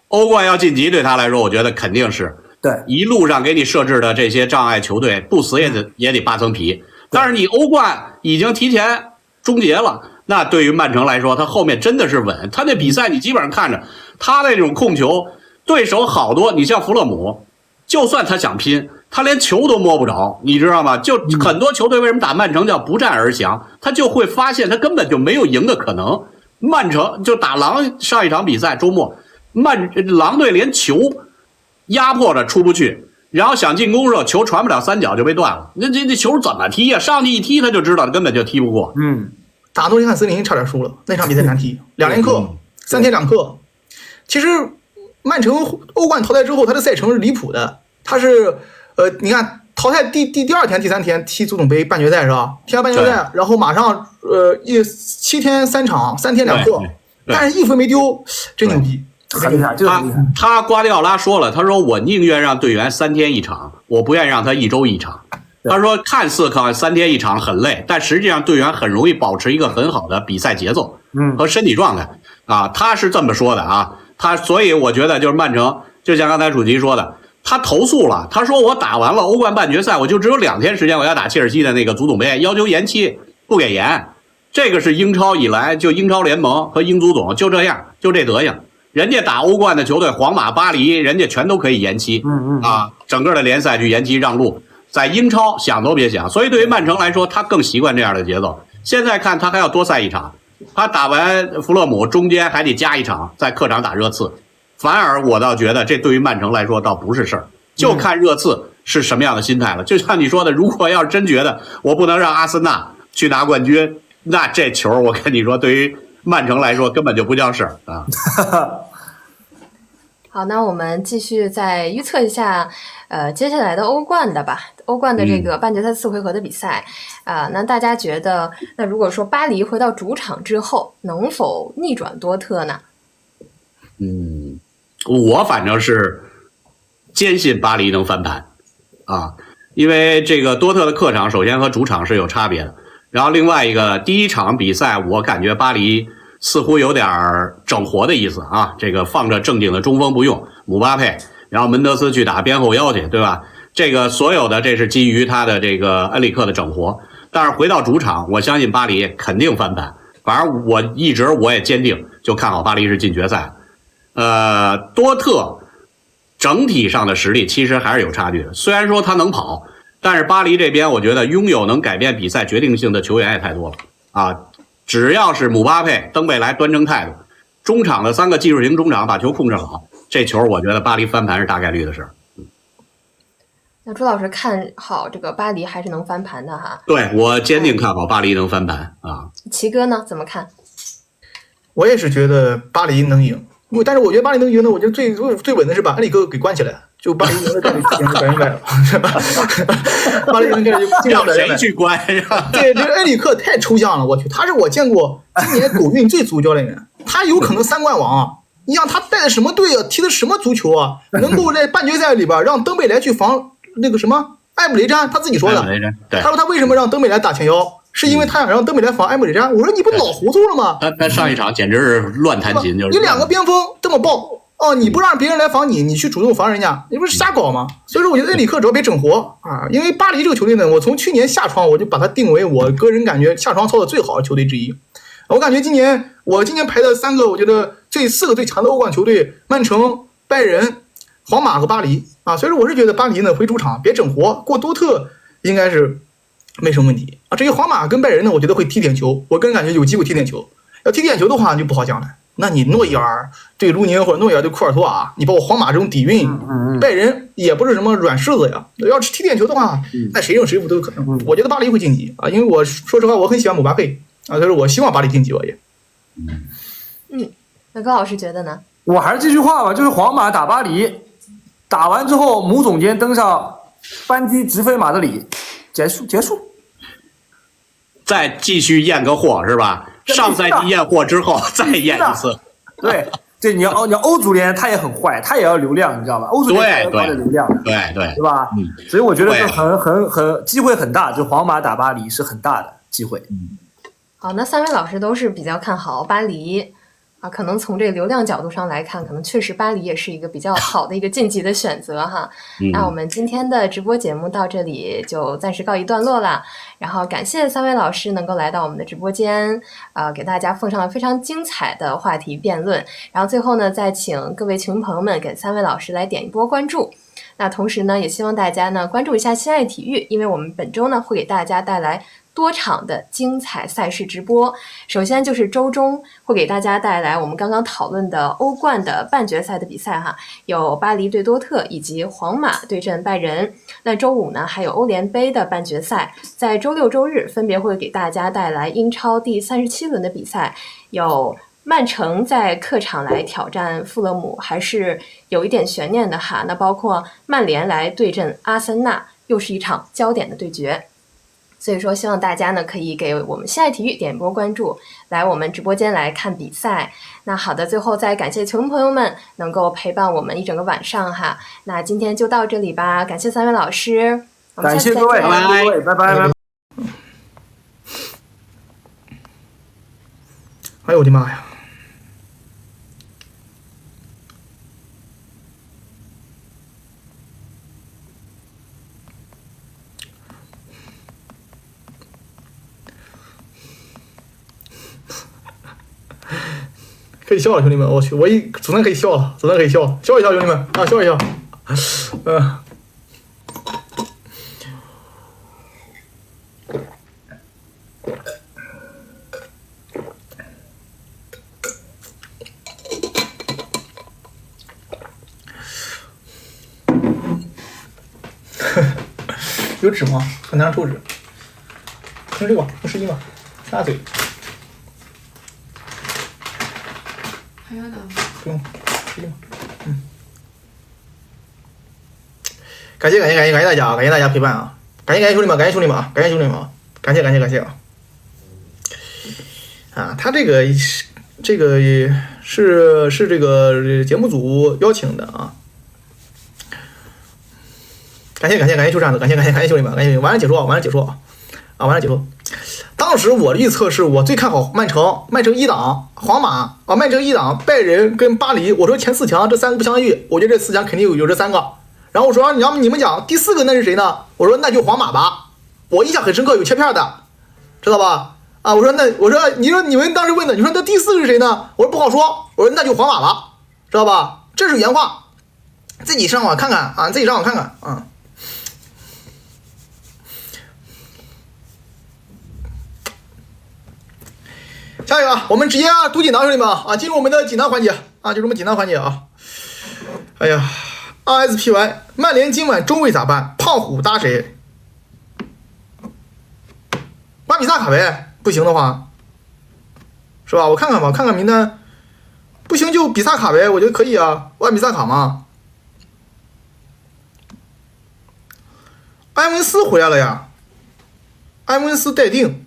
欧冠要晋级对他来说，我觉得肯定是。对，一路上给你设置的这些障碍，球队不死也得扒层皮。但是你欧冠已经提前终结了，那对于曼城来说，他后面真的是稳。他那比赛你基本上看着他那种控球，对手好多，你像弗勒姆，就算他想拼，他连球都摸不着，你知道吗？就很多球队为什么打曼城叫不战而降，他就会发现他根本就没有赢的可能。曼城就打狼上一场比赛周末，狼队连球压迫着出不去。然后想进攻的时候，球传不了3脚就被断了。那球怎么踢呀？上去一踢他就知道，根本就踢不过。打诺丁汉森林差点输了，那场比赛难踢，2连克，3天2克。其实曼城欧冠淘汰之后，他的赛程是离谱的。他是你看淘汰第2天、第3天踢足总杯半决赛是吧？踢完半决赛，然后马上7天3场，3天2克，但是1分没丢，真牛逼。很厉害，这个很厉害。他瓜迪奥拉说了，他说我宁愿让队员3天1场，我不愿意让他1周1场。他说看似3天1场很累，但实际上队员很容易保持一个很好的比赛节奏和身体状态啊，他是这么说的啊。所以我觉得就是曼城，就像刚才主席说的，他投诉了，他说我打完了欧冠半决赛，我就只有2天时间，我要打切尔西的那个足总杯，要求延期，不给延。这个是英超以来就英超联盟和英足总就这样，就这德行。人家打欧冠的球队，皇马、巴黎，人家全都可以延期，整个的联赛去延期让路，在英超想都别想。所以对于曼城来说，他更习惯这样的节奏。现在看他还要多赛1场，他打完弗勒姆中间还得加1场，在客场打热刺。反而我倒觉得这对于曼城来说倒不是事儿，就看热刺是什么样的心态了。就像你说的，如果要是真觉得我不能让阿森纳去拿冠军，那这球我跟你说，对于曼城来说根本就不叫事儿啊。好，那我们继续再预测一下，接下来的欧冠的吧。欧冠的这个半决赛4回合的比赛，那大家觉得，那如果说巴黎回到主场之后，能否逆转多特呢？我反正是坚信巴黎能翻盘啊，因为这个多特的客场首先和主场是有差别的，然后另外一个第一场比赛，我感觉巴黎似乎有点整活的意思啊，这个放着正经的中锋不用，姆巴佩，然后门德斯去打边后腰去，对吧？这个所有的这是基于他的这个恩里克的整活，但是回到主场，我相信巴黎肯定翻盘，反正我也坚定就看好巴黎是进决赛。多特整体上的实力其实还是有差距的，虽然说他能跑，但是巴黎这边我觉得拥有能改变比赛决定性的球员也太多了啊！只要是姆巴佩、登贝莱端正态度，中场的3个技术型中场把球控制好，这球我觉得巴黎翻盘是大概率的事儿。那朱老师看好这个巴黎还是能翻盘的哈？对，我坚定看好巴黎能翻盘啊！齐哥呢怎么看？我也是觉得巴黎能赢，但是我觉得巴黎能赢呢，我觉得最稳的是把恩里克给关起来，就巴黎赢的概率基本上100%了，是吧？巴黎赢的概率就基本上100%。让谁去关呀？对，这恩里克太抽象了，我去，他是我见过今年狗运最足教练员，他有可能3冠王啊！你想他带的什么队啊，踢的什么足球啊，能够在半决赛里边让登贝莱去防那个什么埃姆雷詹，他自己说的，他说他为什么让登贝莱打前腰？是因为他想让登贝莱防埃姆雷詹。我说你不脑糊涂了吗？他上一场简直是乱弹琴，就是你2个边锋这么爆哦，你不让别人来防你，你去主动防人家，你不是瞎搞吗？所以说我觉得恩里克只要别整活啊，因为巴黎这个球队呢，我从去年夏窗我就把它定为我个人感觉夏窗操的最好的球队之一。我感觉今年排的3个，我觉得4个最强的欧冠球队，曼城、拜仁、皇马和巴黎啊，所以说我是觉得巴黎呢回主场别整活，过多特应该是没什么问题啊。至于皇马跟拜仁呢，我觉得会踢点球，我个人感觉有机会踢点球。要踢点球的话就不好讲了，那你诺伊尔对卢宁或者诺伊尔对库尔图瓦，你包括皇马这种底蕴，拜仁也不是什么软柿子呀。要是踢点球的话，那谁胜谁负都有可能。我觉得巴黎会晋级啊，因为我说实话我很喜欢姆巴佩啊，所以说我希望巴黎晋级我也。那高老师觉得呢？我还是这句话吧，就是皇马打巴黎，打完之后姆总监登上班机直飞马德里，结束。再继续验个货是吧？上赛季验货之后再验一次。对，这你要欧足联他也很坏，他也要流量，你知道吧？欧足联也要的流量，对吧？所以我觉得是很机会很大，就皇马打巴黎是很大的机会。好，那3位老师都是比较看好巴黎啊，可能从这个流量角度上来看，可能确实巴黎也是一个比较好的一个晋级的选择哈。那我们今天的直播节目到这里就暂时告一段落了，然后感谢3位老师能够来到我们的直播间，给大家奉上了非常精彩的话题辩论。然后最后呢，再请各位球迷朋友们给3位老师来点一波关注。那同时呢，也希望大家呢关注一下心爱体育，因为我们本周呢会给大家带来多场的精彩赛事直播。首先就是周中会给大家带来我们刚刚讨论的欧冠的半决赛的比赛哈，有巴黎对多特以及皇马对阵拜仁。那周五呢还有欧联杯的半决赛，在周六周日分别会给大家带来英超第37轮的比赛，有曼城在客场来挑战富勒姆，还是有一点悬念的哈。那包括曼联来对阵阿森纳，又是一场焦点的对决。所以说希望大家呢可以给我们心爱体育点波关注，来我们直播间来看比赛。那好的，最后再感谢球迷朋友们能够陪伴我们一整个晚上哈。那今天就到这里吧，感谢3位老师，我们下次再见。感谢各位，拜拜。哎呦我的妈呀！可以笑了，兄弟们！我去，只能可以笑了，笑一笑，兄弟们啊，笑一笑。有纸吗？很难抽纸。用这个吧，用湿巾吧，擦嘴。还要拿吗？不用，湿巾吧。感谢大家，感谢大家陪伴啊！感谢兄弟们，感谢兄弟们啊！感谢啊！啊，他这个是这个节目组邀请的啊！感谢邱扇子，感谢兄弟们，晚上解说啊！晚上解说。当时我的预测是我最看好曼城一档，皇马啊，曼城一档，拜仁跟巴黎。我说前4强这3个不相遇，我觉得这4强肯定有这3个。然后我说你们讲第4个那是谁呢？我说那就皇马吧。我印象很深刻，有切片的，知道吧？啊，我说你说你们当时问的，你说那第4个是谁呢？我说不好说，我说那就皇马了，知道吧？这是原话，自己上网看看啊，自己上网看看啊。下一个，我们直接读锦囊，兄弟们啊，进入我们的锦囊环节啊，就是我们锦囊环节啊。哎呀 ，RSPY， 曼联今晚中卫咋办？胖虎搭谁？巴比萨卡呗，不行的话，是吧？我看看吧，看看名单，不行就比萨卡呗，我觉得可以啊，万比萨卡嘛。埃文斯回来了呀，埃文斯待定。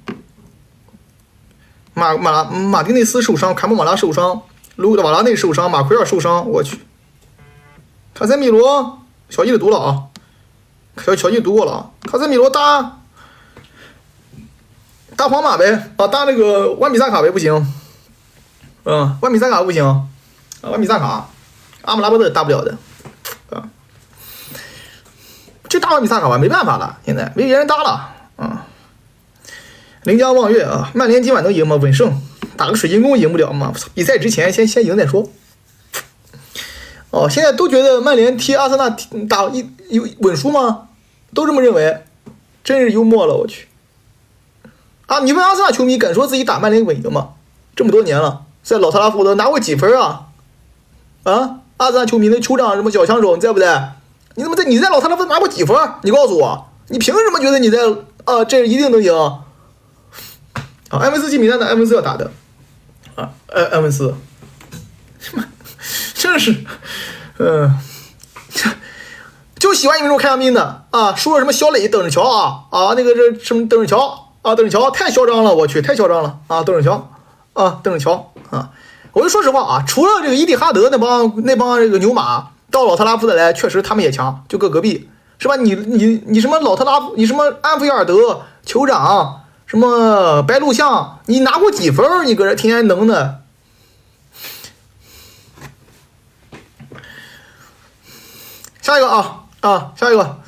马丁内斯受伤，卡莫马拉受伤，卢瓦拉内受伤，马奎尔受伤，我去。卡塞米罗，小易的读了啊，小易读过了啊。卡塞米罗搭皇马呗，啊，搭那个万比萨卡呗，不行。万比萨卡不行，万比萨卡，阿姆拉巴特搭不了的，啊，就搭万比萨卡吧，没办法了，现在没别人搭了，啊。临江望月啊，曼联今晚能赢吗？稳胜，打个水晶宫赢不了吗？比赛之前先赢再说。哦，现在都觉得曼联踢阿森纳打稳输吗？都这么认为，真是幽默了，我去。啊，你问阿森纳球迷敢说自己打曼联稳赢吗？这么多年了，在老特拉福德拿过几分啊？啊，阿森纳球迷那酋长什么小枪手，你在不在？你在老特拉福德拿过几分？你告诉我，你凭什么觉得你在这一定能赢？啊，埃文斯进名单的，埃文斯要打的，啊，埃文斯，真是，就喜欢你们这种开香槟的啊，说什么小磊等着瞧啊，那个这什么等着瞧啊，等着瞧，太嚣张了，我去，太嚣张了啊，等着瞧啊，等着瞧啊，我就说实话啊，除了这个伊蒂哈德那帮这个牛马到老特拉福德来，确实他们也强，就搁隔壁是吧？你什么你什么安菲尔德酋长。什么白鹿巷？你拿过几分？你搁这天天能的。下一个下一个，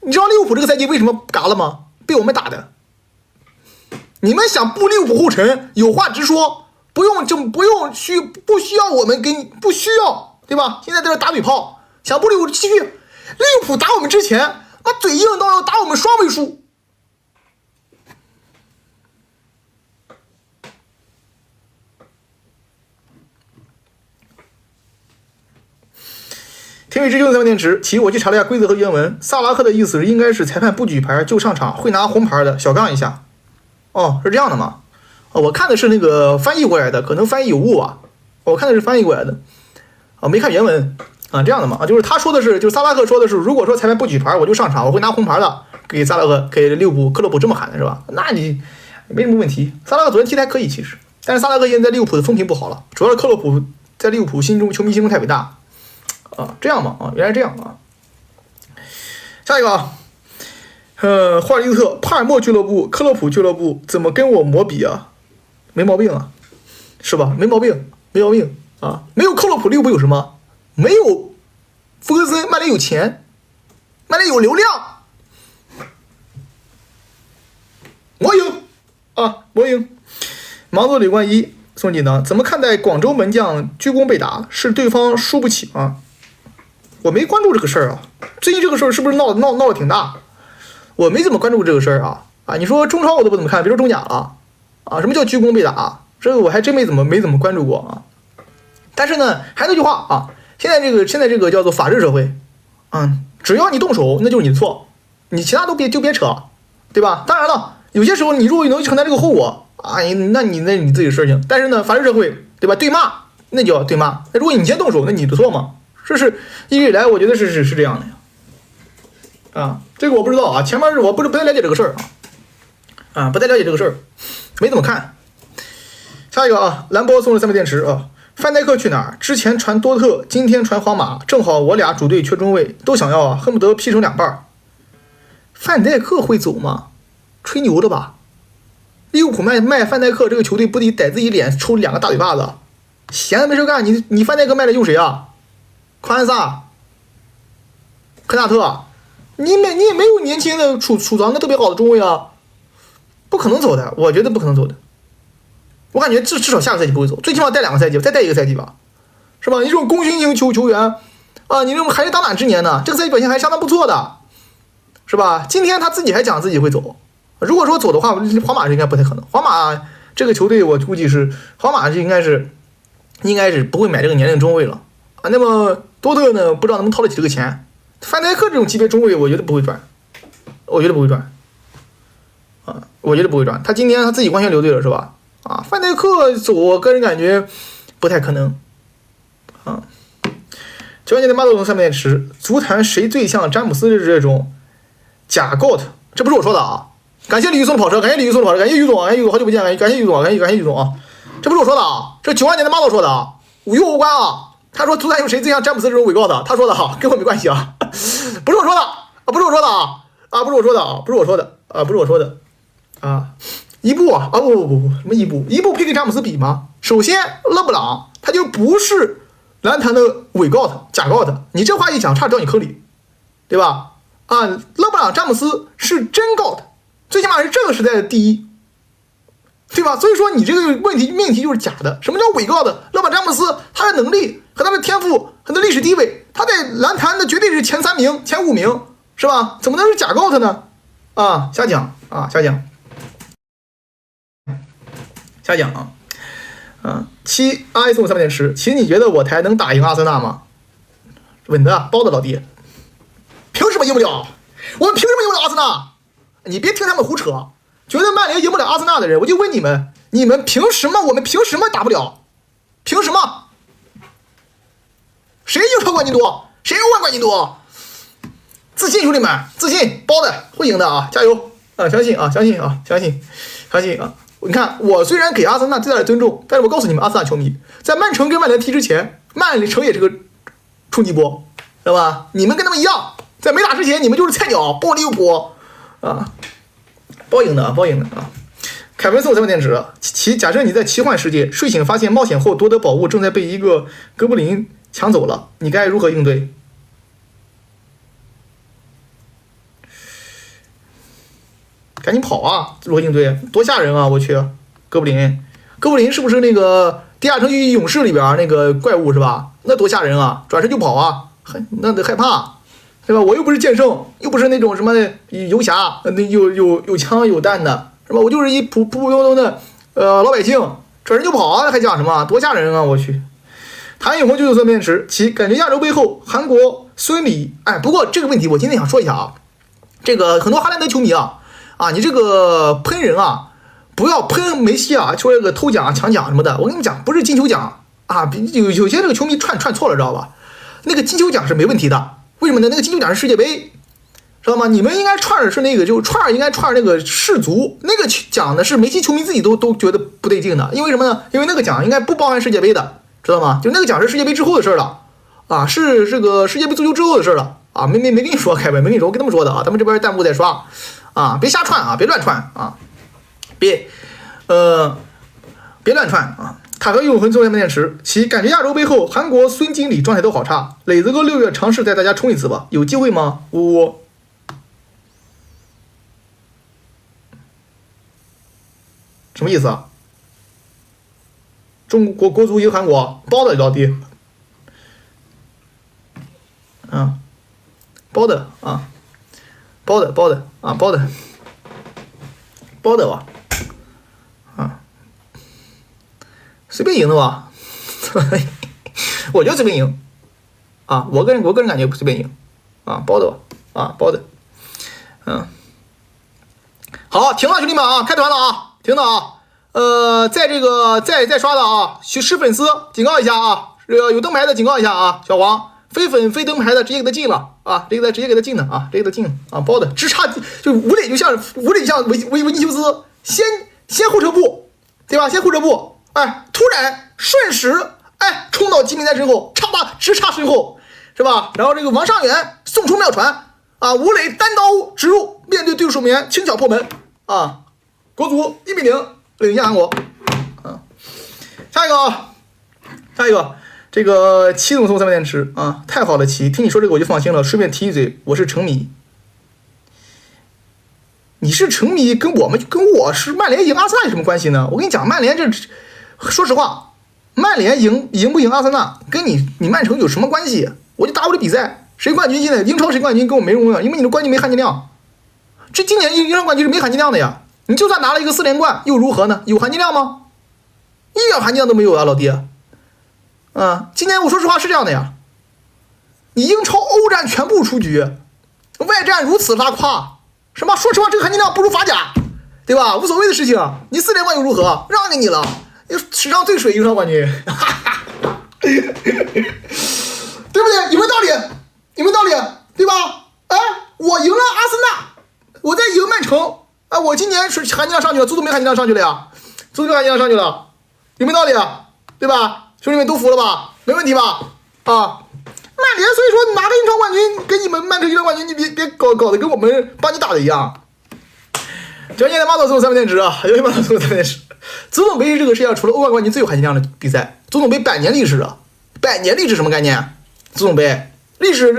你知道利物浦这个赛季为什么嘎了吗？被我们打的。你们想步利物浦后尘，有话直说，不需要我们不需要，对吧？现在在这打嘴炮，想步利物浦继续。利物浦打我们之前，嘴硬到要打我们双位数。天宇之兄3万电池，其我去查了一下规则和原文，萨拉赫的意思应该是裁判不举牌就上场，会拿红牌的，小杠一下。哦，是这样的吗？我看的是那个翻译过来的，可能翻译有误啊。我看的是翻译过来的，没看原文啊，这样的嘛，就是他说的是，就是萨拉赫说的是，如果说裁判不举牌，我就上场，我会拿红牌的，给利物浦克洛普这么喊的是吧？那你没什么问题。萨拉赫昨天踢的还可以，其实，但是萨拉赫现在在利物浦的风评不好了，主要是克洛普在利物浦球迷心中太伟大。这样嘛原来这样啊。下一个霍尔利特帕尔默俱乐部、克洛普俱乐部怎么跟我磨比啊？没毛病啊，是吧？没毛病啊！没有克洛普，利物浦有什么？没有福格森，曼联有钱，曼联有流量，磨赢啊，磨赢！盲作李冠一送锦囊，怎么看待广州门将鞠躬被打？是对方输不起吗？我没关注这个事儿啊，最近这个事儿是不是闹得挺大？我没怎么关注这个事儿啊！你说中超我都不怎么看，别说中甲了啊！什么叫鞠躬被打？这个我还真没怎么关注过啊。但是呢，还那句话啊，现在这个叫做法治社会，只要你动手，那就是你的错，你其他都别扯，对吧？当然了，有些时候你如果能承担这个后果啊，那你自己的事情。但是呢，法治社会，对吧？对骂那就要对骂，那如果你先动手，那你的错嘛。这是一直以来我觉得是这样的呀，这个我不知道啊，前面我不太了解这个事儿啊，不太了解这个事儿，没怎么看。下一个啊，蓝波送了3枚电池啊，范戴克去哪儿？之前传多特，今天传皇马，正好我俩主队缺中卫，都想要啊，恨不得劈成2半。范戴克会走吗？吹牛的吧？利物浦卖范戴克这个球队不得逮自己脸抽2个大嘴巴子？闲的没事干，你范戴克卖了用谁啊？夸安萨、科纳特，你也没有年轻的储藏的特别好的中卫啊，不可能走的，我觉得不可能走的。我感觉至少下个赛季不会走，最起码带2个赛季，再带1个赛季吧，是吧？你这种功勋型球员啊，你这种还是当打之年呢，这个赛季表现还相当不错的，是吧？今天他自己还讲自己会走，如果说走的话，皇马是应该不太可能。皇马这个球队我估计是皇马是应该是不会买这个年龄中卫了啊。那么多特呢，不知道能不能掏得起这个钱。范戴克这种级别中卫，我觉得不会转，我觉得不会转啊，我觉得不会转。他今天他自己官宣留队了是吧？啊，范戴克走，我个人感觉不太可能啊。9年的马洛从上面吃，足坛谁最像詹姆斯的这种假 GOAT？ 这不是我说的啊！感谢李宇松的跑车，感谢李宇松的跑车，感谢于总，感谢于总，好久不见，感谢于总，感谢于总啊！这不是我说的啊，这9万年的马洛说的啊，与我无关啊。他说足坛有谁最像詹姆斯这种伪 GOAT？ 他说的哈，跟我没关系啊，不是我说的啊，不是我说的啊，不是我说的啊，不是我说的啊，不是我说的啊。伊布啊，不，什么伊布？伊布配跟詹姆斯比吗？首先，勒布朗他就不是篮坛的伪 GOAT 假 GOAT， 你这话一讲，差点掉你坑里，对吧？啊，勒布朗詹姆斯是真 GOAT， 最起码是这个时代的第一，对吧？所以说你这个命题就是假的。什么叫伪 GOAT？ 勒布朗詹姆斯他的能力和他的天赋和他的历史地位，他在篮坛的绝对是前3名、前5名，是吧？怎么能是假 GOAT 呢？啊，瞎讲啊，瞎讲。瞎讲啊！7 RS 3点10，其实你觉得我台能打赢阿森纳吗？稳的，包的老弟，凭什么赢不了？我们凭什么赢不了阿森纳？你别听他们胡扯，觉得曼联赢不了阿森纳的人，我就问你们，你们凭什么？我们凭什么打不了？凭什么？谁英超冠军多？谁欧冠冠军多？自信，兄弟们，自信，包的会赢的啊！加油啊！相信啊！相信啊！相信啊！你看，我虽然给阿森纳最大的尊重，但是我告诉你们，阿森纳球迷，在曼城跟曼联踢之前，曼城也是个冲击波，知道吧？你们跟他们一样，在没打之前，你们就是菜鸟，包利物浦啊，包赢的啊！凯文送3点纸，假设你在奇幻世界睡醒发现冒险后夺得宝物正在被一个哥布林抢走了，你该如何应对？赶紧跑啊！如何应对？多吓人啊！我去，哥布林是不是那个地下城与勇士里边那个怪物是吧？那多吓人啊！转身就跑啊，那得害怕，对吧？我又不是剑圣，又不是那种什么游侠，那有枪有弹的，是吧？我就是一普通通的老百姓，转身就跑啊，还讲什么？多吓人啊！我去。谭永红就3点10，其感觉亚洲杯后韩国孙李，哎，不过这个问题我今天想说一下啊，这个很多哈兰德球迷啊。你这个喷人啊，不要喷梅西啊，说这个偷奖抢奖什么的。我跟你们讲，不是金球奖啊，有些这个球迷串错了，知道吧？那个金球奖是没问题的，为什么呢？那个金球奖是世界杯，知道吗？你们应该串的是那个，就应该串那个世足，那个奖呢是梅西球迷自己都觉得不对劲的，因为什么呢？因为那个奖应该不包含世界杯的，知道吗？就那个奖是世界杯之后的事了啊，是这个世界杯足球之后的事了啊，没跟你说，凯文没跟你说，我跟他们说的啊，他们这边弹幕在刷。别瞎串啊，别乱串啊，别乱串啊！塔克永恒做3点10，其感觉亚洲杯后韩国孙经理状态都好差，磊子哥6月尝试带大家冲一次吧，有机会吗？什么意思啊？中国国足赢韩国，包的老弟，包的啊。包的吧，随便赢的吧，我就随便赢啊，我个人感觉不随便赢啊，包的吧，包的，好，停了兄弟们啊，开团了啊，停了啊，在这个再刷的啊，是粉丝警告一下啊，有灯牌的警告一下啊，小黄。非粉非灯牌的直接给他禁了啊！这个直接给他禁了啊！直接给他禁了啊！包的只差就吴磊像维尼修斯先后撤步，对吧？先后撤步，哎，突然瞬时哎冲到吉米在身后，直插身后，是吧？然后这个王上元送出妙传啊，吴磊单刀直入，面对对手守门员轻巧破门啊！国足1比0领先韩国啊！下一个。这个7总送3点10啊，太好了7，听你说这个我就放心了。顺便提一嘴，我是程迷。你是球迷，跟我是曼联赢阿森纳有什么关系呢？我跟你讲，曼联说实话，曼联赢不赢阿森纳，跟你曼城有什么关系？我就打我的比赛，谁冠军现在英超谁冠军跟我没用啊，因为你的冠军没含金量。这今年英超冠军是没含金量的呀，你就算拿了一个4连冠又如何呢？有含金量吗？一点含金量都没有啊，老弟。今年我说实话是这样的呀，你英超欧战全部出局，外战如此拉胯，什么？说实话，这个含金量不如法甲，对吧？无所谓的事情，你4连冠又如何？让给你了，史上最水英超冠军，对不对？有没有道理？有没有道理？对吧？我赢了阿森纳，我在赢曼城，我今年是含金量上去了，足总杯含金量上去了呀，足总杯含金量上去了，有没有道理？对吧？兄弟们都服了吧？没问题吧？曼联所以说拿个英超冠军跟你们曼城英超冠军，你别搞得跟我们帮你打的一样。叫现在马总送3分电池啊！叫现在马总送3分电池。足总杯是这个世界上除了欧冠冠军最有含金量的比赛，足总杯100年历史啊！100年历史什么概念？足总杯历史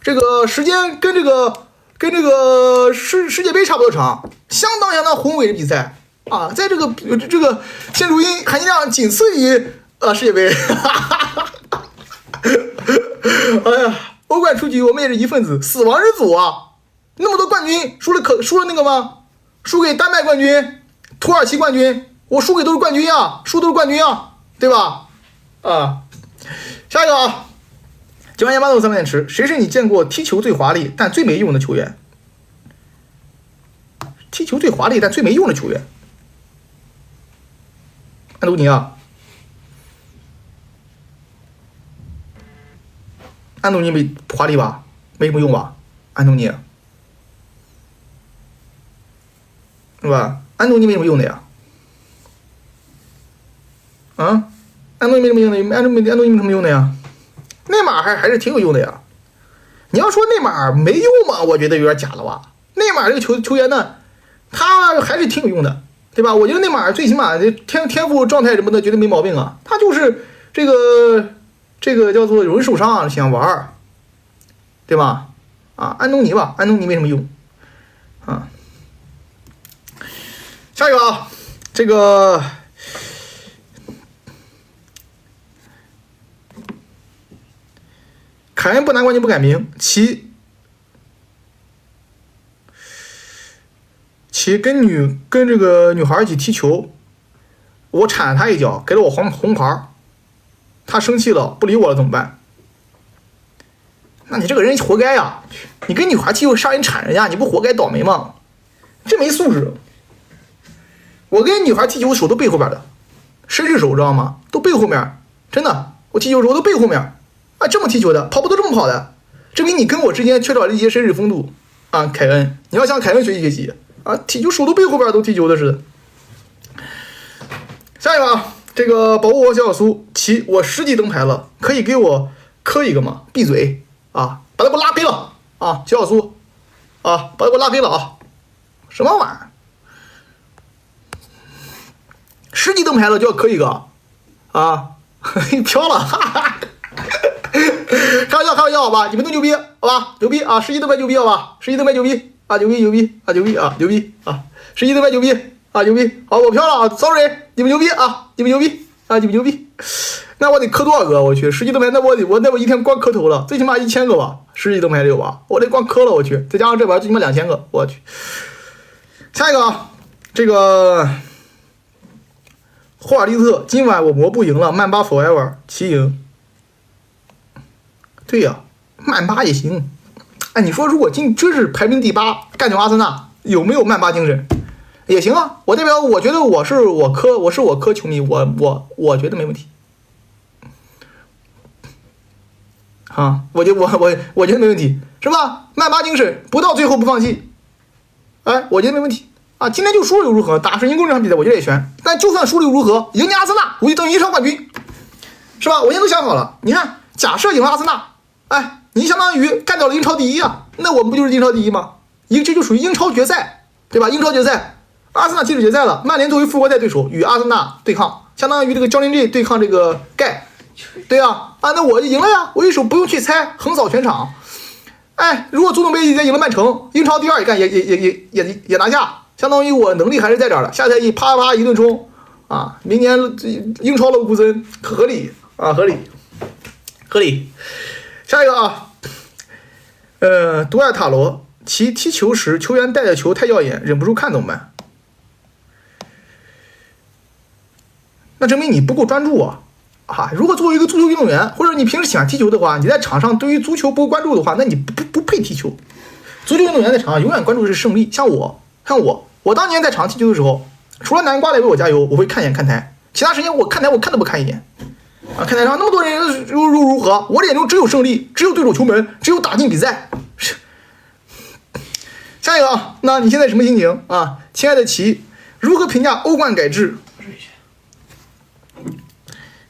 这个时间跟这个世界杯差不多长，相当宏伟的比赛啊！在这个现录音含金量仅次于世界杯。哎呀，欧冠出局，我们也是一份子，死亡之组啊！那么多冠军，输了那个吗？输给丹麦冠军、土耳其冠军，我输给都是冠军啊，输都是冠军啊，对吧？下一个啊，9万803分电池，谁是你见过踢球最华丽但最没用的球员？踢球最华丽但最没用的球员，安东尼啊。安东尼没华丽吧，没什么用吧？安东尼，是吧？安东尼没什么用的呀。安东尼没什么用的，安东尼没什么用的呀。内马尔还是挺有用的呀。你要说内马尔没用嘛，我觉得有点假了吧。内马尔这个球员呢，他还是挺有用的，对吧？我觉得内马尔最起码天赋状态什么的绝对没毛病啊。他就是这个叫做有人受伤想玩，对吧？安东尼吧，安东尼没什么用啊。下一个啊，这个凯恩不拿冠军不改名，其跟这个女孩一起踢球，我铲了他一脚，给了我红牌。他生气了，不理我了怎么办？那你这个人活该呀！你跟女孩踢球上人铲人家，你不活该倒霉吗？真没素质！我跟女孩踢球手都背后边的，绅士手知道吗？都背后面，真的，我踢球的时候都背后面这么踢球的，跑步都这么跑的，证明你跟我之间缺少了一些绅士风度啊！凯恩，你要向凯恩学习学习啊！踢球手都背后边都踢球的似的。下一个啊。这个保护我小苏，我10级登牌了，可以给我磕一个吗？闭嘴啊！把他给我拉黑了啊！小苏啊，把他给我拉黑了啊！什么玩意儿？10级登牌了就要磕一个啊？飘了，哈哈！开玩笑好吧？你们都牛逼好吧？牛逼啊！10级登牌牛逼好吧？10级登牌牛逼啊！牛逼啊！10级登牌牛逼！牛逼！好，我飘了啊 ，sorry， 你们牛逼啊，你们牛逼！那我得磕多少个？我去，10级登牌，那我一天光磕头了，最起码1000个吧，10级登牌得有吧？我得光磕了，我去，再加上这边最起码2000个，我去。下一个啊，这个霍尔利特，今晚我磨不赢了，曼巴 forever 齐赢。对呀，曼巴也行。你说如果真是排名第8，干掉阿森纳，有没有曼巴精神？也行啊，我代表我觉得我是我科球迷，我觉得没问题啊，我觉得没问题，是吧？曼巴精神，不到最后不放弃，我觉得没问题啊。今天就输了又如何？打是赢攻这场比赛，我觉得也悬。但就算输了又如何？赢家阿森纳，我就等于英超冠军，是吧？我现在都想好了，你看，假设赢了阿森纳，你相当于干掉了英超第1啊，那我们不就是英超第1吗？这就属于英超决赛，对吧？英超决赛。阿森纳进入决赛了，曼联作为复活赛对手与阿森纳对抗，相当于这个教练队对抗这个盖，对啊，那我就赢了呀，我一手不用去猜，横扫全场。哎，如果足总杯也赢了曼城，英超第2也干也拿下，相当于我能力还是在这儿的。下赛季啪啪一顿冲啊，明年英超勒沃库森合理啊，合理。下一个啊，多亚塔罗其踢球时球员带着球太耀眼，忍不住看怎么办？那证明你不够专注啊！如果作为一个足球运动员，或者你平时喜欢踢球的话，你在场上对于足球不关注的话，那你不配踢球。足球运动员在场上永远关注的是胜利。像我当年在场上踢球的时候，除了南瓜来为我加油，我会看一眼看台，其他时间我看台我看都不看一眼。啊，看台上那么多人如何？我眼中只有胜利，只有对手球门，只有打进比赛。下一个啊，那你现在什么心情啊？亲爱的齐，如何评价欧冠改制？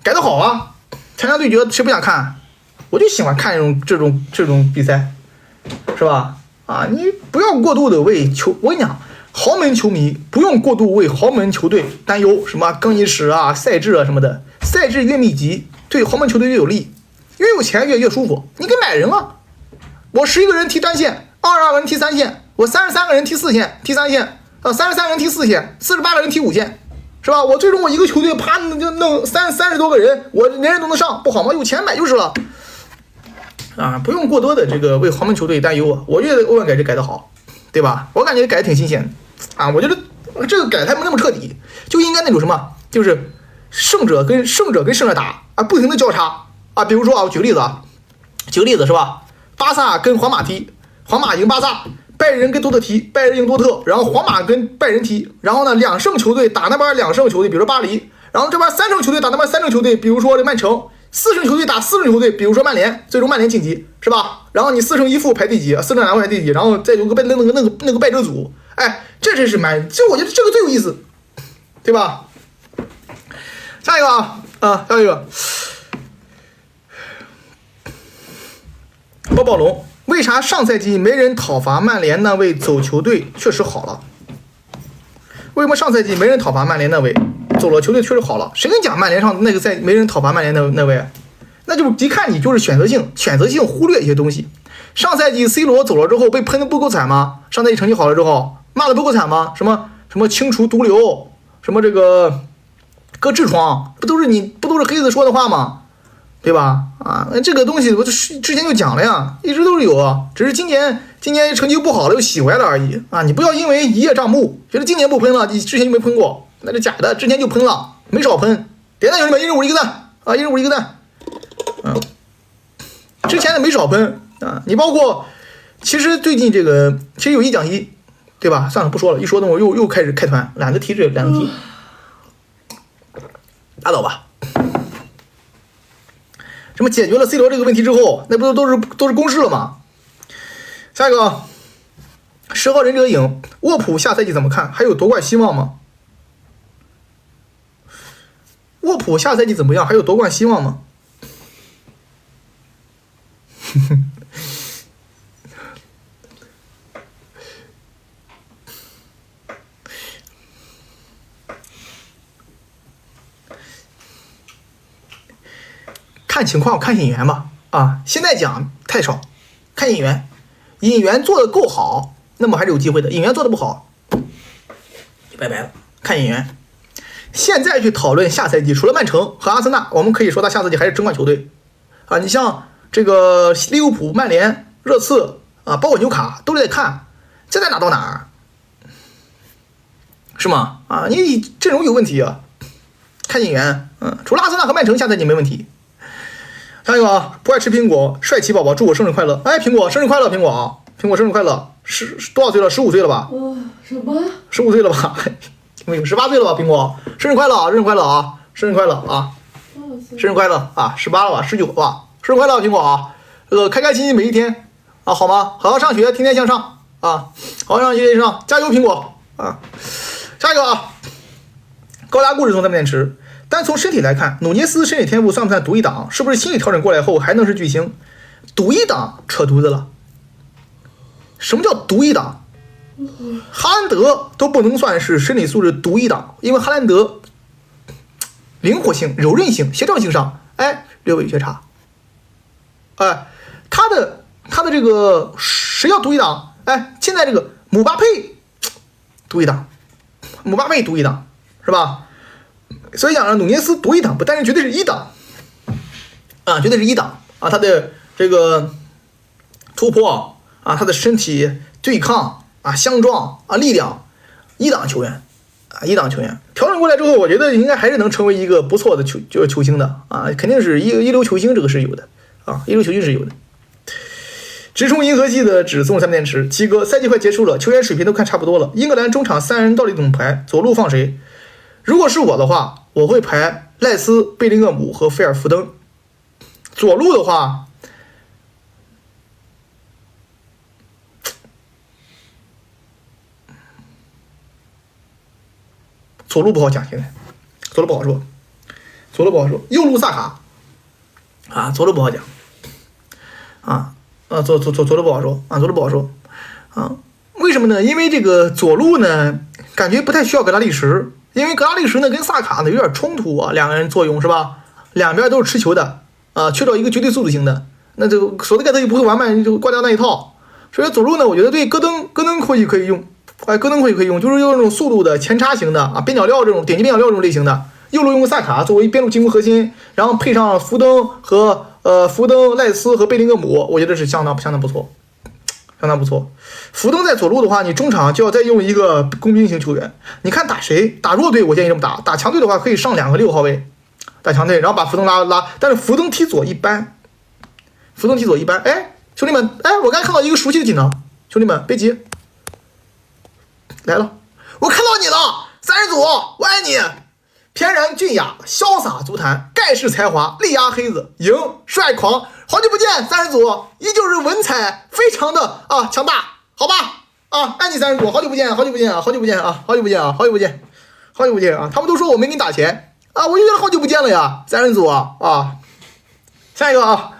改得好啊！强强对决谁不想看？我就喜欢看这种比赛，是吧？啊，你不要过度的为我跟你讲，豪门球迷不用过度为豪门球队担忧，什么更衣室啊、赛制啊什么的，赛制越密集，对豪门球队越有利，越有钱越舒服。你给买人啊！我11个人踢单线，22个人踢3线，我33个人踢4线、踢3线，33个人踢4线，48个人踢5线。是吧？我最终我一个球队啪就弄30多个人，我人人都能上，不好吗？有钱买就是了，啊，不用过多的这个为豪门球队担忧啊。我觉得欧冠改制改得好，对吧？我感觉改得挺新鲜啊。我觉得这个改还没那么彻底，就应该那种什么，就是胜者跟胜者打啊，不停的交叉啊。比如说啊，我举个例子是吧？巴萨跟皇马踢，皇马赢巴萨。拜仁跟多特踢，拜仁赢多特，然后皇马跟拜仁踢，然后呢2胜球队打那边2胜球队，比如说巴黎，然后这边3胜球队打那边3胜球队，比如说这曼城，4胜球队打4胜球队，比如说曼联，最终曼联晋级是吧？然后你4胜1负排第几，4胜2负排第几，然后再有个那个败者组，哎，这真是就我觉得这个最有意思，对吧？下一个下一个，宝龙。为啥上赛季没人讨伐曼联那位走球队确实好了？为什么上赛季没人讨伐曼联那位走了球队确实好了？谁跟你讲曼联上那个赛没人讨伐曼联那位？那就是一看你就是选择性忽略一些东西。上赛季 C 罗走了之后被喷的不够惨吗？上赛季成绩好了之后骂的不够惨吗？什么清除毒瘤，什么这个割痔疮，不都是黑子说的话吗？对吧？啊，这个东西我之前就讲了呀，一直都是有啊，只是今年成绩不好了又洗回来了而已啊！你不要因为一叶障目，觉得今年不喷了，你之前就没喷过，那是假的，之前就喷了，没少喷。点赞兄弟们，一人5一个赞啊，一人5一个赞。之前的没少喷啊，你包括其实最近这个其实有一讲一，对吧？算了不说了，一说的我又开始开团，懒得提，拉倒吧。什么解决了 C 罗这个问题之后，那不都是公式了吗？下一个10号忍者影，沃普下赛季怎么看？还有夺冠希望吗？沃普下赛季怎么样？还有夺冠希望吗？看情况，看演员吧。啊，现在讲太少，看演员，演员做的够好，那么还是有机会的。演员做的不好，就拜拜了。看演员。现在去讨论下赛季，除了曼城和阿森纳，我们可以说他下赛季还是争冠球队啊。你像这个利物浦、曼联、热刺啊，包括纽卡都是在看，这在哪到哪儿？是吗？啊，你阵容有问题啊。看演员，除了阿森纳和曼城下赛季没问题。下一个啊，不爱吃苹果，帅气宝宝祝我生日快乐！哎，苹果生日快乐，苹果生日快乐！多少岁了？15岁了吧？什么？15岁了吧？18岁了吧？苹果生日快乐啊！生日快乐啊！生日快乐啊！生日快乐啊！18了吧？19了吧？生日快乐，苹果啊！开开心心每一天啊，好吗？好好上学，天天向上啊！好好上学，天天向上，加油，苹果啊！下一个啊，高达故事从咱们电池。单从身体来看，努涅斯身体天赋算不算独一档？是不是心理调整过来后还能是巨星？独一档扯犊子了。什么叫独一档？哈兰德都不能算是身体素质独一档，因为哈兰德灵活性、柔韧性、协调性上，略微有些差。他他的这个谁要独一档？哎，现在这个姆巴佩独一档，姆巴佩独一档，是吧？所以讲呢，努涅斯独一档，不但是绝对是一档啊，绝对是一档啊，他的这个突破啊，他的身体对抗啊，相撞啊，力量，一档球员啊，一档球员调整过来之后，我觉得应该还是能成为一个不错的球星的啊，肯定是一流球星，这个是有的啊，一流球星是有的。直冲银河系的只送3电池，七哥，赛季快结束了，球员水平都看差不多了，英格兰中场3人到底怎么排？左路放谁？如果是我的话，我会排赖斯、贝林厄姆和菲尔福登。左路的话，左路不好讲，现在左路不好说，左路不好说。右路萨卡啊，左路不好讲啊。左路不好说啊，左路不好说啊，为什么呢？因为这个左路呢，感觉不太需要格拉利什，因为格拉利什呢跟萨卡呢有点冲突啊，两个人作用是吧？两边都是持球的啊，缺少一个绝对速度型的，那就索德盖特又不会玩慢，就挂掉那一套。所以左路呢，我觉得对戈登可以用，哎，戈登可以用，就是用这种速度的前插型的啊，边角料这种顶级边角料这种类型的。右路用萨卡作为边路进攻核心，然后配上福登和福登、赖斯和贝林厄姆，我觉得是相当不错，相当不错。福登在左路的话，你中场就要再用一个工兵型球员。你看打谁？打弱队我建议这么打，打强队的话可以上2个6号位，打强队，然后把福登拉，但是福登踢左一般，哎，兄弟们，哎，我刚看到一个熟悉的技能，兄弟们别急，来了，我看到你了，3人组，我爱你。翩然俊雅，潇洒足坛，盖世才华，力压黑子，赢帅狂，好久不见，3人组依旧是文采非常的强大，好吧啊，爱你3人组，好久不见啊，他们都说我没给你打钱啊，我就觉得好久不见了呀，3人组啊，下一个啊，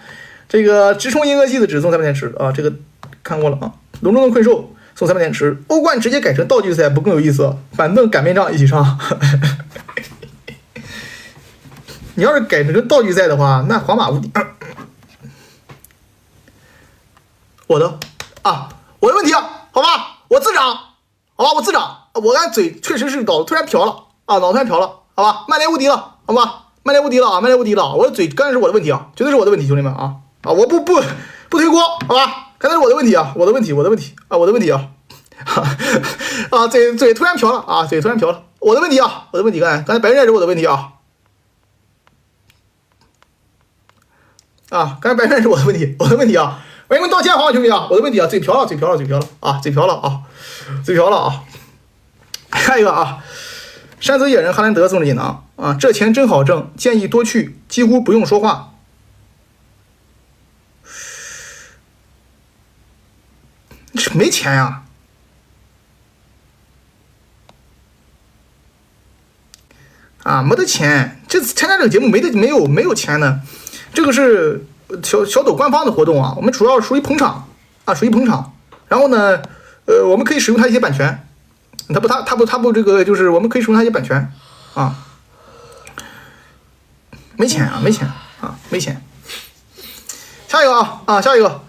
这个直冲银河系的只送3电池啊，这个看过了啊，笼中的困兽送3电池，欧冠直接改成道具赛不更有意思？板凳擀面杖一起上。你要是改成道具赛的话，那皇马无敌。我的问题啊，好吧，我自长，我刚才嘴确实是脑突然瓢了啊，好吧，曼联无敌了，好吧，曼联无敌了，我的嘴刚才是我的问题啊，绝对是我的问题，兄弟们啊，我不推锅，好吧，刚才是我的问题啊，我的问题啊，嘴突然瓢了啊，我的问题，刚才白人也是我的问题啊。刚才白人是我的问题啊！我给你们道歉好，兄弟啊！我的问题啊，嘴瓢了啊！下一个啊，山泽野人哈兰德送的锦囊啊，这钱真好挣，建议多去，几乎不用说话。没钱呀！没得钱，这次参加这个节目没有钱呢。这个是小抖官方的活动啊，我们主要属于捧场啊，然后呢，我们可以使用它一些版权，他不这个就是我们可以使用它一些版权啊，没钱。下一个，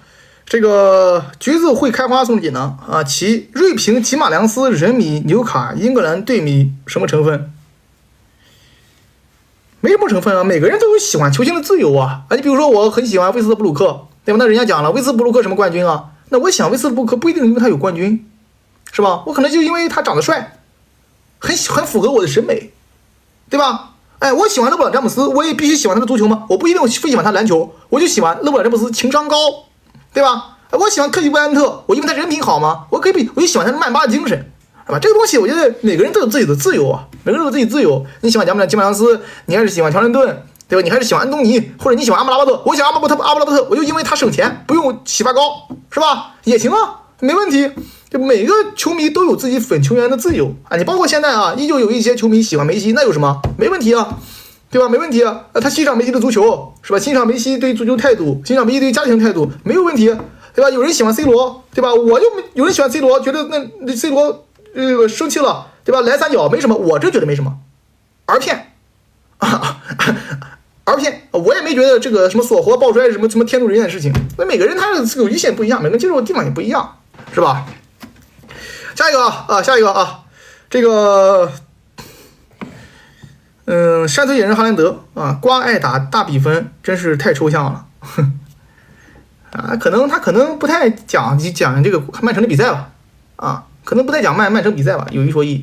这个橘子会开花送锦囊啊，其锐评吉马良斯、人米、纽卡、英格兰队迷什么成分？没什么成分啊，每个人都有喜欢球星的自由啊！你比如说我很喜欢威斯特布鲁克，对吧？那人家讲了威斯布鲁克什么冠军啊？那我想威斯布鲁克不一定因为他有冠军，是吧？我可能就因为他长得帅，很符合我的审美，对吧？哎，我喜欢勒布朗詹姆斯，我也必须喜欢他的足球吗？我不一定非喜欢他篮球，我就喜欢勒布朗詹姆斯情商高，对吧？我喜欢科比布莱恩特，我因为他人品好吗？我就喜欢他的曼巴的精神。是吧？这个东西我觉得每个人都有自己的自由啊，你喜欢吉马良斯，你还是喜欢乔伦顿，对吧？你还是喜欢安东尼，或者你喜欢阿姆拉巴特，我喜欢阿姆拉巴特，我就因为他省钱，不用洗发膏，是吧？也行啊，没问题。就每个球迷都有自己粉球员的自由啊，你包括现在啊，依旧有一些球迷喜欢梅西，那有什么？没问题啊，对吧？没问题啊，他欣赏梅西的足球，是吧？欣赏梅西对足球态度，欣赏梅西对家庭态度，没有问题，对吧？有人喜欢 C 罗，对吧？有人喜欢 C 罗，觉得那 C 罗。生气了，对吧？来3脚没什么，我真觉得没什么。儿而偏，我也没觉得这个什么锁活爆摔什么天妒人厌的事情。那每个人他的这个一线不一样，每个人接受的地方也不一样，是吧？下一个啊，这个，山村野人哈兰德啊，瓜爱打大比分，真是太抽象了。啊，他可能不太讲这个曼城的比赛吧，啊，可能不太讲曼城比赛吧，有一说一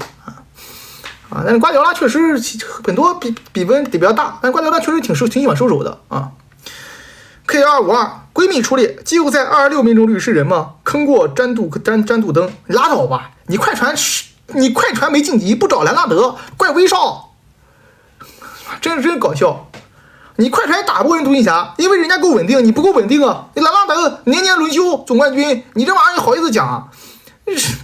啊，但是瓜迪奥拉确实很多比分得比较大，但瓜迪奥拉确实挺喜欢收手的啊。K252闺蜜出列，季后赛26命中率是人吗？坑过詹杜登，拉倒吧！你快船没晋级，不找兰纳德，怪威少，真搞笑。你快船打不过人独行侠，因为人家够稳定，你不够稳定啊！你兰纳德年年轮休总冠军，你这玩意儿好意思讲啊？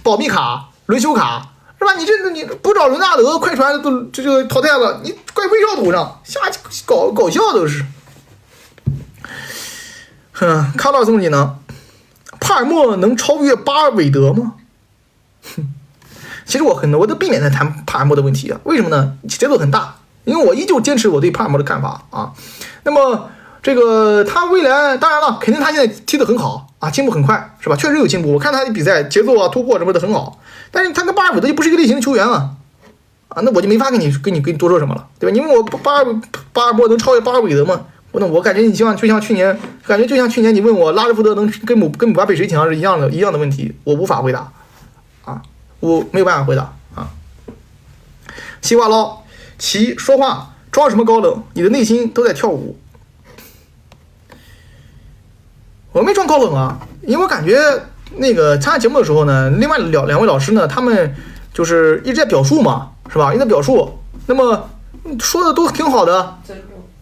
保密卡、轮休卡是吧？你不找伦纳德，快船都这就淘汰了，你怪威少头上，瞎搞笑都是。卡洛尔送你呢？帕尔默能超越巴尔韦德吗？其实我都避免在谈帕尔默的问题啊，为什么呢？节奏很大，因为我依旧坚持我对帕尔默的看法啊。那么这个他未来当然了，肯定他现在踢得很好啊，进步很快是吧？确实有进步，我看他的比赛节奏啊、突破什么的很好，但是他跟巴尔韦德就不是一个类型的球员啊，那我就没法跟你多说什么了，对吧？你问我巴尔默能超越巴尔韦德吗？那我感觉就像去年你问我拉什福德能跟姆巴佩谁强是一样的问题，我无法回答啊，我没有办法回答啊。西瓜捞其说话装什么高冷，你的内心都在跳舞。我没装高冷啊，因为我感觉那个参加节目的时候呢，另外两位老师呢，他们就是一直在表述嘛，是吧？一直在表述，那么说的都挺好的，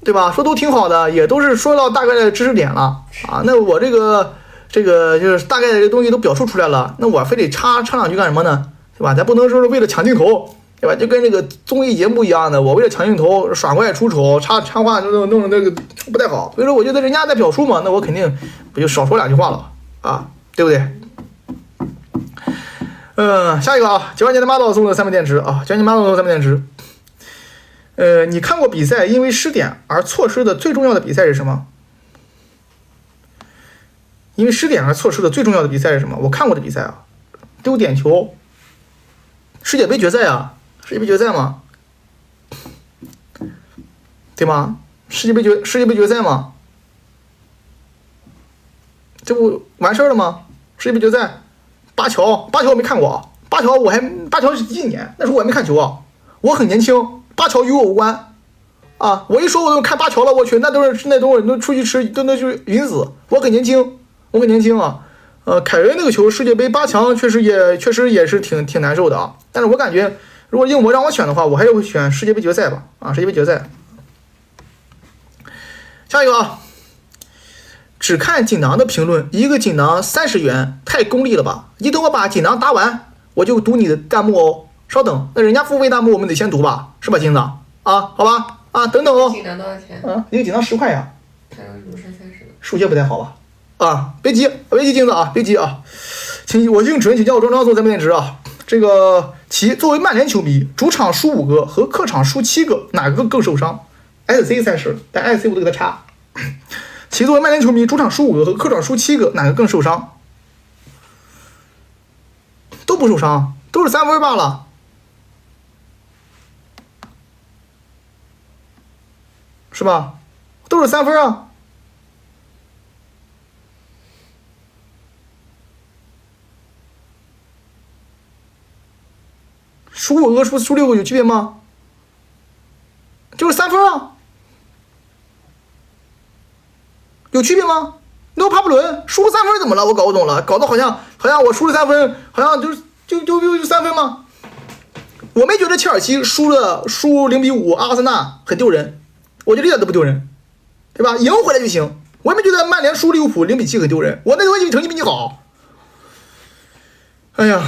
对吧？说都挺好的，也都是说到大概的知识点了啊。那我这个就是大概的这个东西都表述出来了，那我非得插两句干什么呢？对吧？咱不能说是为了抢镜头，对吧？就跟这个综艺节目一样的，我为了抢镜头耍怪出丑，插话弄那个不太好。所以说，我觉得人家在表述嘛，那我肯定不就少说两句话了啊，对不对？下一个啊，92年的 model 送的3枚电池啊，92年 model 送的3枚电池。你看过比赛因为失点而错失的最重要的比赛是什么？因为失点而错失的最重要的比赛是什么？我看过的比赛啊，丢点球，世界杯决赛啊，世界杯决赛嘛，对吗？世界杯决赛嘛，这不完事儿了吗？世界杯决赛，巴乔我没看过啊，巴乔是11年，那时候我还没看球啊，我很年轻。巴乔与我无关啊！我一说我都看巴乔了，我去，那都是都出去吃，那就是晕死。我很年轻啊。凯恩那个球世界杯8强确实也是挺难受的啊。但是我感觉如果硬让我选的话，我还是会选世界杯决赛吧啊！世界杯决赛。下一个啊，只看锦囊的评论，一个锦囊30元，太功利了吧？你等我把锦囊答完，我就读你的弹幕哦。稍等，那人家付费弹幕我们得先读吧，是吧，金子啊？好吧，啊，等等哦。锦囊多少钱？一个锦囊10块呀。还有乳山30的。数学不太好吧？啊，别急，金子啊，别急啊。我应准请教我装送3枚电池啊。这个作为曼联球迷，主场输5个和客场输7个，哪个更受伤 ？SC 30，但 SC 我都给他插。作为曼联球迷，主场输5个和客场输7个，哪个更受伤？都不受伤，都是3分罢了。是吧？都是3分啊！输5个输6个有区别吗？就是3分啊！有区别吗？诺帕布伦输3分怎么了？我搞不懂了，搞得好像我输了3分，好像就3分吗？我没觉得切尔西输0-5阿森纳很丢人。我觉得一点都不丢人，对吧？赢回来就行。我也没觉得曼联输利物浦0-7很丢人，我那个成绩比你好。哎呀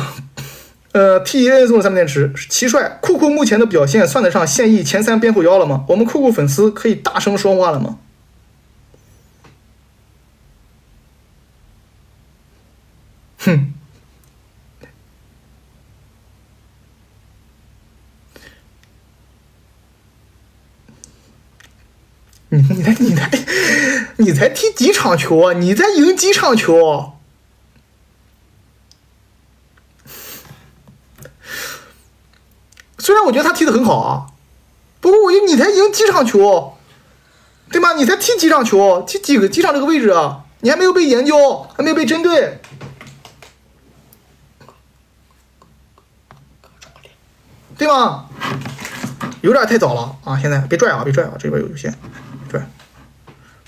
，TEN 送了3枚电池，奇帅酷酷目前的表现算得上现役前3边后腰了吗？我们酷酷粉丝可以大声说话了吗？哼。你才踢几场球啊？你才赢几场球？虽然我觉得他踢得很好啊，不过我觉得你才赢几场球，对吗？你才踢几场球，踢几场这个位置啊？你还没有被研究，还没有被针对，对吗？有点太早了啊！现在别拽啊，别拽啊，这边有线，拽，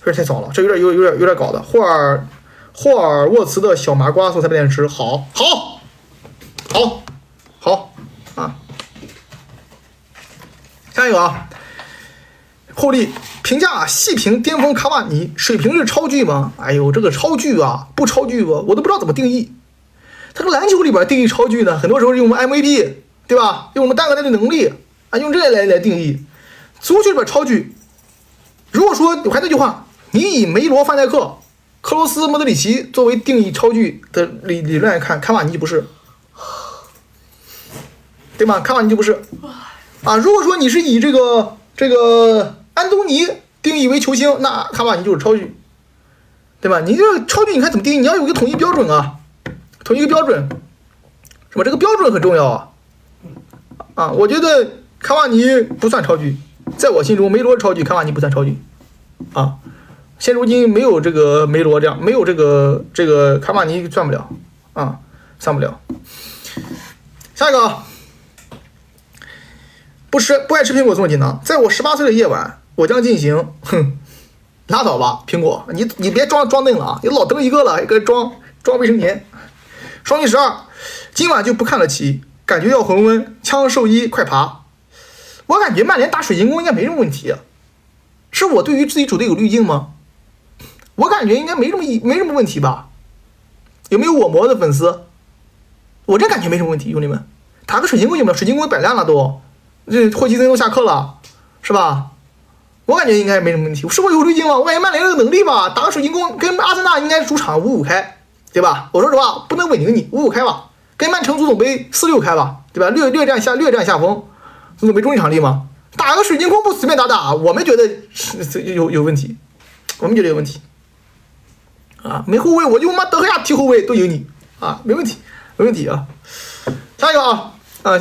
有点太早了，这有点搞的。霍尔沃茨的小麻瓜素菜便吃，好啊！下一个啊，后力评价细评巅峰卡瓦尼，水平是超巨吗？哎呦，这个超巨啊，不超巨我都不知道怎么定义。他个篮球里边定义超巨呢，很多时候用我们 MVP， 对吧？用我们单个队的能力啊，用这来定义。足球里边超巨，如果说还那句话，你以梅罗、范戴克、克罗斯、莫德里奇作为定义超巨的理论来看，卡瓦尼就不是，对吗？卡瓦尼就不是啊。如果说你是以这个安东尼定义为球星，那卡瓦尼就是超巨，对吧？你这个超巨你看怎么定义？你要有一个统一标准啊，统一一个标准，是吧？这个标准很重要啊。我觉得卡瓦尼不算超巨，在我心中梅罗超巨，卡瓦尼不算超巨啊。现如今没有这个梅罗这样，没有这个卡瓦尼算不了啊，算不了。下一个啊，不爱吃苹果送锦囊。在我18岁的夜晚，我将进行，拉倒吧，苹果，你别装嫩了啊！你老登一个了，一个装卫生棉。双击12，今晚就不看了棋，感觉要恒温，枪兽医快爬。我感觉曼联打水晶宫应该没什么问题，是我对于自己主队有滤镜吗？我感觉应该没什么问题吧？有没有我魔的粉丝？我这感觉没什么问题，兄弟们，打个水晶宫有没有？水晶宫摆烂了都，这霍奇森都下课了，是吧？我感觉应该没什么问题。是我有滤镜吗？我感觉曼联这个能力吧，打个水晶宫跟阿森纳应该主场5-5开，对吧？我说实话，不能稳赢你5-5开吧，跟曼城足总杯4-6开吧，对吧？略占下风，足总杯中一场力嘛。打个水晶宫不随便打，我们觉得是有问题，我们觉得有问题。啊，没后卫我就德赫亚踢后卫都赢你啊，没问题啊。下一个啊，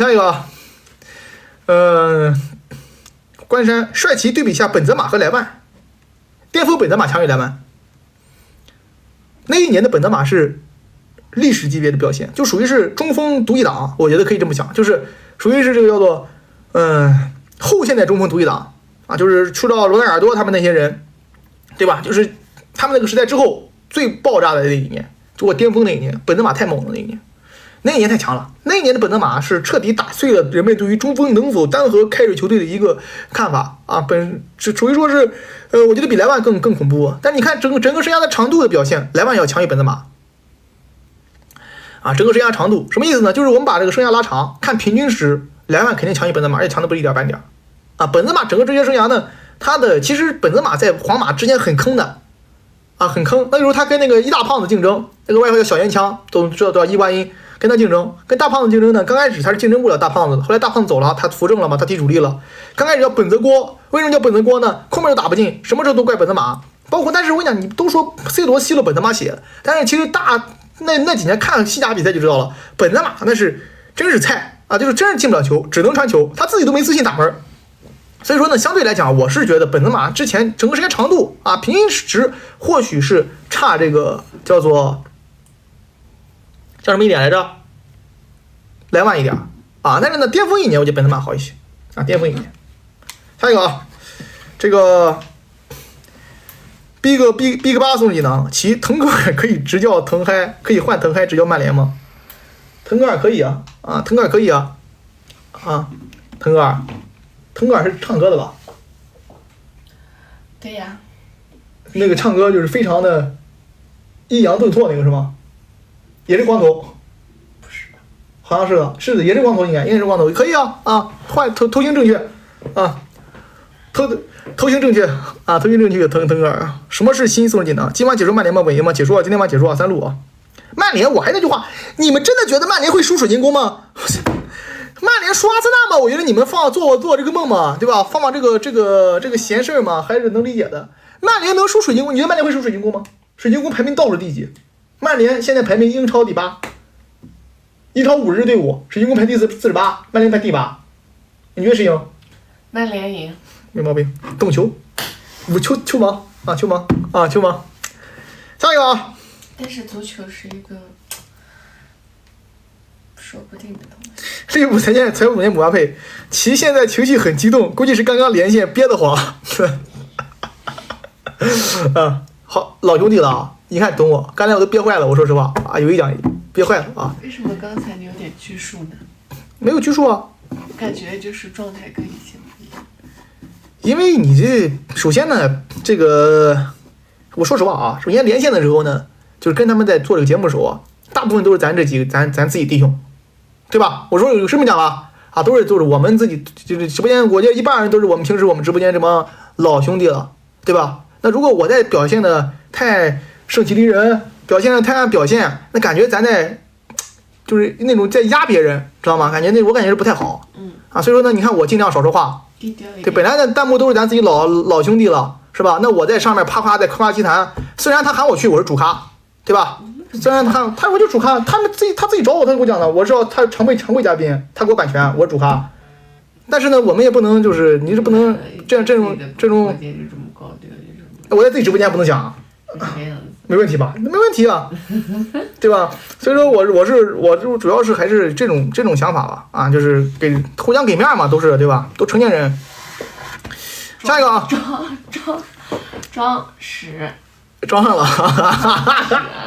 关山帅旗对比下本泽马和莱万，巅峰本泽马强于莱万。那一年的本泽马是历史级别的表现，就属于是中锋独一档，我觉得可以这么讲，就是属于是这个叫做后现代中锋独一档啊，就是去到罗纳尔多他们那些人，对吧？就是他们那个时代之后。最爆炸的那一年，就我巅峰那一年，本泽马太猛了那一年太强了。那一年的本泽马是彻底打碎了人们对于中锋能否单核开始球队的一个看法啊，是属于说是，我觉得比莱万更恐怖。但你看整个生涯的长度的表现，莱万要强于本泽马啊，整个生涯长度什么意思呢？就是我们把这个生涯拉长，看平均时，莱万肯定强于本泽马，而且强的不是一点半点啊。本泽马整个职业生涯呢，其实本泽马在皇马之前很坑的。啊，很坑。那时候他跟那个一大胖子竞争，那个外号叫小烟枪，都知道伊瓜因跟他竞争，跟大胖子竞争呢。刚开始他是竞争不了大胖子的，后来大胖子走了，他扶正了嘛，他踢主力了。刚开始叫本泽锅，为什么叫本泽锅呢？空门都打不进，什么时候都怪本泽马。包括但是我跟你讲，你都说 C 罗吸了本泽马血，但是其实那几年看西甲比赛就知道了，本泽马那是真是菜啊，就是真是进不了球，只能传球，他自己都没自信打门。所以说呢，相对来讲，我是觉得本泽马之前整个时间长度啊，平均值或许是差这个叫什么一点来着？莱万一点啊。但是呢，巅峰一年我觉得本泽马好一些啊，巅峰一年。下一个啊，这个 Big 8送锦囊，其腾格尔可以执教滕嗨，可以换滕嗨执教曼联吗？腾格尔可以啊，腾格尔可以啊，腾格尔是唱歌的吧？对呀，那个唱歌就是非常的抑扬顿挫那个是吗？也是光头？不是吧？好像是的，是的，也是光头，应该是光头，可以啊换头型正确啊，头型正确啊，头型正确，腾格尔。什么是新送锦囊？今晚解说曼联吗？稳赢吗？解说啊，今天晚解说啊，3路啊。曼联，我还那句话，你们真的觉得曼联会输水晶宫吗？曼联联输阿森纳嘛，我觉得你们做这个梦嘛，对吧？放这个闲事儿嘛，还是能理解的。曼联能输水晶宫？你觉得曼联会输水晶宫吗？水晶宫排名倒数第几？曼联现在排名英超第8，英超50支队伍，水晶宫排第48，曼联排第8，你觉得谁赢？曼联赢。没毛病，动球，球王啊，球王啊，球王。下一个啊。但是足球是一个说不定的东西。利物浦财务总监姆巴佩，其现在情绪很激动，估计是刚刚连线憋得慌。啊，好，老兄弟了啊！你看懂我，刚才我都憋坏了，我说实话啊，有一讲一，憋坏了啊。为什么刚才你有点拘束呢？没有拘束啊，感觉就是状态跟以前不一样。因为你这首先呢，这个我说实话啊，首先连线的时候呢，就是跟他们在做这个节目的时候啊，大部分都是咱自己弟兄，对吧？我说有这么讲吧，啊，都是我们自己就是直播间，我觉得一半人都是我们平时我们直播间这帮老兄弟了，对吧？那如果我在表现的太盛气凌人，表现的太按表现，那感觉咱在就是那种在压别人，知道吗？感觉我感觉是不太好。所以说呢，你看我尽量少说话。低调一点。对，本来的弹幕都是咱自己老兄弟了，是吧？那我在上面啪啪在夸其谈，虽然他喊我去，我是主咖，对吧？虽然他我就主咖，他自己找我，他跟我讲的，我知道他常规嘉宾，他给我版权，我是主咖。但是呢，我们也不能就是你是不能这种，我在自己直播间不能讲，没问题吧？没问题啊，对吧？所以说我就主要是还是这种想法吧，啊，就是互相给面嘛，都是对吧？都成年人。下一个啊，装屎。装上了，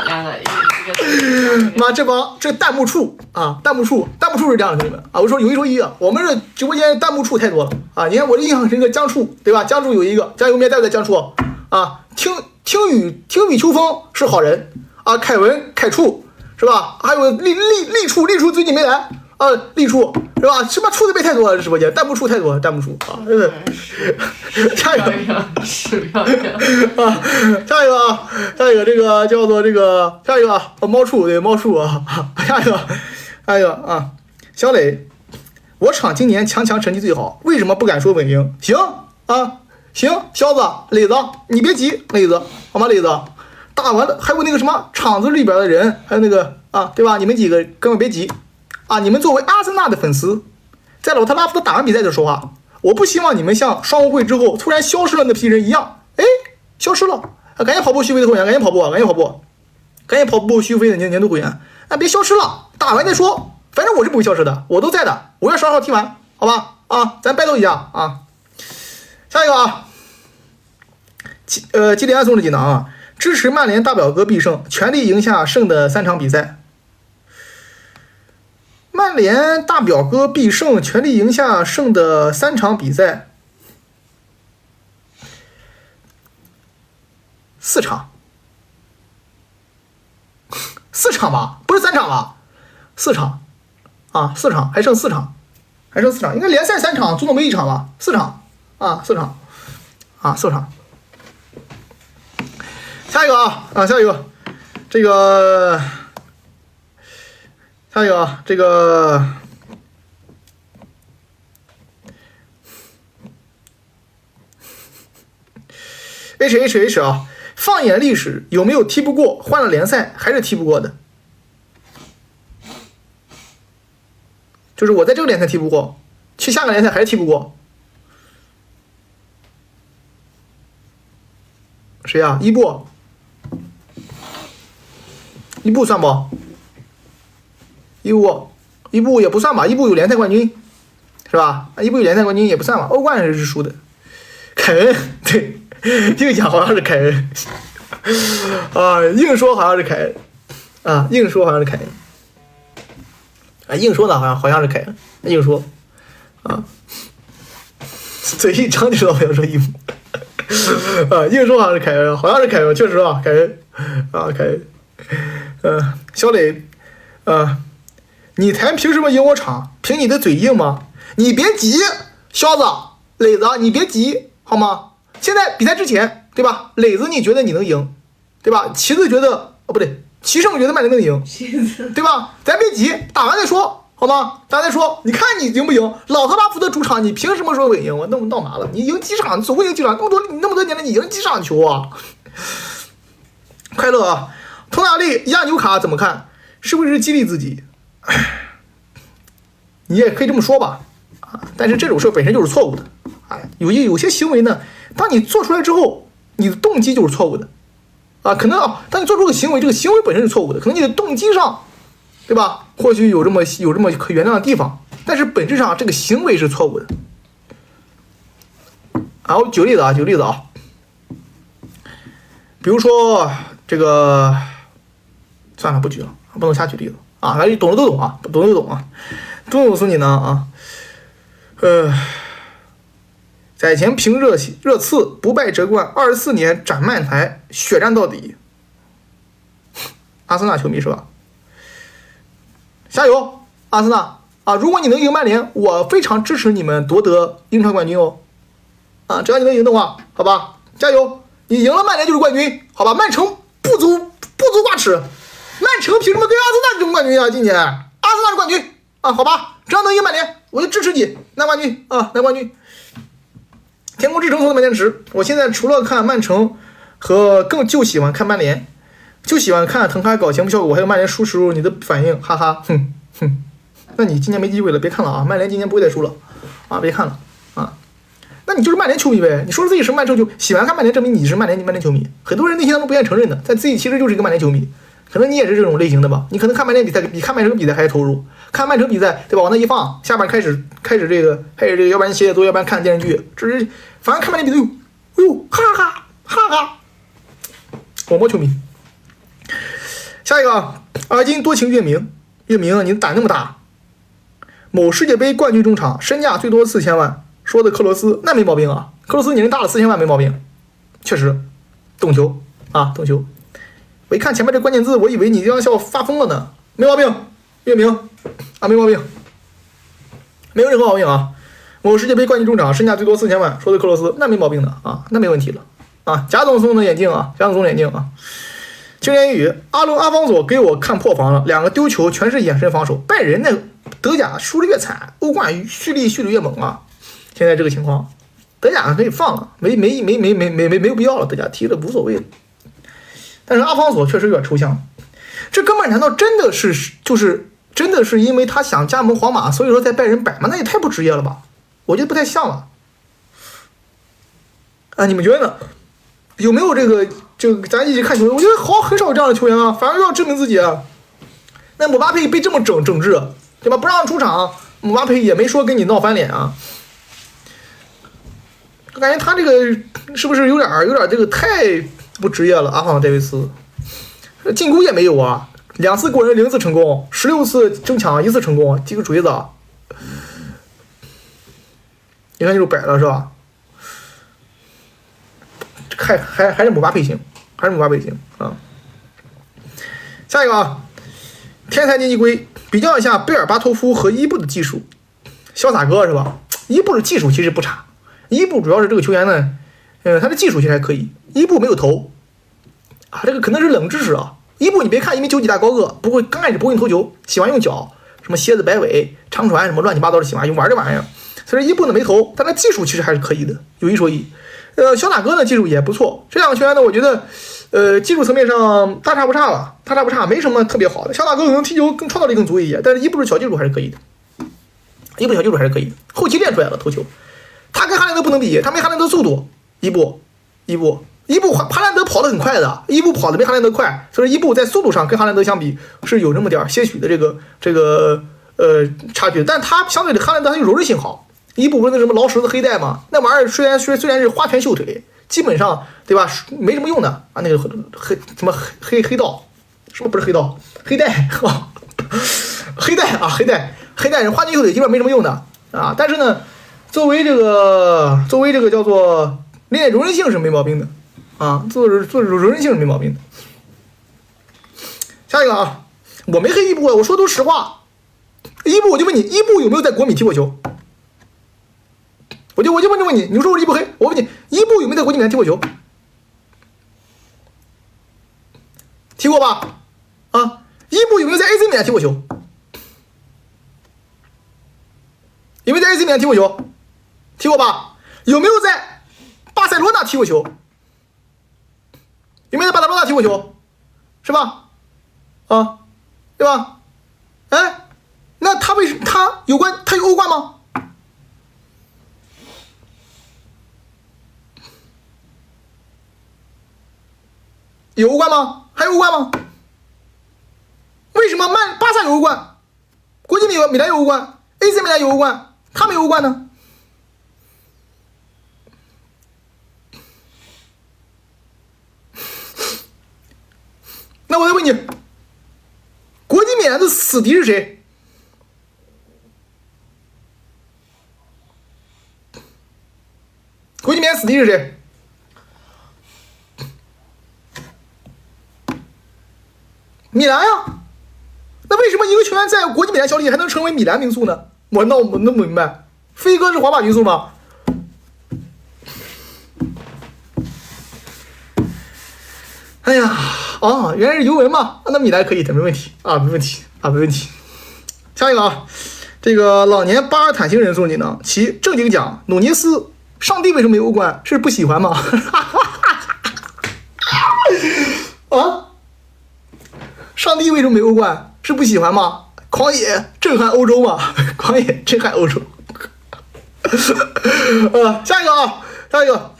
两个一个。妈，这弹幕处啊，弹幕处是这样的，兄弟们啊，我说有一说一啊，我们这直播间弹幕处太多了啊！你看我这印象是一个江处，对吧？江处有一个加油面带的江处啊，听雨秋风是好人啊，凯文凯处是吧？还有立处最近没来啊，立处是吧？什么处的被太多了，直播间弹幕处太多了，弹幕处啊，真的。下一个是漂亮啊，下一个这个叫做这个下一个猫处对猫处啊，下一个啊，小磊，我厂今年强成绩最好，为什么不敢说稳赢？行啊，行，肖子磊子，你别急，磊子好吗？磊子打完了，还有那个什么厂子里边的人，还有那个啊，对吧？你们几个根本别急啊，你们作为阿森纳的粉丝，在老特拉福德打完比赛就说话。我不希望你们像双红会之后突然消失了那批人一样，哎，消失了，啊，赶紧跑步续费的会员，赶紧跑步续费的年度会员，啊，别消失了，打完再说，反正我是不会消失的，我都在的，5月12号踢完，好吧，啊，咱battle一下啊，下一个啊，基里安送了几囊啊，支持曼联大表哥必胜，全力赢下胜的3场比赛。曼联大表哥必胜，全力赢下胜的3场比赛，4场，4场吧，不是3场吧？4场啊，4场，还剩4场，应该联赛3场，足总杯1场吧？4场啊，4场啊，4场。下一个啊，下一个，这个。下一个啊，这个H 啊，放眼历史，有没有踢不过，换了联赛还是踢不过的？就是我在这个联赛踢不过，去下个联赛还是踢不过。谁啊？伊布算不？伊布也不算吧，伊布有联赛冠军，是吧？伊布有联赛冠军也不算吧，欧冠是输的。凯恩，对，这个讲好像是凯恩，啊，硬说好像是凯恩，啊，硬说的好像是凯恩，硬说，啊，嘴一张就知道我要说伊布，啊，硬说好像是凯恩，确实啊，凯恩，啊，凯恩，小磊，你才凭什么赢我场？凭你的嘴硬吗？你别急，肖子、磊子，你别急，好吗？现在比赛之前，对吧？磊子你觉得你能赢，对吧？旗子觉得不对，齐胜觉得曼联能赢，对吧？咱别急，打完再说，好吗？大家再说，你看你赢不赢？老特拉福德主场，你凭什么说我赢？我弄闹麻了，你赢几场？总共赢几场？那么多年了，你赢几场球啊？快乐啊！佟大力压纽卡怎么看？是不是激励自己？你也可以这么说吧，啊，但是这种事本身就是错误的，哎，有些行为呢，当你做出来之后，你的动机就是错误的，啊，可能啊，当你做出个行为，这个行为本身是错误的，可能你的动机上，对吧？或许有这么可原谅的地方，但是本质上这个行为是错误的。啊，我举个例子啊，比如说这个，算了，不举了，不能瞎举例子啊，来懂的都懂啊，懂的都懂啊。祝诉你呢啊，载前平热刺不败折冠，24年斩曼台，血战到底。阿森纳球迷是吧？加油，阿森纳啊！如果你能赢曼联，我非常支持你们夺得英超冠军哦。啊，只要你能赢的话，好吧，加油！你赢了曼联就是冠军，好吧？曼城不足挂齿，曼城凭什么跟阿森纳争冠军啊？今年阿森纳是冠军啊，好吧？只要能赢曼联，我就支持你拿冠军啊，拿冠军！天空之城送的曼联池，我现在除了看曼城和就喜欢看曼联。就喜欢看滕哈搞节目效果，还有曼联输时候你的反应，哈哈，哼。那你今年没机会了，别看了啊！曼联今年不会再输了，啊，别看了啊！那你就是曼联球迷呗？你说自己是曼城球，喜欢看曼联，证明你是曼联球迷。很多人内心当中不愿意承认的，但自己其实就是一个曼联球迷。可能你也是这种类型的吧？你可能看曼联比赛比看曼城比赛还投入，看曼城比赛对吧？往那一放，下边开始这个，要不然写写作业，要不然看电视剧，这是反正看曼联比赛，哎呦，哈哈哈哈！广播球迷。下一个啊，而今多情月明，你胆那么大，某世界杯冠军中场身价最多4000万，说的克罗斯那没毛病啊，克罗斯年龄大了4000万没毛病，确实，懂球啊，懂球。我一看前面这关键字，我以为你要发疯了呢，没毛病，月明啊，没毛病，没有任何毛病啊。某世界杯冠军中场身价最多4000万，说的克罗斯那没毛病的啊，那没问题了啊。贾总送的眼镜啊，青年语，阿方索给我看破防了，2个丢球全是眼神防守。拜仁那德甲输的越惨，欧冠蓄力越猛啊！现在这个情况，德甲可以放了，没有必要了，德甲踢了无所谓。但是阿方索确实有点抽象，这哥们难道真的是因为他想加盟皇马，所以说在拜仁摆吗？那也太不职业了吧？我觉得不太像了。啊，你们觉得呢？有没有这个咱一起看球？我觉得很少有这样的球员啊，反而要证明自己啊。那姆巴佩被这么整治，对吧？不让出场，姆巴佩也没说跟你闹翻脸啊。我感觉他这个是不是有点这个太不职业了？阿方戴维斯进攻也没有啊，2次过人0次成功，16次争抢1次成功，几个锤子啊！你看就摆了是吧？还是姆巴佩行，啊！下一个啊，天才年纪龟比较一下贝尔巴托夫和伊布的技术，潇洒哥是吧？伊布的技术其实不差，伊布主要是这个球员呢，他的技术其实还可以。伊布没有头啊，这个可能是冷知识啊。伊布你别看1米9几大高个，刚开始不会投球，喜欢用脚，什么蝎子摆尾、长传什么乱七八糟的喜欢用玩这玩意儿。所以伊布呢没头，但他技术其实还是可以的，有一说一。小马哥呢技术也不错，这两个球员呢，我觉得技术层面上大差不差，没什么特别好的。小马哥可能踢球更创造力更足一些，但是伊布的小技术还是可以的，后期练出来了投球。他跟哈兰德不能比，他没哈兰德速度。伊布哈兰德跑得很快的，伊布跑得没哈兰德快，所以伊布在速度上跟哈兰德相比是有这么点些许的这个差距，但他相对的哈兰德他就柔韧性好。伊布不是那什么劳什子黑带吗？那玩意儿虽然是花拳绣腿，基本上对吧，没什么用的啊。那个黑道，什么不是黑道？黑带啊，黑带人花拳绣腿基本上没什么用的啊。但是呢，作为这个叫做练柔韧性是没毛病的啊，做柔韧性是没毛病的。下一个啊，我没黑伊布啊，我说都是实话。伊布我就问你，伊布有没有在国米踢过球？我就问你，你说我伊布黑，我问你，伊布有没有在国际米兰踢过球？踢过吧？啊，伊布有没有在 AC 米兰踢过球？ AC 米兰踢过球？踢过吧？有没有在巴塞罗那踢过球？有没有在巴塞罗那踢过球？是吧？啊，对吧？哎，那他为什么他有欧冠吗？有欧冠吗？还有欧冠吗？为什么巴萨有欧冠，国际米兰有欧冠 ，AC 米兰有欧冠，他没有欧冠呢？那我再问你，国际米兰的死敌是谁？国际米兰死敌是谁？米兰呀，那为什么一个球员在国际米兰效力还能成为米兰名宿呢？我弄不明白，飞哥是皇马名宿吗？哎呀，哦，原来是尤文嘛，那米兰可以的，没问题啊，没问题啊，没问题。下一个啊，这个老年巴尔坦星人送你呢，其正经讲，努涅斯，上帝为什么没有欧冠？是不喜欢吗？啊？上帝为什么没欧冠？是不喜欢吗？狂野震撼欧洲嘛，狂野震撼欧洲。下一个啊，下一个，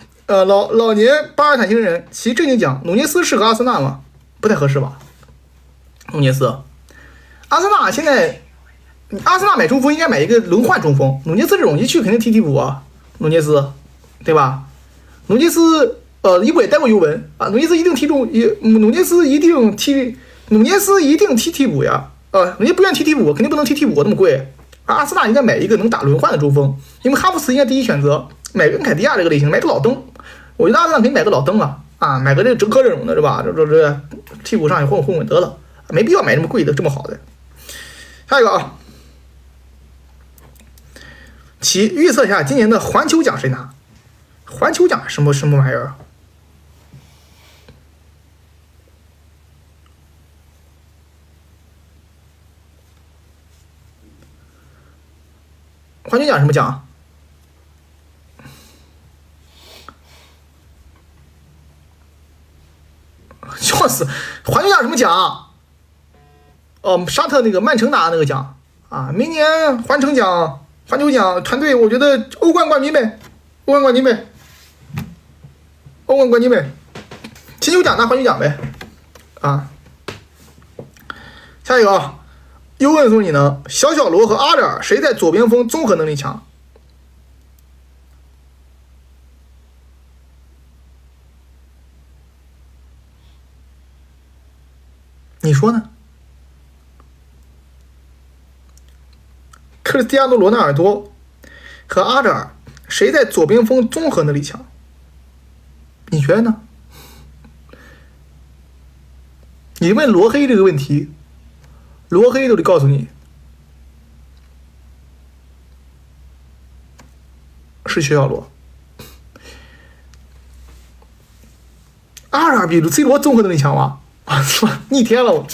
老年巴尔坦星人，其正经讲，努涅斯适合阿森纳吗？不太合适吧？努涅斯，阿森纳现在，阿森纳买中锋应该买一个轮换中锋，努涅斯这种一去肯定踢替补啊，努涅斯，对吧？努涅斯，伊布也带过尤文啊，努涅斯一定踢替补呀，人家不愿踢替补，肯定不能踢替补那么贵。阿森纳应该买一个能打轮换的中锋，因为哈弗茨应该第一选择，买个恩凯迪亚这个类型，买个老登，我觉得阿森纳可以买个老登啊，买个这个哲科这种的是吧？这替补上也混混得了，没必要买这么贵的这么好的。下一个啊，其预测一下今年的环球奖谁拿？环球奖什么玩意儿？环球奖什么奖？笑死！环球奖什么奖？沙特那个曼城拿那个奖啊！明年环球奖团队，我觉得欧冠冠军呗，金球奖拿环球奖呗，啊！下一个啊。又问说你呢，小罗和阿德尔谁在左边锋综合能力强？你说呢？克里斯蒂亚诺·罗纳尔多和阿德尔谁在左边锋综合能力强？你觉得呢？你问罗黑这个问题，罗黑都得告诉你，是小罗。阿尔比 C 罗综合能力强吗？啊，逆天了我，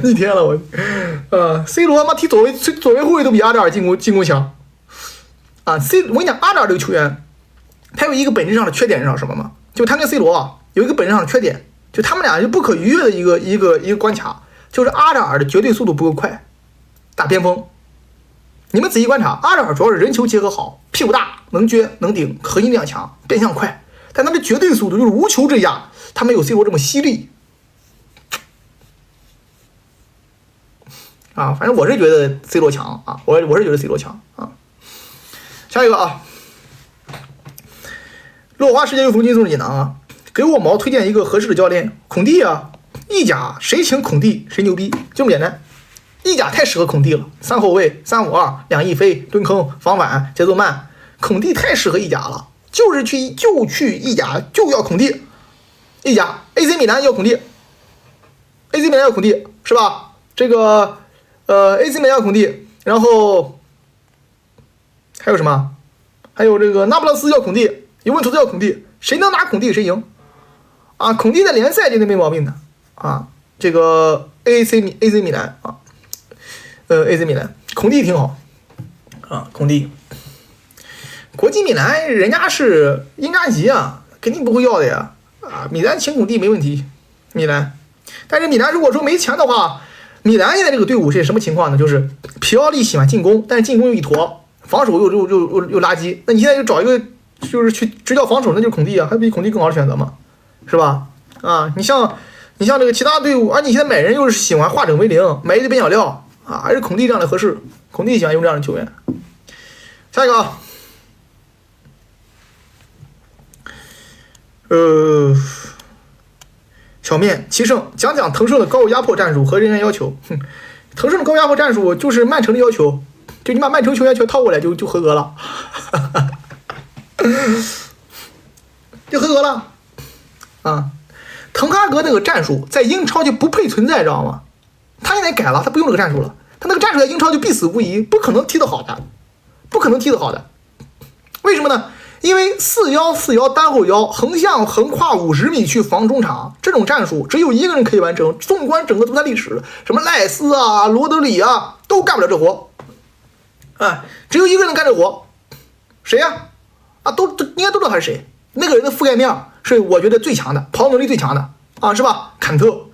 逆天了我，C 罗妈踢左边后卫都比阿德尔进攻强啊！我跟你讲，阿德尔这个球员，他有一个本质上的缺点是什么吗？就他跟 C 罗啊有一个本质上的缺点。就他们俩就不可逾越的一个关卡，就是阿扎尔的绝对速度不够快，打边锋。你们仔细观察，阿扎尔主要是人球结合好，屁股大，能撅能顶，核心力量强，变向快，但他的绝对速度就是无球制压，他没有 C 罗这么犀利。啊，反正我是觉得 C 罗强啊，我是觉得 C 罗强啊。下一个啊，落花时间又逢金送锦囊啊。给我毛推荐一个合适的教练，孔蒂啊，意甲谁请孔蒂谁牛逼，就这么简单。意甲太适合孔蒂了，3后卫3-5-2，两翼飞，蹲坑防反，节奏慢，孔蒂太适合意甲了，就去意甲就要孔蒂。意甲 AC 米兰要孔蒂 ，AC 米兰要孔蒂是吧？这个AC 米兰要孔蒂，然后还有什么？还有这个那不勒斯要孔蒂，尤文图斯要孔蒂，谁能拿孔蒂谁赢。啊，孔蒂在联赛绝对没毛病的啊！这个 AC 米兰啊，AC 米兰孔蒂挺好啊，孔蒂。国际米兰人家是英扎吉啊，肯定不会要的呀啊！米兰请孔蒂没问题，米兰。但是米兰如果说没钱的话，米兰现在这个队伍是什么情况呢？就是皮奥利喜欢进攻，但是进攻又一坨，防守又垃圾。那你现在就找一个就是去执教防守，那就是孔蒂啊，还比孔蒂更好的选择嘛，是吧？啊，你像这个其他队伍，你现在买人又是喜欢化整为零，买一堆边角料啊，还是孔蒂这样的合适。孔蒂喜欢用这样的球员。下一个啊。小面齐胜讲讲腾胜的高位压迫战术和人员要求。腾胜的高位压迫战术就是曼城的要求，就你把曼城球员全套过来就合格了，就合格了啊！滕哈格那个战术在英超就不配存在，知道吗？他现在改了，他不用这个战术了，他那个战术在英超就必死无疑，不可能踢得好的，不可能踢得好的。为什么呢？因为4-1-4-1单后腰横向横跨50米去防中场，这种战术只有一个人可以完成。纵观整个足坛历史，什么赖斯啊、罗德里啊，都干不了这活。只有一个人能干这活，谁呀？应该都知道他是谁。那个人的覆盖面是我觉得最强的，跑动能力最强的啊，是吧？坎特，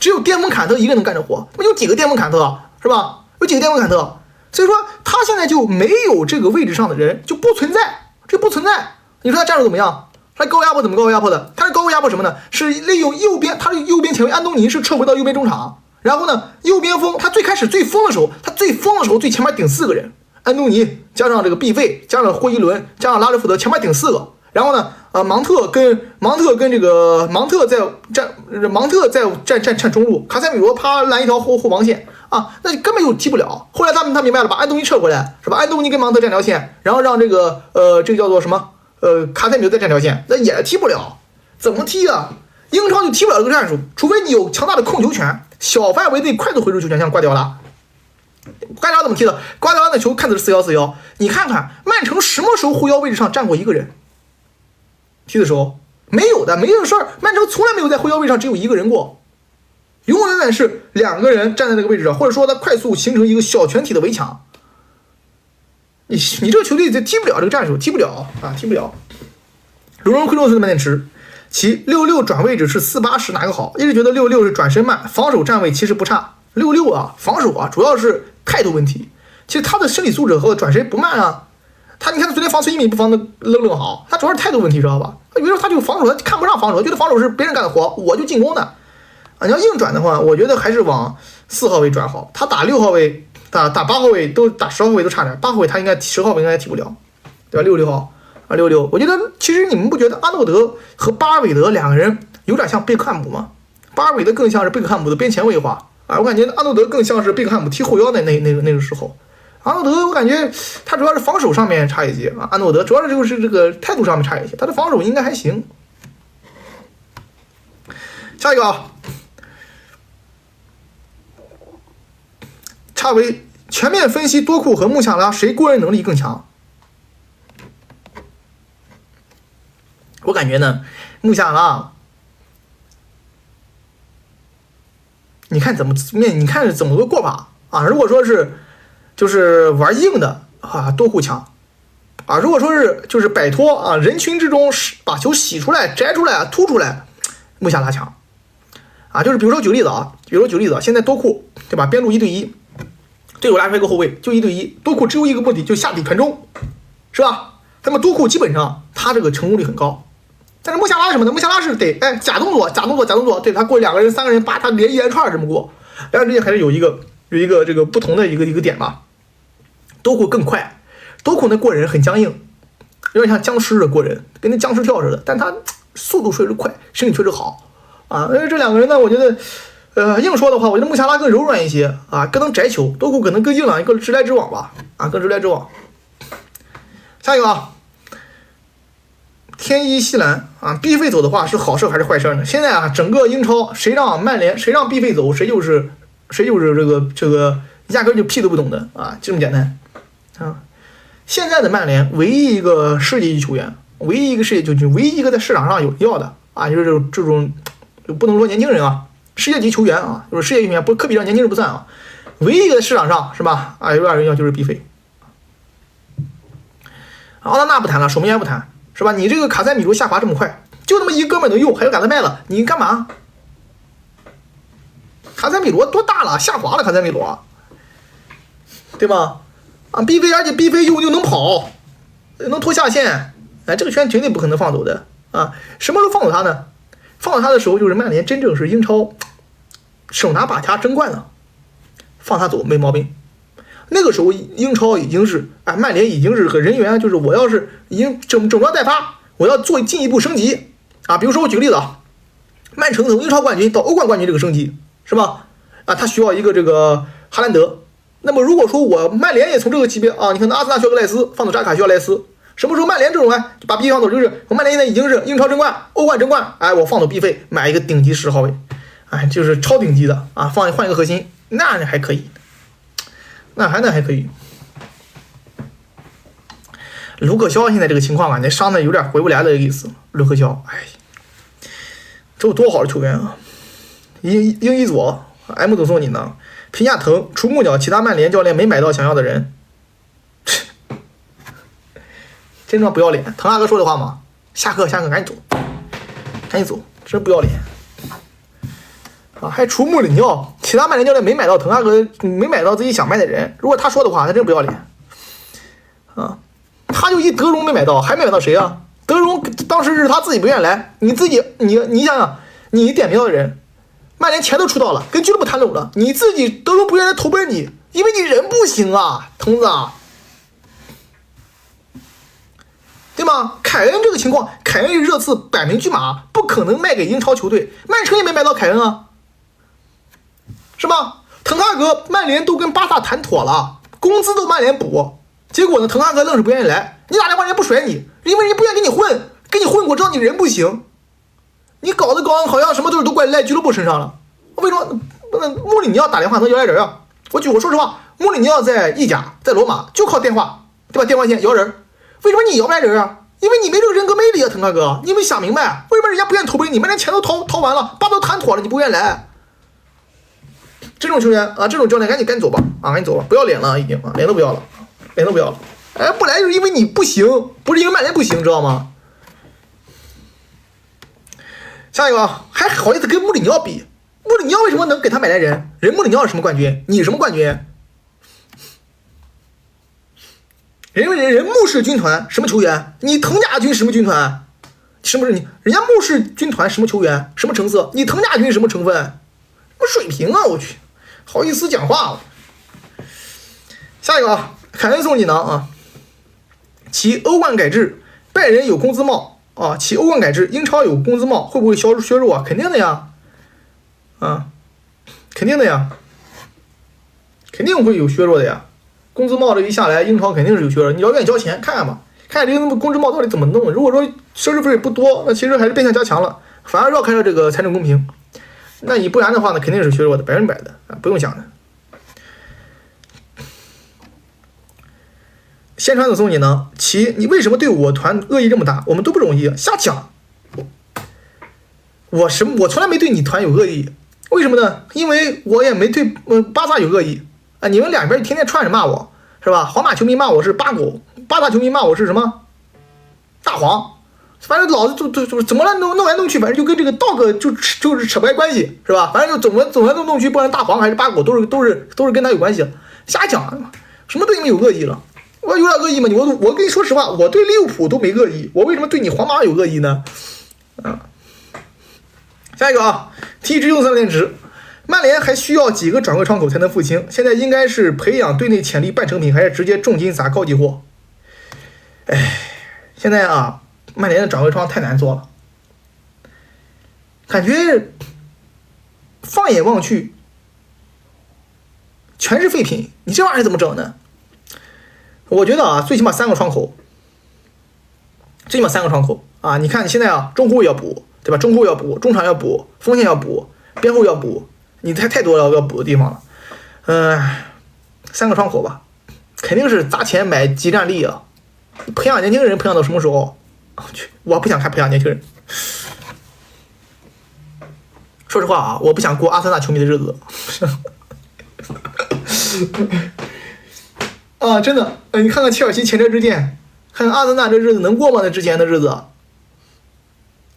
只有巅峰坎特一个人能干这活。那有几个巅峰坎特是吧？有几个巅峰坎特，所以说他现在就没有这个位置上的人，就不存在。这不存在，你说他战术怎么样？他高压迫怎么高压迫的？他是高压迫什么呢？是利用右边，他的右边前卫安东尼是撤回到右边中场，然后呢，右边锋他最开始最疯的时候，最前面顶4个人，安东尼加上这个毕费，加上霍伊伦，加上拉什福德，前面顶4个，然后呢，芒特在站中路，卡塞米罗啪拦一条后防线。那根本就踢不了。后来他明白了，把安东尼撤回来，是吧？安东尼跟芒特站条线，然后让这个这个叫做什么卡塞米罗再站条线，那也踢不了。怎么踢啊？英超就踢不了这个战术，除非你有强大的控球权，小范围内快速回收球权，像瓜迪奥拉。瓜迪奥拉怎么踢的？瓜迪奥拉的球看的是4-1-4-1，你看看曼城什么时候后腰位置上站过一个人？踢的时候没有的，没这个事儿。曼城从来没有在后腰位上只有一个人过。永远远是2个人站在那个位置上，或者说他快速形成一个小全体的围墙。你这个球队就踢不了这个战术，踢不了。罗伦奎洛斯的曼联池，其66转位置是4-8-10哪个好？一直觉得66是转身慢，防守站位其实不差。66啊，防守啊，主要是态度问题。其实他的身体素质和转身不慢啊。你看他昨天防孙一鸣不防的愣好，他主要是态度问题，知道吧？有时候他就防守，他看不上防守，觉得防守是别人干的活，我就进攻的。你要硬转的话，我觉得还是往4号位转好。他打6号位、打8号位都打10号位都差点，8号位他应该10号位应该踢不了，对吧？66号啊，66。我觉得其实你们不觉得阿诺德和巴尔韦德2个人有点像贝克汉姆吗？巴尔韦德更像是贝克汉姆的边前卫化啊，我感觉阿诺德更像是贝克汉姆踢后腰的那个时候。阿诺德我感觉他主要是防守上面差一些啊，阿诺德主要是就是这个态度上面差一些，他的防守应该还行。下一个啊。查维全面分析多库和穆夏拉谁过人能力更强？我感觉呢，穆夏拉，你看怎么个过法啊？如果说是就是玩硬的啊，多库强啊；如果说是就是摆脱啊人群之中把球洗出来、摘出来、突出来，穆夏拉强啊。就是比如说举个例子啊，现在多库对吧？边路1对1。队友拉出一个后卫，就1对1，多库只有一个问题，就下底传中，是吧？那么多库基本上他这个成功率很高，但是穆夏拉什么呢？穆夏拉是得假动作，对他过2个人、3个人，把他连一连串这么过，然后这些还是有一个这个不同的一个点吧。多库更快，多库那过人很僵硬，有点像僵尸的过人，跟那僵尸跳似的，但他速度确实快，身体确实好啊。这2个人呢，我觉得。硬说的话，我觉得穆夏拉更柔软一些啊，更能摘球，多库可能更硬朗，更直来直往吧，啊，更直来直往。下一个啊，天一西兰啊，毕费走的话是好事还是坏事呢？现在啊，整个英超谁让曼联谁让毕费走，谁就是这个压根就屁都不懂的啊，这么简单啊。现在的曼联唯一一个世界级球员，唯一一个在市场上有要的啊，就是这种就不能说年轻人啊。世界级球员啊，就是世界级球员，不科比让年轻人不算啊。唯一一个市场上是吧？有点人要就是必费。奥纳纳不谈了，守门员不谈是吧？你这个卡塞米罗下滑这么快，就那么一个哥们能用，还要给他卖了，你干嘛？卡塞米罗多大了？下滑了，卡塞米罗，对吧？必费，而且必费又能跑，能拖下线，这个圈绝对不可能放走的啊！什么时候放走他呢？放走他的时候，就是曼联真正是英超手拿把掐争冠了，放他走没毛病。那个时候英超已经是曼联已经是和人员，就是我要是已经整装待发，我要做进一步升级啊！比如说我举个例子啊，曼城从英超冠军到欧冠冠军这个升级是吧？他需要一个这个哈兰德。那么如果说我曼联也从这个级别啊，你看阿森纳需要个赖斯，放走扎卡需要赖斯，什么时候曼联这种就把必费放走，就是我曼联现在已经是英超争冠、欧冠争冠，我放走必费买一个顶级10号位，就是超顶级的啊，换一个核心，那还可以，那还可以。卢克肖现在这个情况那伤的有点回不来的意思。卢克肖，这有多好的球员啊！英一佐 M 总送你呢。评价疼，出木鸟，其他曼联教练没买到想要的人，真他妈不要脸！滕哈格说的话吗？下课，赶紧走，真不要脸啊！还出穆里尼奥，其他曼联教练没买到滕哈格，没买到自己想卖的人。如果他说的话，他真不要脸啊！他就德容没买到，还没买到谁啊？德容当时是他自己不愿意来，你想想，你点名到的人。曼联钱都出到了，跟俱乐部谈拢了，你自己德容不愿意来投奔你，因为你人不行啊，童子啊，对吗？凯恩这个情况，凯恩是热刺摆明车马，不可能卖给英超球队，曼城也没买到凯恩啊，是吧？滕哈格曼联都跟巴萨谈妥了，工资都曼联补，结果呢，滕哈格愣是不愿意来，你打电话人家不甩你，因为人家不愿意跟你混过，知道你人不行。你搞得好像什么都怪赖俱乐部身上了，为什么穆里尼奥打电话能摇来人啊？我说实话，穆里尼奥在意甲在罗马就靠电话，对吧？电话线摇人，为什么你摇不来人啊？因为你没这个人格魅力啊，滕哈格，你没想明白为什么人家不愿意投奔你？曼联钱都掏完了，巴都谈妥了，你不愿意来？这种球员啊，这种教练赶紧走吧啊，赶紧走吧，不要脸了已经啊，脸都不要了。不来就是因为你不行，不是因为曼联不行，知道吗？下一个还好意思跟穆里尼奥比？穆里尼奥为什么能给他买来人？穆里尼奥是什么冠军？你什么冠军？人穆氏军团什么球员？你滕家军什么军团？是不是你？人家穆氏军团什么球员？什么成色？你滕家军什么成分？什么水平啊！我去，好意思讲话。下一个凯恩送你呢啊！其欧冠改制，拜仁有工资帽。其欧冠改制，英超有工资帽，会不会削弱啊？肯定的呀，肯定的呀，肯定会有削弱的呀。工资帽这一下来，英超肯定是有削弱。你要愿意交钱，看看吧，看看这个工资帽到底怎么弄。如果说奢侈费不多，那其实还是变相加强了，反而绕开了这个财政公平。那你不然的话呢，肯定是削弱的，100%的啊，不用想的。宣传的送你呢？你为什么对我团恶意这么大？我们都不容易，瞎讲。我从来没对你团有恶意，为什么呢？因为我也没对巴萨有恶意啊！你们两边天天串着骂我，是吧？皇马球迷骂我是八狗，巴萨球迷骂我是什么？大黄。反正老子就怎么来弄来弄去，反正就跟这个道哥就是扯不开关系，是吧？反正就总来弄去，不管大黄还是八狗，都是跟他有关系，瞎讲，什么对你们有恶意了？我有点恶意吗？我跟你说实话，我对利物浦都没恶意，我为什么对你皇马有恶意呢？下一个体制用3连值，曼联还需要几个转会窗口才能复兴？现在应该是培养队内潜力半成品，还是直接重金砸高级货？现在曼联的转会窗太难做了，感觉放眼望去全是废品，你这玩意儿怎么整呢？我觉得最起码3个窗口，你看你现在中后卫要补，对吧？中后卫要补，中场要补，锋线要补，边后要补，你太多要补的地方了。3个窗口吧，肯定是砸钱买集战力啊！培养年轻人培养到什么时候？我不想看培养年轻人。说实话我不想过阿森纳球迷的日子。啊，真的，你看看切尔西前车之鉴，看看阿森纳这日子能过吗？那之前的日子，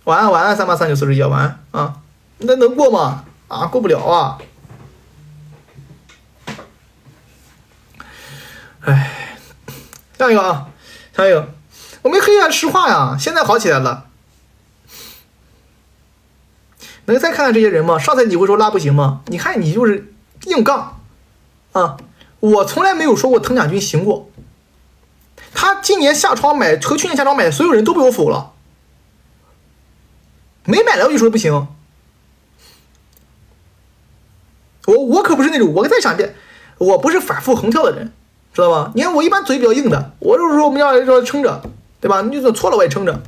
晚安383941，晚安啊，那能过吗？啊，过不了啊。哎，下一个啊，下一个，我们黑暗石化呀，现在好起来了。能再看看这些人吗？上赛季你会说拉不行吗？你看你就是硬杠啊！我从来没有说过藤甲军行过。他今年下窗买和去年下窗买，所有人都被我否了。没买来我就说不行。我可不是那种，我再想一遍，我不是反复横跳的人，知道吧？你看我一般嘴比较硬的，我就是说我们要撑着，对吧？你就错了我也撑着。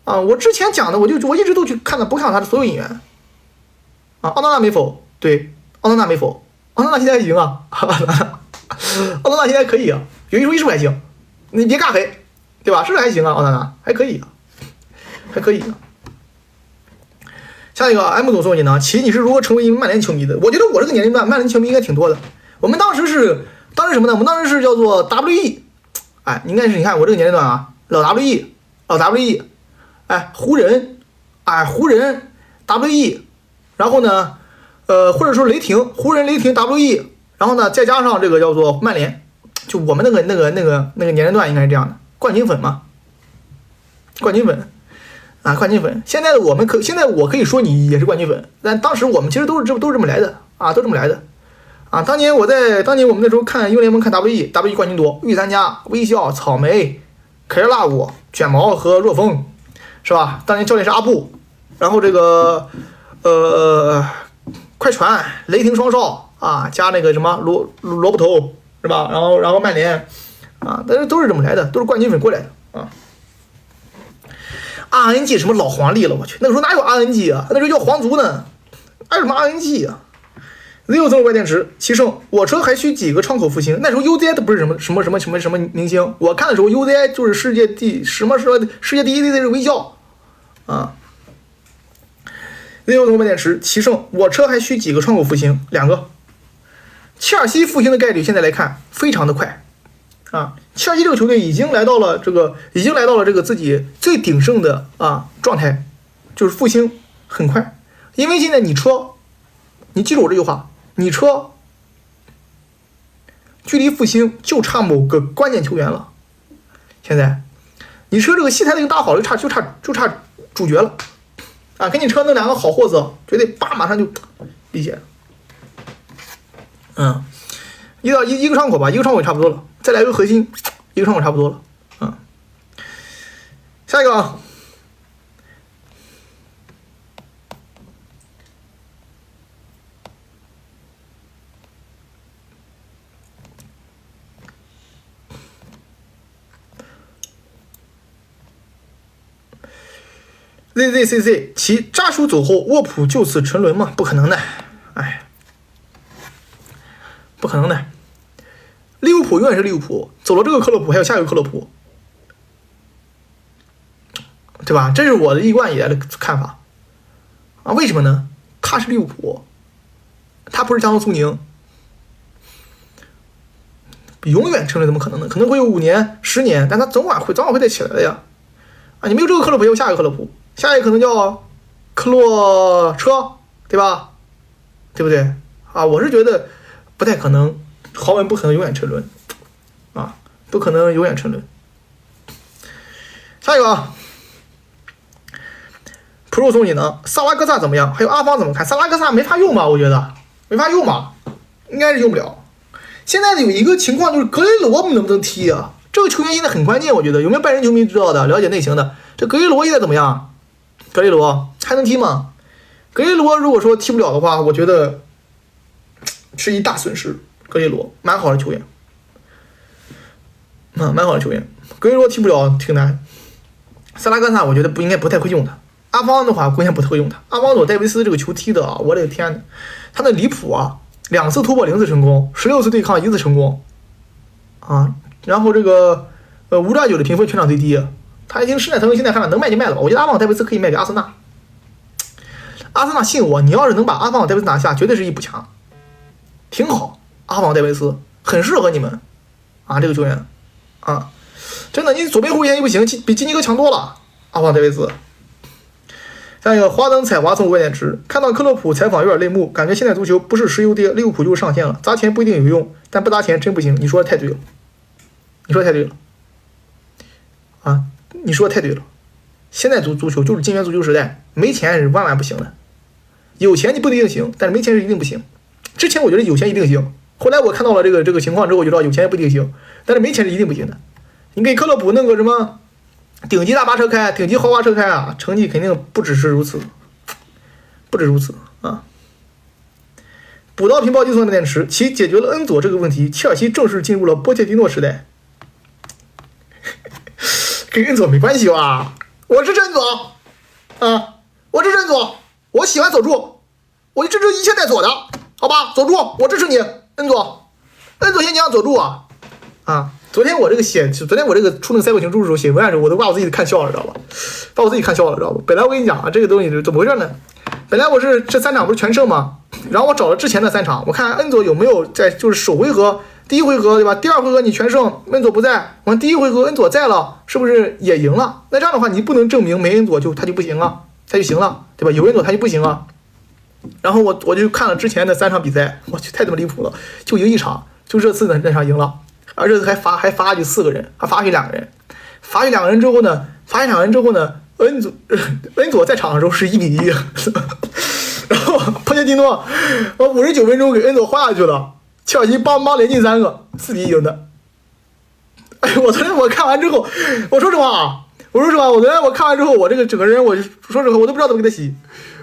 啊，我之前讲的，我一直都去看的，不看他的所有引援。啊，奥纳纳没否，对，奥纳纳没否，奥纳纳现在还行啊，奥纳纳现在可以啊，有一说一是不还行，你别尬黑，对吧？是不是还行啊？奥纳纳还可以啊，还可以啊。下一个 M 总说你呢，你是如何成为一名曼联球迷的？我觉得我这个年龄段曼联球迷应该挺多的。我们当时什么呢？我们当时是叫做 WE， 哎，应该是你看我这个年龄段啊，老 WE。哎，湖人 WE， 然后呢，或者说雷霆，湖人雷霆 WE， 然后呢，再加上这个叫做曼联，就我们那个年龄段应该是这样的，冠军粉嘛，冠军粉。现在我可以说你也是冠军粉，但当时我们其实都是这么来的啊，都这么来的啊。当年我们那时候看英联盟看 WE 冠军多，御三家、微笑、草莓、凯尔拉古、卷毛和若风。是吧？当年教练是阿布，然后这个快船、雷霆双少啊，加那个什么萝卜头是吧？然后曼联啊，但是都是这么来的，都是冠军粉过来的啊。RNG 什么老黄历了，我去，那个时候哪有 RNG 啊？那时候叫皇族呢，哪有什么 RNG 啊？Zero 增外电池7胜，我车还需几个窗口复兴。那时候 UZI 都不是什么明星，我看的时候 UZI 就是世界第一 UZI 是微笑。啊，Zero 增外电池7胜，我车还需几个窗口复兴？2个。切尔西复兴的概率现在来看非常的快啊！切尔西这个球队已经来到了这个自己最鼎盛的状态，就是复兴很快，因为现在你记住我这句话，你车距离复兴就差某个关键球员了。现在你车这个戏台已经搭好了，就差主角了啊！给你车弄2个好货色，绝对马上就理解。一个窗口吧，一个窗口差不多了，再来个核心，一个窗口差不多了。下一个啊。ZZCC 其扎叔走后，沃普就此沉沦吗？不可能的，哎，不可能的。利物浦永远是利物浦，走了这个克洛普，还有下一个克洛普，对吧？这是我的一贯以来的看法啊。为什么呢？他是利物浦，他不是江苏宁，永远沉沦怎么可能呢？可能会有5年、10年，但他早晚会再起来的呀。啊，你没有这个克洛普，有下一个克洛普。下一个可能叫克洛车，对吧？对不对啊？我是觉得不太可能，豪门不可能永远沉沦啊，不可能永远沉沦。下一个啊 ，Pro 送你呢，萨拉戈萨怎么样？还有阿方怎么看？萨拉戈萨没法用吧？我觉得没法用吧，应该是用不了。现在有一个情况就是格雷罗能不能踢啊？这个球员现在很关键，我觉得有没有拜仁球迷知道的，了解内情的？这格雷罗现在怎么样？格雷罗还能踢吗？格雷罗如果说踢不了的话，我觉得是一大损失。格雷罗蛮好的球员，蛮好的球员。格雷罗踢不了挺难。萨拉戈萨我觉得不太会用他。阿方的话，关键不太会用他。阿方佐戴维斯这个球踢的啊，我的天哪，他那离谱啊！2次突破0次成功，16次对抗1次成功啊！然后这个5.9的评分全场最低。他已经现在看了能卖就卖了吧？我觉得阿方戴维斯可以卖给阿森纳。阿森纳信我，你要是能把阿方戴维斯拿下，绝对是一补强，挺好阿方戴维斯很适合你们啊，这个球员啊，真的，你左边后卫线又不行，比基尼格强多了，阿方戴维斯。下一个华灯彩华从5点值，看到克洛普采访有点泪目，感觉现在足球不是石油跌，利物浦就是上线了，砸钱不一定有用，但不砸钱真不行。你说的太对了，你说的太对了，啊，你说的太对了。现在足球就是金元足球时代，没钱是万万不行的，有钱你不一定行，但是没钱是一定不行。之前我觉得有钱一定行，后来我看到了这个情况之后，我就知道有钱也不一定行，但是没钱是一定不行的。你给克洛普弄个什么顶级大巴车开，顶级豪华车开啊，成绩肯定不只是如此，不止如此啊！补刀平报计算的电池，其解决了恩佐这个问题，切尔西正式进入了波切蒂诺时代。跟恩佐没关系吧？我是恩佐啊，我支持恩佐，我喜欢佐助，我支持一切带佐的，好吧？佐助，我支持你，恩佐，恩佐先讲佐助啊啊！昨天我这个出那个赛博情书的时候写文案的时候，我都把我自己看笑了，知道吧？把我自己看笑了，知道吧？本来我跟你讲啊，这个东西是怎么回事呢？本来我是这3场不是全胜吗？然后我找了之前的3场，我看恩佐有没有在，就是首回合第1回合对吧？第2回合你全胜，恩佐不在，我看第1回合恩佐在了，是不是也赢了？那这样的话，你不能证明没恩佐他就不行啊，他就行了，对吧？有恩佐他就不行啊。然后我就看了之前的3场比赛，我去太他妈离谱了，就赢1场，就这次那场赢了。而且还罚下去4个人，还罚下去2个人，罚下去2个人之后呢，恩佐在场的时候是1-1，然后波切蒂诺59分钟给恩佐换下去了，切尔西邦连进3个，4-1赢的。哎，我昨天我看完之后，我说实话，我昨天我看完之后，我这个整个人，我说实话，我都不知道怎么给他洗，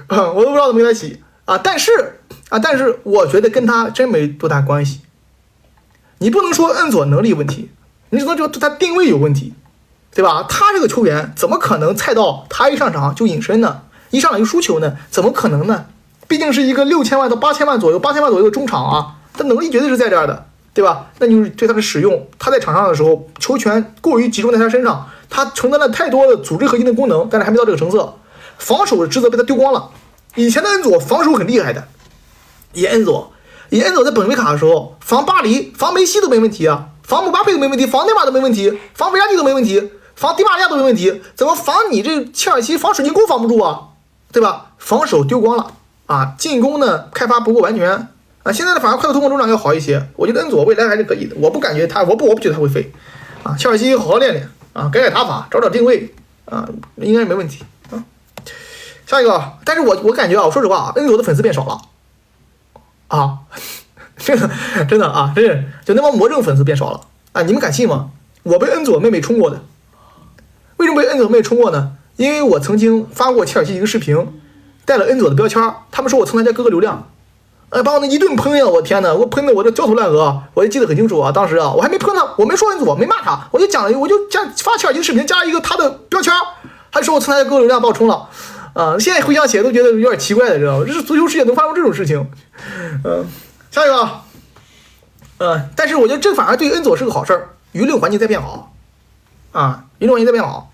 我都不知道怎么给他洗啊。但是我觉得跟他真没多大关系。你不能说恩佐能力有问题，你只能说他定位有问题，对吧？他这个球员怎么可能菜到他一上场就隐身呢？一上来就输球呢？怎么可能呢？毕竟是一个6000万到8000万左右的中场啊，他能力绝对是在这儿的，对吧？那就是对他的使用，他在场上的时候，球权过于集中在他身上，他承担了太多的组织核心的功能，但是还没到这个成色。防守的职责被他丢光了。以前的恩佐防守很厉害的，以恩佐在本菲卡的时候，防巴黎、防梅西都没问题啊，防姆巴佩都没问题，防内马尔都没问题，防维拉蒂都没问题，防迪玛利亚都没问题，怎么防你这切尔西防水晶宫防不住啊？对吧？防守丢光了啊，进攻呢开发不够完全啊。现在的反而快速突破中场要好一些，我觉得恩佐未来还是可以的，我不感觉他，我不觉得他会废啊。切尔西好好练练啊，改打法，找定位啊，应该没问题啊。下一个，但是我感觉啊，我说实话啊，恩佐的粉丝变少了。啊，真的啊，真是就那帮魔怔粉丝变少了啊！你们敢信吗？我被恩佐妹妹冲过的，为什么被恩佐妹妹冲过呢？因为我曾经发过切尔西一个视频，带了恩佐的标签，他们说我蹭他家哥哥流量，把我那一顿喷呀！我天哪，我喷的我这焦头烂额，我就记得很清楚啊！当时啊，我还没喷他，我没说恩佐，没骂他，我就讲了，我就发切尔西的视频加一个他的标签，他就说我蹭他家哥哥流量把我冲了。现在回想起来都觉得有点奇怪的，知道吗？这是足球世界能发生这种事情。下一个，但是我觉得这反而对恩佐是个好事儿，舆论环境在变好，舆论环境在变好。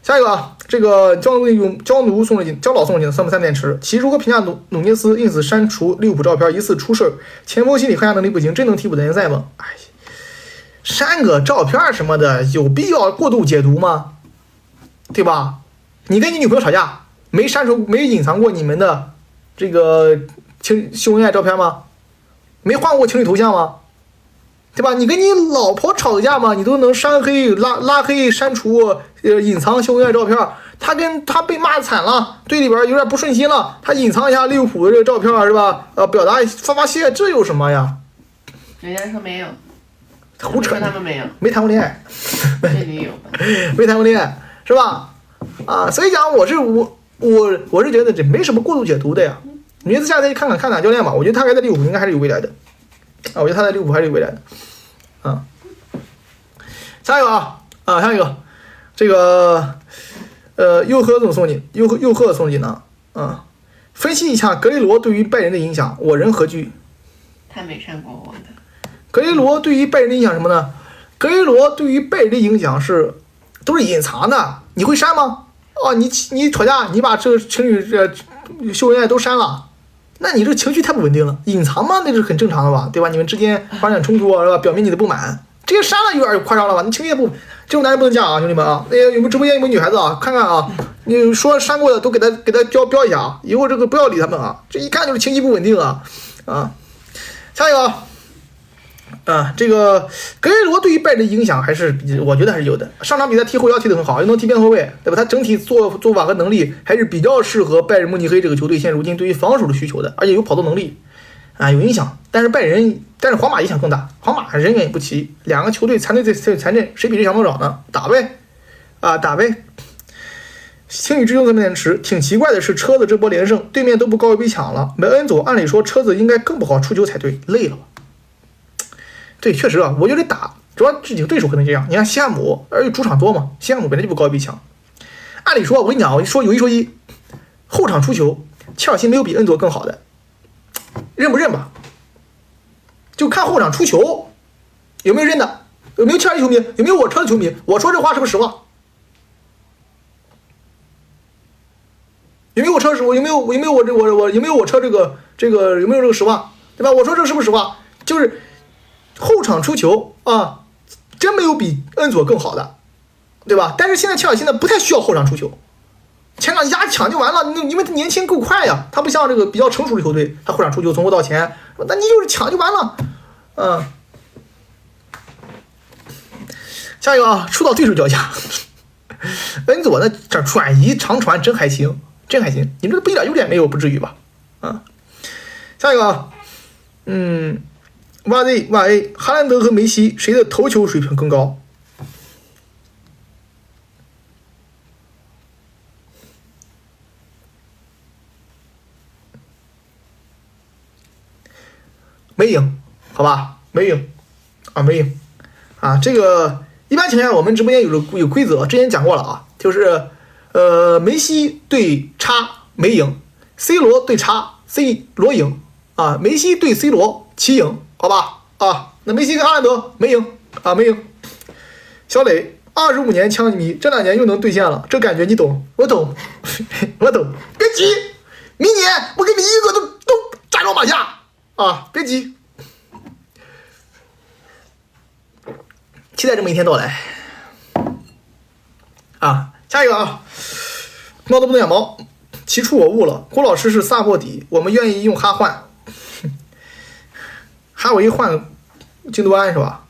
下一个，这个焦老送了进的3点池，其如何评价努涅斯因此删除利物浦照片疑似出事儿，前锋心理抗压能力不行，真能替补联赛吗？哎，删个照片什么的，有必要过度解读吗？对吧？你跟你女朋友吵架，没隐藏过你们的这个秀恩爱照片吗？没换过情侣头像吗？对吧？你跟你老婆吵架嘛，你都能删黑、拉黑、删除、隐藏秀恩爱照片。他被骂惨了，队里边有点不顺心了，他隐藏一下利物浦的这个照片是吧？表达发泄，这有什么呀？人家说没有，胡扯，他们没有，没谈过恋爱，这里有吧？没谈过恋爱是吧？所以讲我是觉得这没什么过度解读的呀。你下再去看哪教练吧，我觉得他在利物浦应该还是有未来的我觉得他在利物浦还是有未来的下一个这个佑赫送你呢分析一下格雷罗对于拜仁的影响，我人何惧？他没删过我的。格雷罗对于拜仁的影响什么呢？格雷罗对于拜仁的影响都是隐藏的，你会删吗？你吵架，你把这个情侣秀恩爱都删了，那你这个情绪太不稳定了，隐藏嘛，那是很正常的吧，对吧？你们之间发生冲突是吧？表明你的不满，这个删了有点夸张了吧？你情绪也不，这种男人不能这样啊，兄弟们啊！那有没有直播间有没有女孩子啊？看看啊，你说删过的都给他标一下啊，以后这个不要理他们啊，这一看就是情绪不稳定啊啊！下一个。这个格雷罗对于拜仁影响还是我觉得还是有的。上场比赛踢后腰踢得很好，又能踢边后卫，对吧？他整体做法和能力还是比较适合拜仁慕尼黑这个球队现如今对于防守的需求的，而且有跑动能力有影响。但是皇马影响更大，皇马人员也不齐，两个球队残阵谁比谁强多少呢？打呗，打呗。情侣之中这么点迟，挺奇怪的是车子这波连胜，对面都不高位逼抢了，没恩佐，按理说车子应该更不好出球才对，累了吧？对，确实啊，我觉得打主要这几个对手可能这样。你看西汉姆，而且主场多嘛，西汉姆本来就不高一逼强。按理说，我跟你讲，我说有一说一，后场出球，切尔西没有比恩佐更好的，认不认吧？就看后场出球有没有认的，有没有切尔西球迷，有没有我车的球迷，我说这话是不是实话？有没有我车实？有没有我有没有我车这个有没有这个实话？对吧？我说这是不是实话？就是后场出球啊，真没有比恩佐更好的，对吧？但是现在切尔西呢不太需要后场出球，前场压抢就完了，因为他年轻够快呀，他不像这个比较成熟的球队，他后场出球从后到前，那你就是抢就完了，下一个啊，触到对手脚下，恩佐呢这转移长传真还行，你这不一点优点没有，不至于吧？下一个啊，哇 A， 哈兰德和梅西谁的头球水平更高？没赢，好吧，没赢啊！这个一般情况下我们直播间有规则，之前讲过了啊，就是梅西对叉没赢 ，C 罗对叉 C 罗赢啊，梅西对 C 罗齐赢。好吧那梅西跟哈兰德没赢。小磊25年枪迷，这2年又能兑现了，这感觉你懂，我懂，别急，明年我给你一个都扎着马下别急，期待这么一天到来下一个猫都不能养猫，起初我悟了，郭老师是萨博底，我们愿意用哈换。哈维换京多安是吧？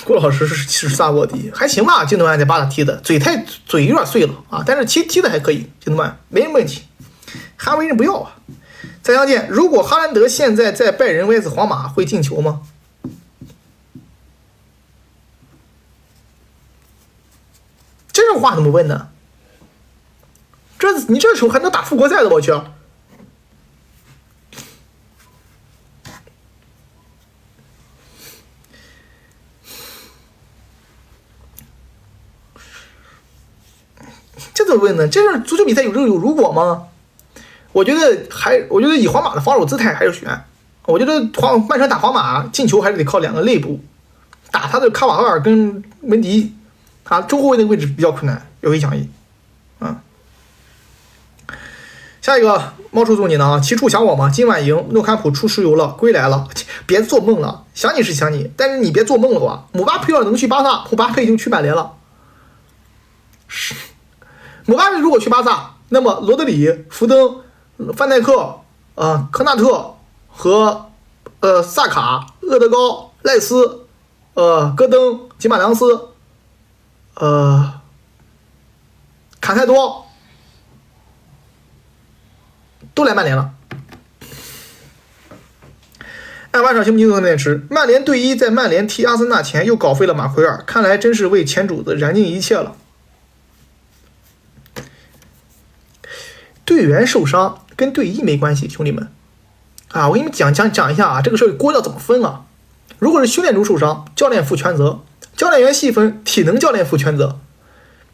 郭老师是萨沃迪，还行吧？京多安在巴萨踢的，嘴有点碎了但是踢的还可以，京多安没什么问题。哈维人不要再相见，如果哈兰德现在在拜仁 vs 皇马会进球吗？这种话怎么问呢？你这球还能打复活赛的，我去！这怎么问呢？这是足球比赛有如果吗？我觉得以皇马的防守姿态还是选。我觉得曼城打皇马进球还是得靠2个内部，打他的卡瓦尔跟门迪，中后卫那个位置比较困难，有一讲一。下一个猫叔送你呢齐处想我吗？今晚赢，诺坎普出石油了，归来了，别做梦了，想你是想你，但是你别做梦了吧？姆巴佩要能去巴萨，姆巴佩就去曼联了。姆巴佩如果去巴萨，那么罗德里、福登、范戴克、科纳特和萨卡、厄德高、赖斯、戈登、吉马良斯、卡塞多都来曼联了。爱玩场行不行？有点迟。曼联队医在曼联踢阿森纳前又搞废了马奎尔，看来真是为前主子燃尽一切了。队员受伤跟队医没关系，兄弟们我给你们讲一下这个事儿锅要怎么分啊？如果是训练中受伤，教练负全责，教练员细分，体能教练负全责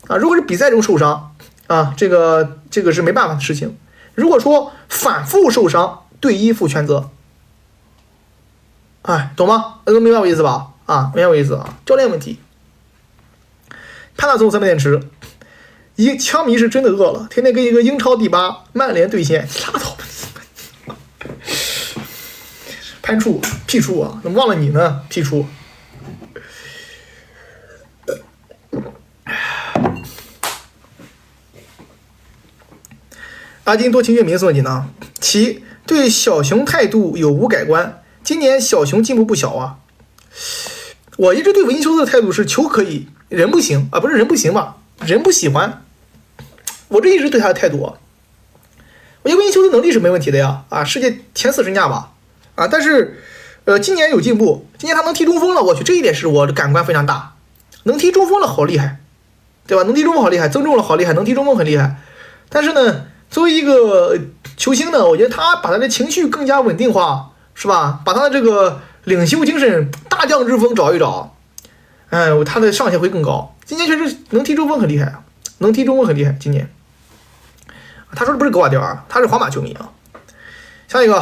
如果是比赛中受伤这个是没办法的事情。如果说反复受伤，队医负全责。懂吗？能明白我意思吧？明白我意思教练问题。潘大总3点迟，枪迷是真的饿了，天天跟一个英超第8曼联对线，拉倒吧！潘处屁处啊，怎么忘了你呢？屁处。阿金多情月明送你呢。其对小熊态度有无改观？今年小熊进步不小啊。我一直对维尼修斯的态度是球可以，人不行啊，不是人不行吧？人不喜欢。我这一直对他的态度啊，我觉得维尼修斯能力是没问题的呀，啊，世界前40架吧，啊，但是今年有进步，今年他能踢中锋了，我去，这一点是我的感官非常大，能踢中锋了，好厉害，对吧？能踢中锋好厉害，增重了好厉害，能踢中锋很厉害。但是呢，作为一个球星呢，我觉得他把他的情绪更加稳定化，是吧？把他的这个领袖精神、大将之风找一找，哎，他的上限会更高。今年确实能踢中锋很厉害，能踢中锋很厉害。今年，他说的不是格瓦迪奥尔，他是皇马球迷啊。下一个，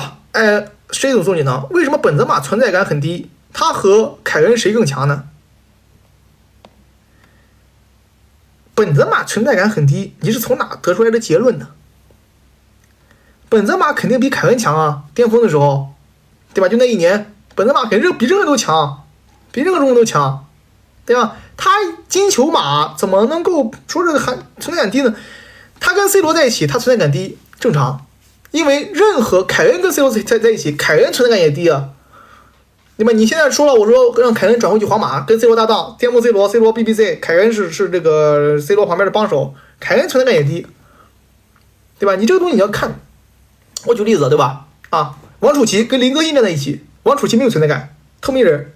谁总送你呢？为什么本泽马存在感很低？他和凯恩谁更强呢？本泽马存在感很低，你是从哪得出来的结论呢？本泽马肯定比凯恩强啊，巅峰的时候，对吧？就那一年，本泽马比任何人都强，比任何中锋都强，对吧？他金球马怎么能够说这个存在感低呢？他跟 C 罗在一起，他存在感低正常，因为任何凯恩跟 C 罗在一起，凯恩存在感也低啊，对吧？你现在说了，我说让凯恩转回去皇马，跟 C 罗搭档，颠覆 C 罗 ，C 罗 BBC， 凯恩是这个 C 罗旁边的帮手，凯恩存在感也低，对吧？你这个东西你要看，我举例子，对吧？啊，王楚琦跟林戈一站在一起，王楚琦没有存在感，透明人，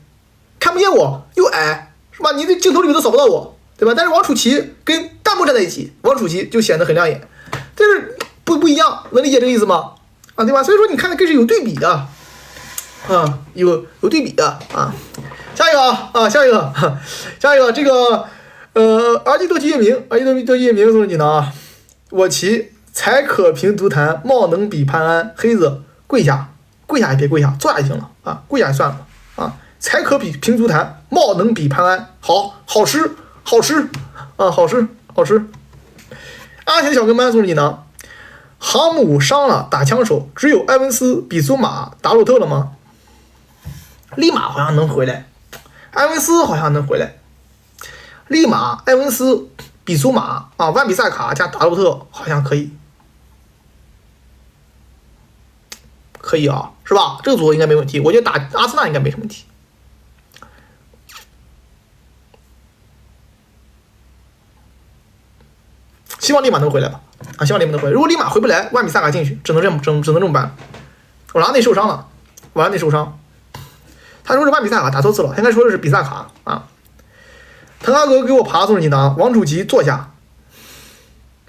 看不见我，又矮，是吧？你的镜头里面都扫不到我，对吧？但是王楚琦跟弹幕站在一起，王楚琦就显得很亮眼，但是不一样，能理解这个意思吗？啊，对吧？所以说你看的更是有对比的。啊，有对比的啊。下一个啊，下一个，这个阿基多基叶明，送你呢啊。我其才可评足坛，貌能比潘安。黑子跪下也别跪下，坐下就行了啊，跪下也算了啊。才可评足坛，貌能比潘安。好诗啊，好诗。阿贤小跟班送你呢。航母伤了打枪手，只有埃文斯比苏马达洛特了吗？利马好像能回来，埃文斯好像能回来。利马、埃文斯、比苏马啊，万比萨卡加达洛特好像可以啊，是吧？这个组合应该没问题，我觉得打阿森纳应该没什么问题。希望利马能回来吧，啊，希望利马能回来。如果利马回不来，万比萨卡进去，只能这么办。瓦拉内受伤了，他说是万比萨卡打错字了，应该说的是比萨卡啊。滕哈格给我爬送了几囊，王楚琦坐下，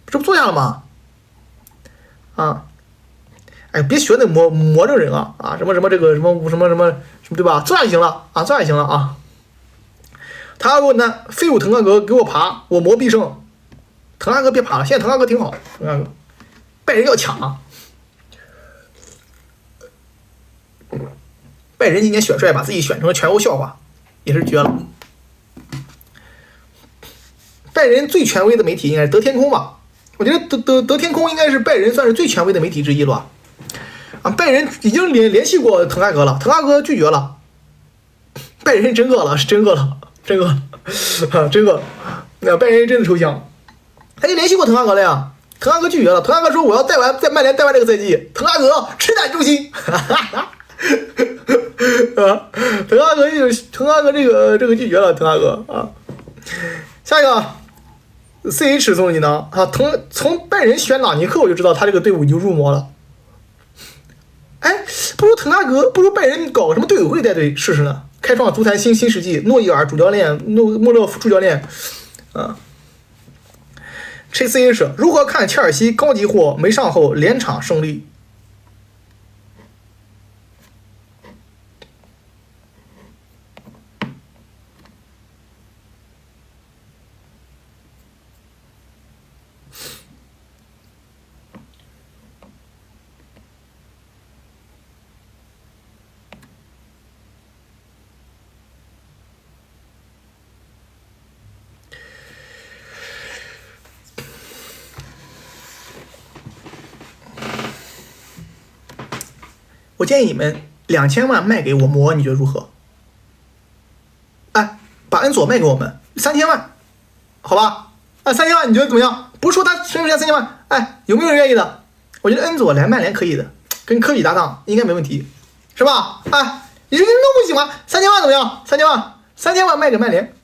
这不坐下了吗？啊，哎，别学那魔怔人啊，什么这个什么，对吧？坐下就行了啊，坐下就行了啊。滕哈格呢，废物滕哈格给我爬，我魔必胜。滕哈格别爬了，现在滕哈格挺好，滕哈格拜仁要抢。拜仁今年选帅把自己选成了全欧笑话，也是绝了。拜仁最权威的媒体应该是得天空吧？我觉得得天空应该是拜仁算是最权威的媒体之一了。啊，拜仁已经联系过滕哈格了，滕哈格拒绝了。拜仁真饿了，是真饿了。那拜仁真的抽象，他就联系过滕哈格了呀。滕哈格拒绝了，滕哈格说我要在曼联带完这个赛季。滕哈格吃胆诛心。滕哈格这个拒绝了，滕哈格啊。下一个 CH 送你呢啊，从拜仁选朗尼克我就知道他这个队伍已经入魔了。哎，不如滕哈格，不如拜仁搞什么队委会带队试试呢？开创足坛新世纪，诺伊尔主教练，穆勒副主教练啊。CH 如何看切尔西高级货没上后连场胜利？我建议你们2000万卖给我魔，你觉得如何？哎，把恩佐卖给我们3000万，好吧？啊，3000万你觉得怎么样？不是说他身不身3000万，哎，有没有人愿意的？我觉得恩佐来曼联可以的，跟科比搭档应该没问题，是吧？哎，你说你都不喜欢3000万怎么样？3000万卖给曼联，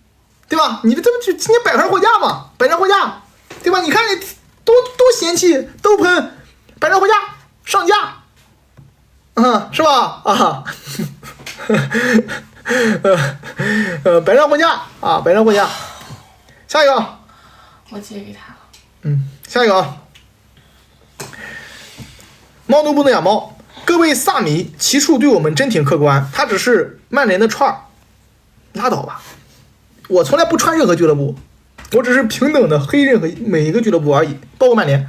对吧？你这不就今天摆上货架嘛？摆上货架，对吧？你看你都嫌弃都喷，摆上货架上架，是吧？啊，摆上货架啊，摆上货架。下一个，我借给他了。下一个啊，猫都不能养猫。各位萨迷，奇数对我们真挺客观，他只是曼联的串儿，拉倒吧。我从来不穿任何俱乐部，我只是平等的黑任何每一个俱乐部而已，包括曼联，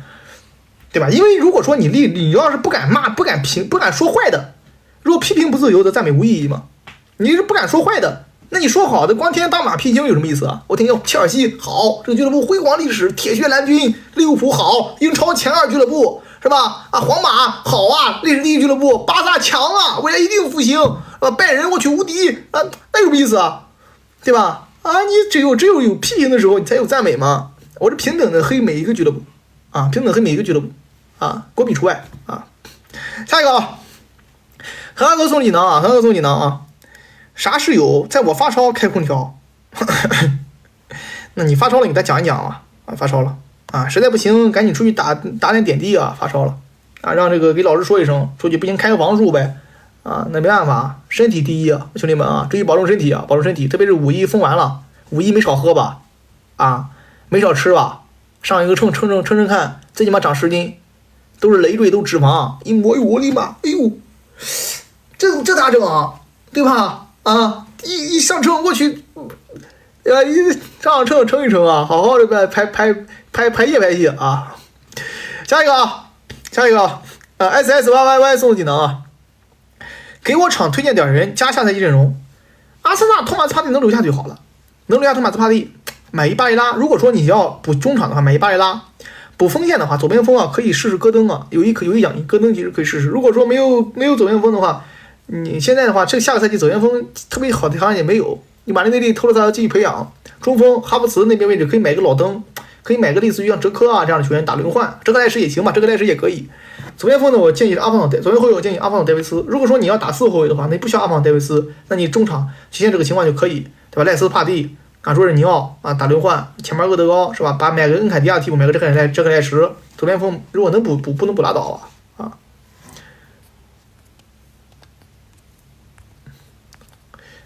对吧？因为如果说你要是不敢骂、不敢说坏的，如果批评不自由，则赞美无意义嘛。你是不敢说坏的，那你说好的光天天打马屁精有什么意思啊？我听见切尔西好，这个俱乐部辉煌历史，铁血蓝军；利物浦好，英超前2俱乐部是吧？啊，皇马好啊，历史第1俱乐部；巴萨强啊，未来一定复兴。拜仁我去无敌啊，那有什么意思啊？对吧？啊，你只有有批评的时候，你才有赞美嘛。我是平等的黑每一个俱乐部啊，平等黑每一个俱乐部啊，国米除外啊。下一个啊，何大哥送锦囊啊，何大哥送锦囊啊。啥室友在我发烧开空调？那你发烧了，你给他讲一讲啊！啊，发烧了啊，实在不行赶紧出去打点点滴啊！发烧了啊，让这个给老师说一声，出去不行开个王数呗啊！那没办法，身体第一啊，兄弟们啊，注意保重身体啊，保重身体，特别是5·1封完了，5·1没少喝吧？啊，没少吃吧？上一个称看，最起码长10斤，都是累赘，都脂肪，一摸我的妈，哎呦，这咋整啊？对吧？啊，一上称过去，一上称称一称啊，好好的排泄啊。下一个SSYYY 送锦囊啊，给我场推荐点人加下赛季阵容。阿森纳托马斯帕蒂能留下就好了，能留下托马斯帕蒂，买一巴雷拉。如果说你要补中场的话，买一巴雷拉。补锋线的话，左边锋啊可以试试戈登啊，有一讲义，戈登其实可以试试。如果说没有左边锋的话，你现在的话，这下个赛季左边锋特别好的好像也没有。你把那内地投了他继续培养，中锋哈弗茨那边位置可以买个老登，可以买个类似于像哲科啊这样的球员打轮换，这个赖什也行吧，这个赖什也可以。左边锋呢，我建议是阿方索，左边后卫我建议阿方索戴维斯。如果说你要打4后卫的话，那不需要阿方索戴维斯，那你中场出现这个情况就可以，对吧？赖斯帕蒂啊，若日尼奥啊打轮换，前面厄德高是吧？把买个恩凯迪亚替补，买个这个赖什，左边锋如果能补不能补拉倒啊。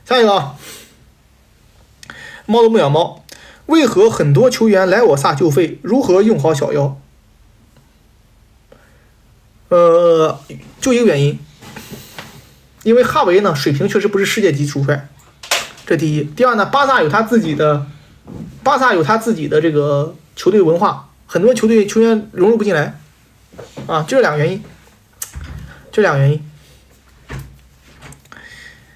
下一个啊，猫都不养猫，为何很多球员来我萨就废？如何用好小妖？就一个原因，因为哈维呢水平确实不是世界级主帅，这第一。第二呢，巴萨有他自己的这个球队文化，很多球员融入不进来啊，这两个原因，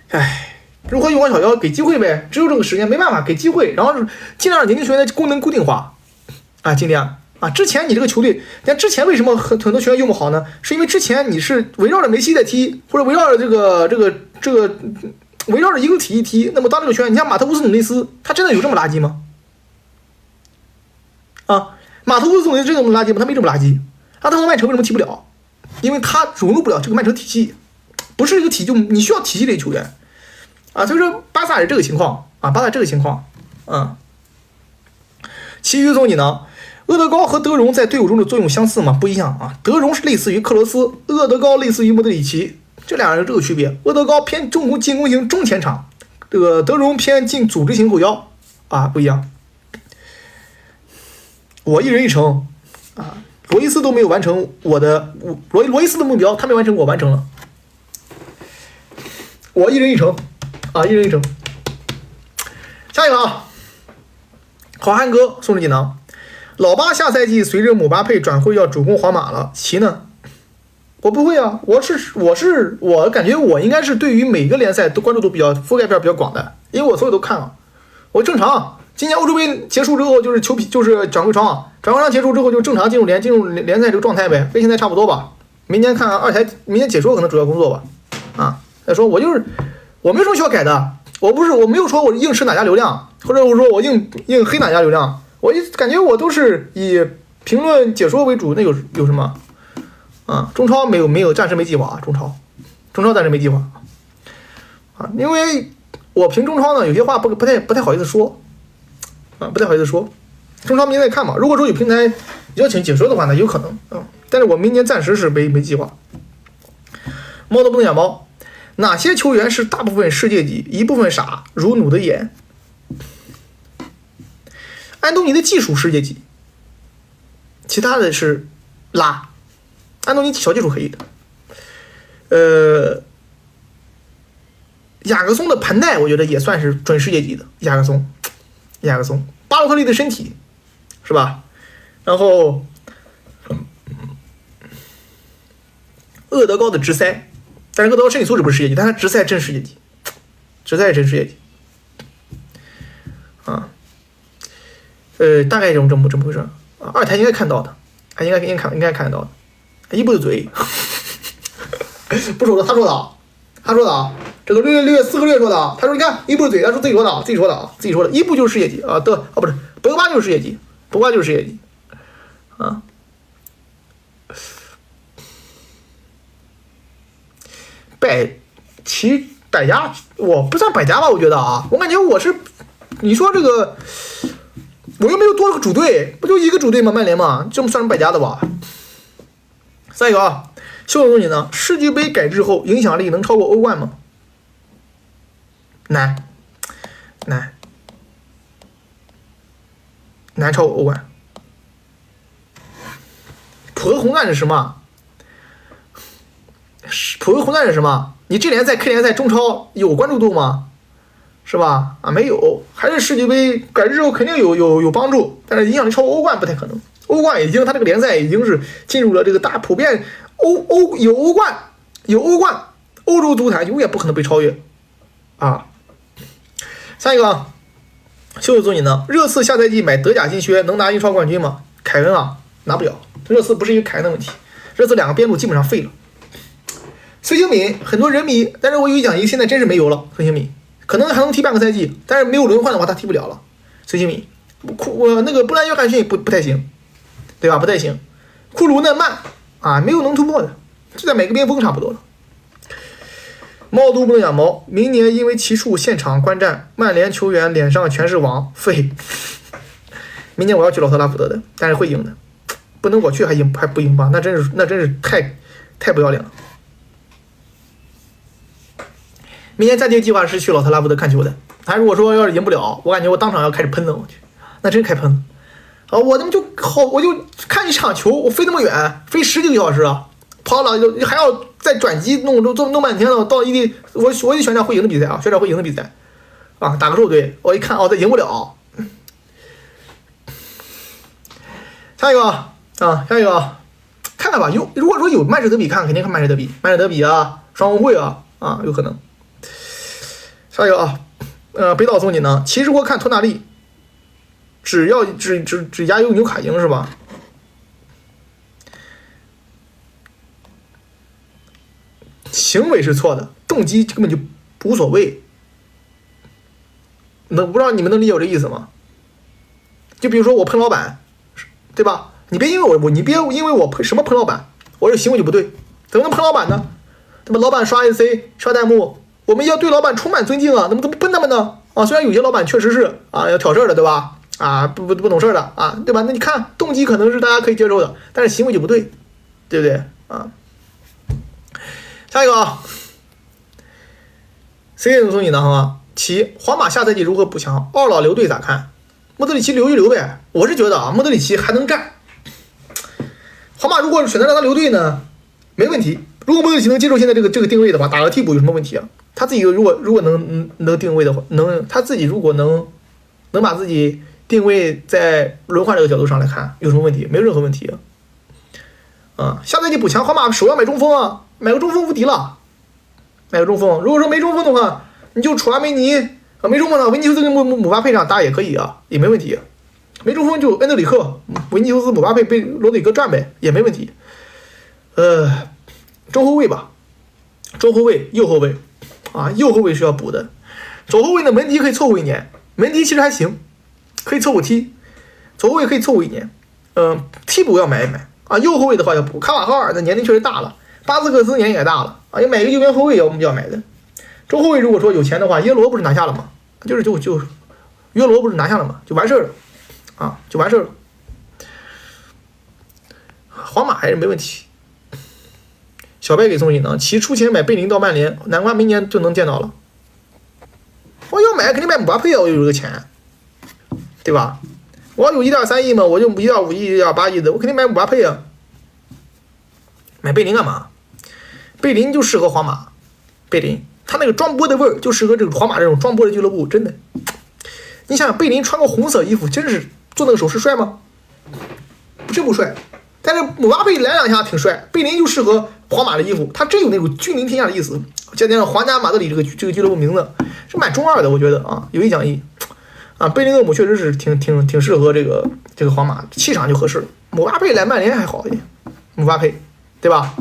唉。如何用好小妖？给机会呗，只有这个时间，没办法，给机会，然后尽量让年轻球员的功能固定化啊，尽量啊。之前你这个球队，你看之前为什么很多球员用不好呢？是因为之前你是围绕着梅西在踢，或者围绕着这个围绕着一个体系踢。那么当这个球员，你像马特乌斯努内斯，他真的有这么垃圾吗？啊，马特乌斯努内斯真的这么垃圾吗？他没这么垃圾。他到曼城为什么踢不了？因为他融入不了这个曼城体系，不是一个体系，你需要体系类球员。啊，所以说巴萨是这个情况啊，其余送你呢，厄德高和德容在队伍中的作用相似吗？不一样啊，德容是类似于克罗斯，厄德高类似于莫德里奇，这两人这个区别。厄德高偏进攻型中前场，这个德容偏组织型后腰啊，不一样。我一人一城啊，罗伊斯都没有完成罗伊斯的目标，他没完成，我完成了。我一人一城。啊，一人一城。下一个啊，好汉哥送出锦囊，老八下赛季随着姆巴佩转会要主攻皇马了，其呢？我不会啊，我感觉我应该是对于每个联赛都关注度覆盖面比较广的，因为我所有都看了，我正常。今年欧洲杯结束之后就是转会窗结束之后就正常进入联赛这个状态呗，跟现在差不多吧。明年看明年解说可能主要工作吧。啊。再说我没什么需要改的，我没有说我硬吃哪家流量，或者我说我硬黑哪家流量，我感觉我都是以评论解说为主。那有什么啊？中超没有暂时没计划啊，中超暂时没计划啊，因为我评中超呢有些话不太好意思说啊，不太好意思说。中超明年再看吧，如果说有平台邀请解说的话呢，有可能啊，但是我明年暂时是没计划。猫都不能养猫，哪些球员是大部分世界级，一部分傻如弩的眼？安东尼的技术世界级，其他的是拉。安东尼小技术可以的。雅各松的盘带我觉得也算是准世界级的。雅各松，巴洛特利的身体是吧？然后厄德高的直塞，但是厄德高身体素质不是世界级，但他直塞真世界级，啊。大概这么回事啊。二台应该看到的，应该看得到的。一步的嘴，不说了，他说的啊。这个6月4个月说的啊，他说你看一步的嘴，他说自己说的，一步就是世界级啊，不是博格巴就是世界级，啊。百家，我不算百家吧，我觉得啊，我感觉你说这个，我又没有多个主队，不就一个主队吗？曼联嘛，这么算是百家的吧？再一个啊，秀总你呢？世俱杯改制后，影响力能超过欧冠吗？难超过欧冠。普和红钻是什么？你这联赛 K 联赛中超有关注度吗？是吧？啊，没有，还是世俱杯改制后肯定有帮助，但是影响力超过欧冠不太可能。欧冠他这个联赛已经是进入了这个大普遍有欧冠，欧洲足坛永远不可能被超越啊。下一个啊，秀总你呢？热刺下赛季买德甲新靴能拿英超冠军吗？凯恩啊，拿不了。热刺不是一个凯恩的问题，热刺两个边路基本上废了。孙兴敏很多人迷，但是我有讲一个现在真是没油了。孙兴敏可能还能踢半个赛季，但是没有轮换的话他踢不了了。孙兴敏，那个布兰约翰逊不太行，对吧？不太行。库卢呢慢啊，没有能突破的，就在每个边锋差不多了。猫都不能养猫，明年因为奇数现场观战，曼联球员脸上全是网废。明年我要去老特拉福德的，但是会赢的，不能我去还不赢吧？那真是太不要脸了。明年暂定计划是去老特拉福德看球的，他如果说要是赢不了，我感觉我当场要开始喷了，我去，那真开喷了。啊，我他妈我就看一场球，我飞那么远，飞10几个小时啊，跑了还要再转机弄半天了，到异地，我选场会赢的比赛啊，啊，打个肉队，我一看哦，这赢不了。下一个，看看吧。如果说有曼市德比看，肯定看曼市德比啊，双红会啊，有可能。下一个啊，北岛送你呢，骑士国看托纳利，只压优纽卡赢是吧？行为是错的，动机根本就无所谓。不知道你们能理解我这意思吗？就比如说我喷老板，对吧？你别因为我什么喷老板，我这行为就不对，怎么能喷老板呢？对吧？老板刷 AC 刷弹幕，我们要对老板充满尊敬啊，怎么喷他们呢？啊，虽然有些老板确实是要挑事的，对吧？不懂事的啊，对吧？那你看动机可能是大家可以接受的，但是行为就不对，对不对啊？下一个啊 ，C 总送你呢哈。皇马下赛季如何补强？二老留队咋看？莫德里奇留一留呗。我是觉得莫德里奇还能干。皇马如果选择让他留队呢，没问题。如果莫德里奇能接受现在这个定位的话，打个替补有什么问题啊？他自己如果能定位的话，他自己如果能把自己定位在轮换这个角度上来看，有什么问题？没有任何问题啊。下赛季补强，皇马首要买中锋啊，买个中锋无敌了。买个中锋，如果说没中锋的话，你就楚阿梅尼没中锋的维尼修斯跟姆巴佩上打也可以啊，也没问题。没中锋就恩德里克、维尼修斯、姆巴佩被罗德里戈占呗，也没问题。中后卫吧，中后卫、右后卫啊，右后卫是要补的。左后卫呢，门迪可以凑合1年，门迪其实还行，可以凑合踢。左后卫可以凑合1年，替补要买一买啊。右后卫的话要补，卡瓦哈尔的年龄确实大了，巴斯克斯年龄也大了啊，要买一个右边后卫要买的。中后卫如果说有钱的话，耶罗不是拿下了吗？约罗不是拿下了吗？就完事儿了啊，就完事儿了。皇马还是没问题。小白给送信呢，其出钱买贝林到曼联，南瓜明年就能见到了。我要买肯定买姆巴佩啊，我有这个钱，对吧？我要有1.3亿嘛，我就1.5亿、1.8亿的，我肯定买姆巴佩啊。买贝林干嘛？贝林就适合皇马，贝林他那个装波的味儿就适合这个皇马这种装波的俱乐部，真的。你想想，贝林穿个红色衣服，真是做那个手势帅吗？真不帅。但是姆巴佩来两下挺帅，贝林就适合皇马的衣服，他真有那种君临天下的意思。再加上皇家马德里这个俱乐部名字是蛮中二的，我觉得啊，有一讲一啊。贝林厄姆确实是挺适合这个皇马，气场就合适。姆巴佩来曼联还好一点，姆巴佩对吧？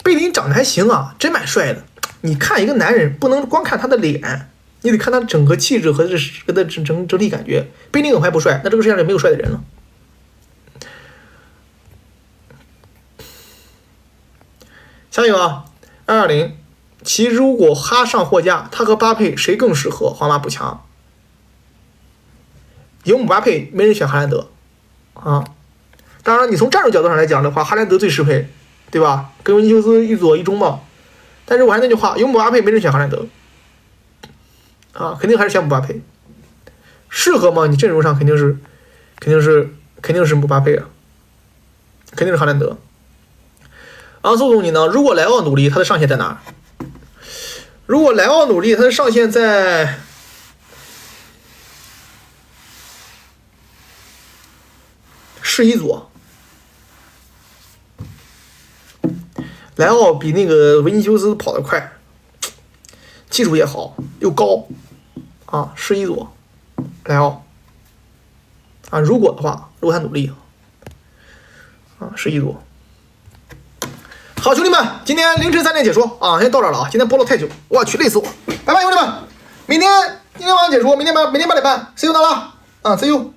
贝林长得还行啊，真蛮帅的。你看一个男人不能光看他的脸，你得看他整个气质和他的整体感觉。贝林厄姆还不帅，那这个世界上没有帅的人了。下一个啊，220，其如果哈上货架，他和巴佩谁更适合皇马补强？有姆巴佩，没人选哈兰德啊。当然，你从战术角度上来讲的话，哈兰德最适配，对吧？跟维尼修斯一左一中嘛。但是我还是那句话，有姆巴佩，没人选哈兰德啊，肯定还是选姆巴佩。适合吗？你阵容上肯定是姆巴佩啊，肯定是哈兰德。昂苏总，你呢？如果莱奥努力，他的上限在哪？如果莱奥努力，他的上限在世一左。莱奥比那个维尼修斯跑得快，技术也好，又高啊，世一左，莱奥啊，如果的话，如果他努力啊，世一左。好，兄弟们，今天凌晨3点解说啊，先到这儿了啊！今天播了太久，我去，累死我！拜拜，兄弟们，今天晚上解说，明天8点半，see you 到了啊，see you。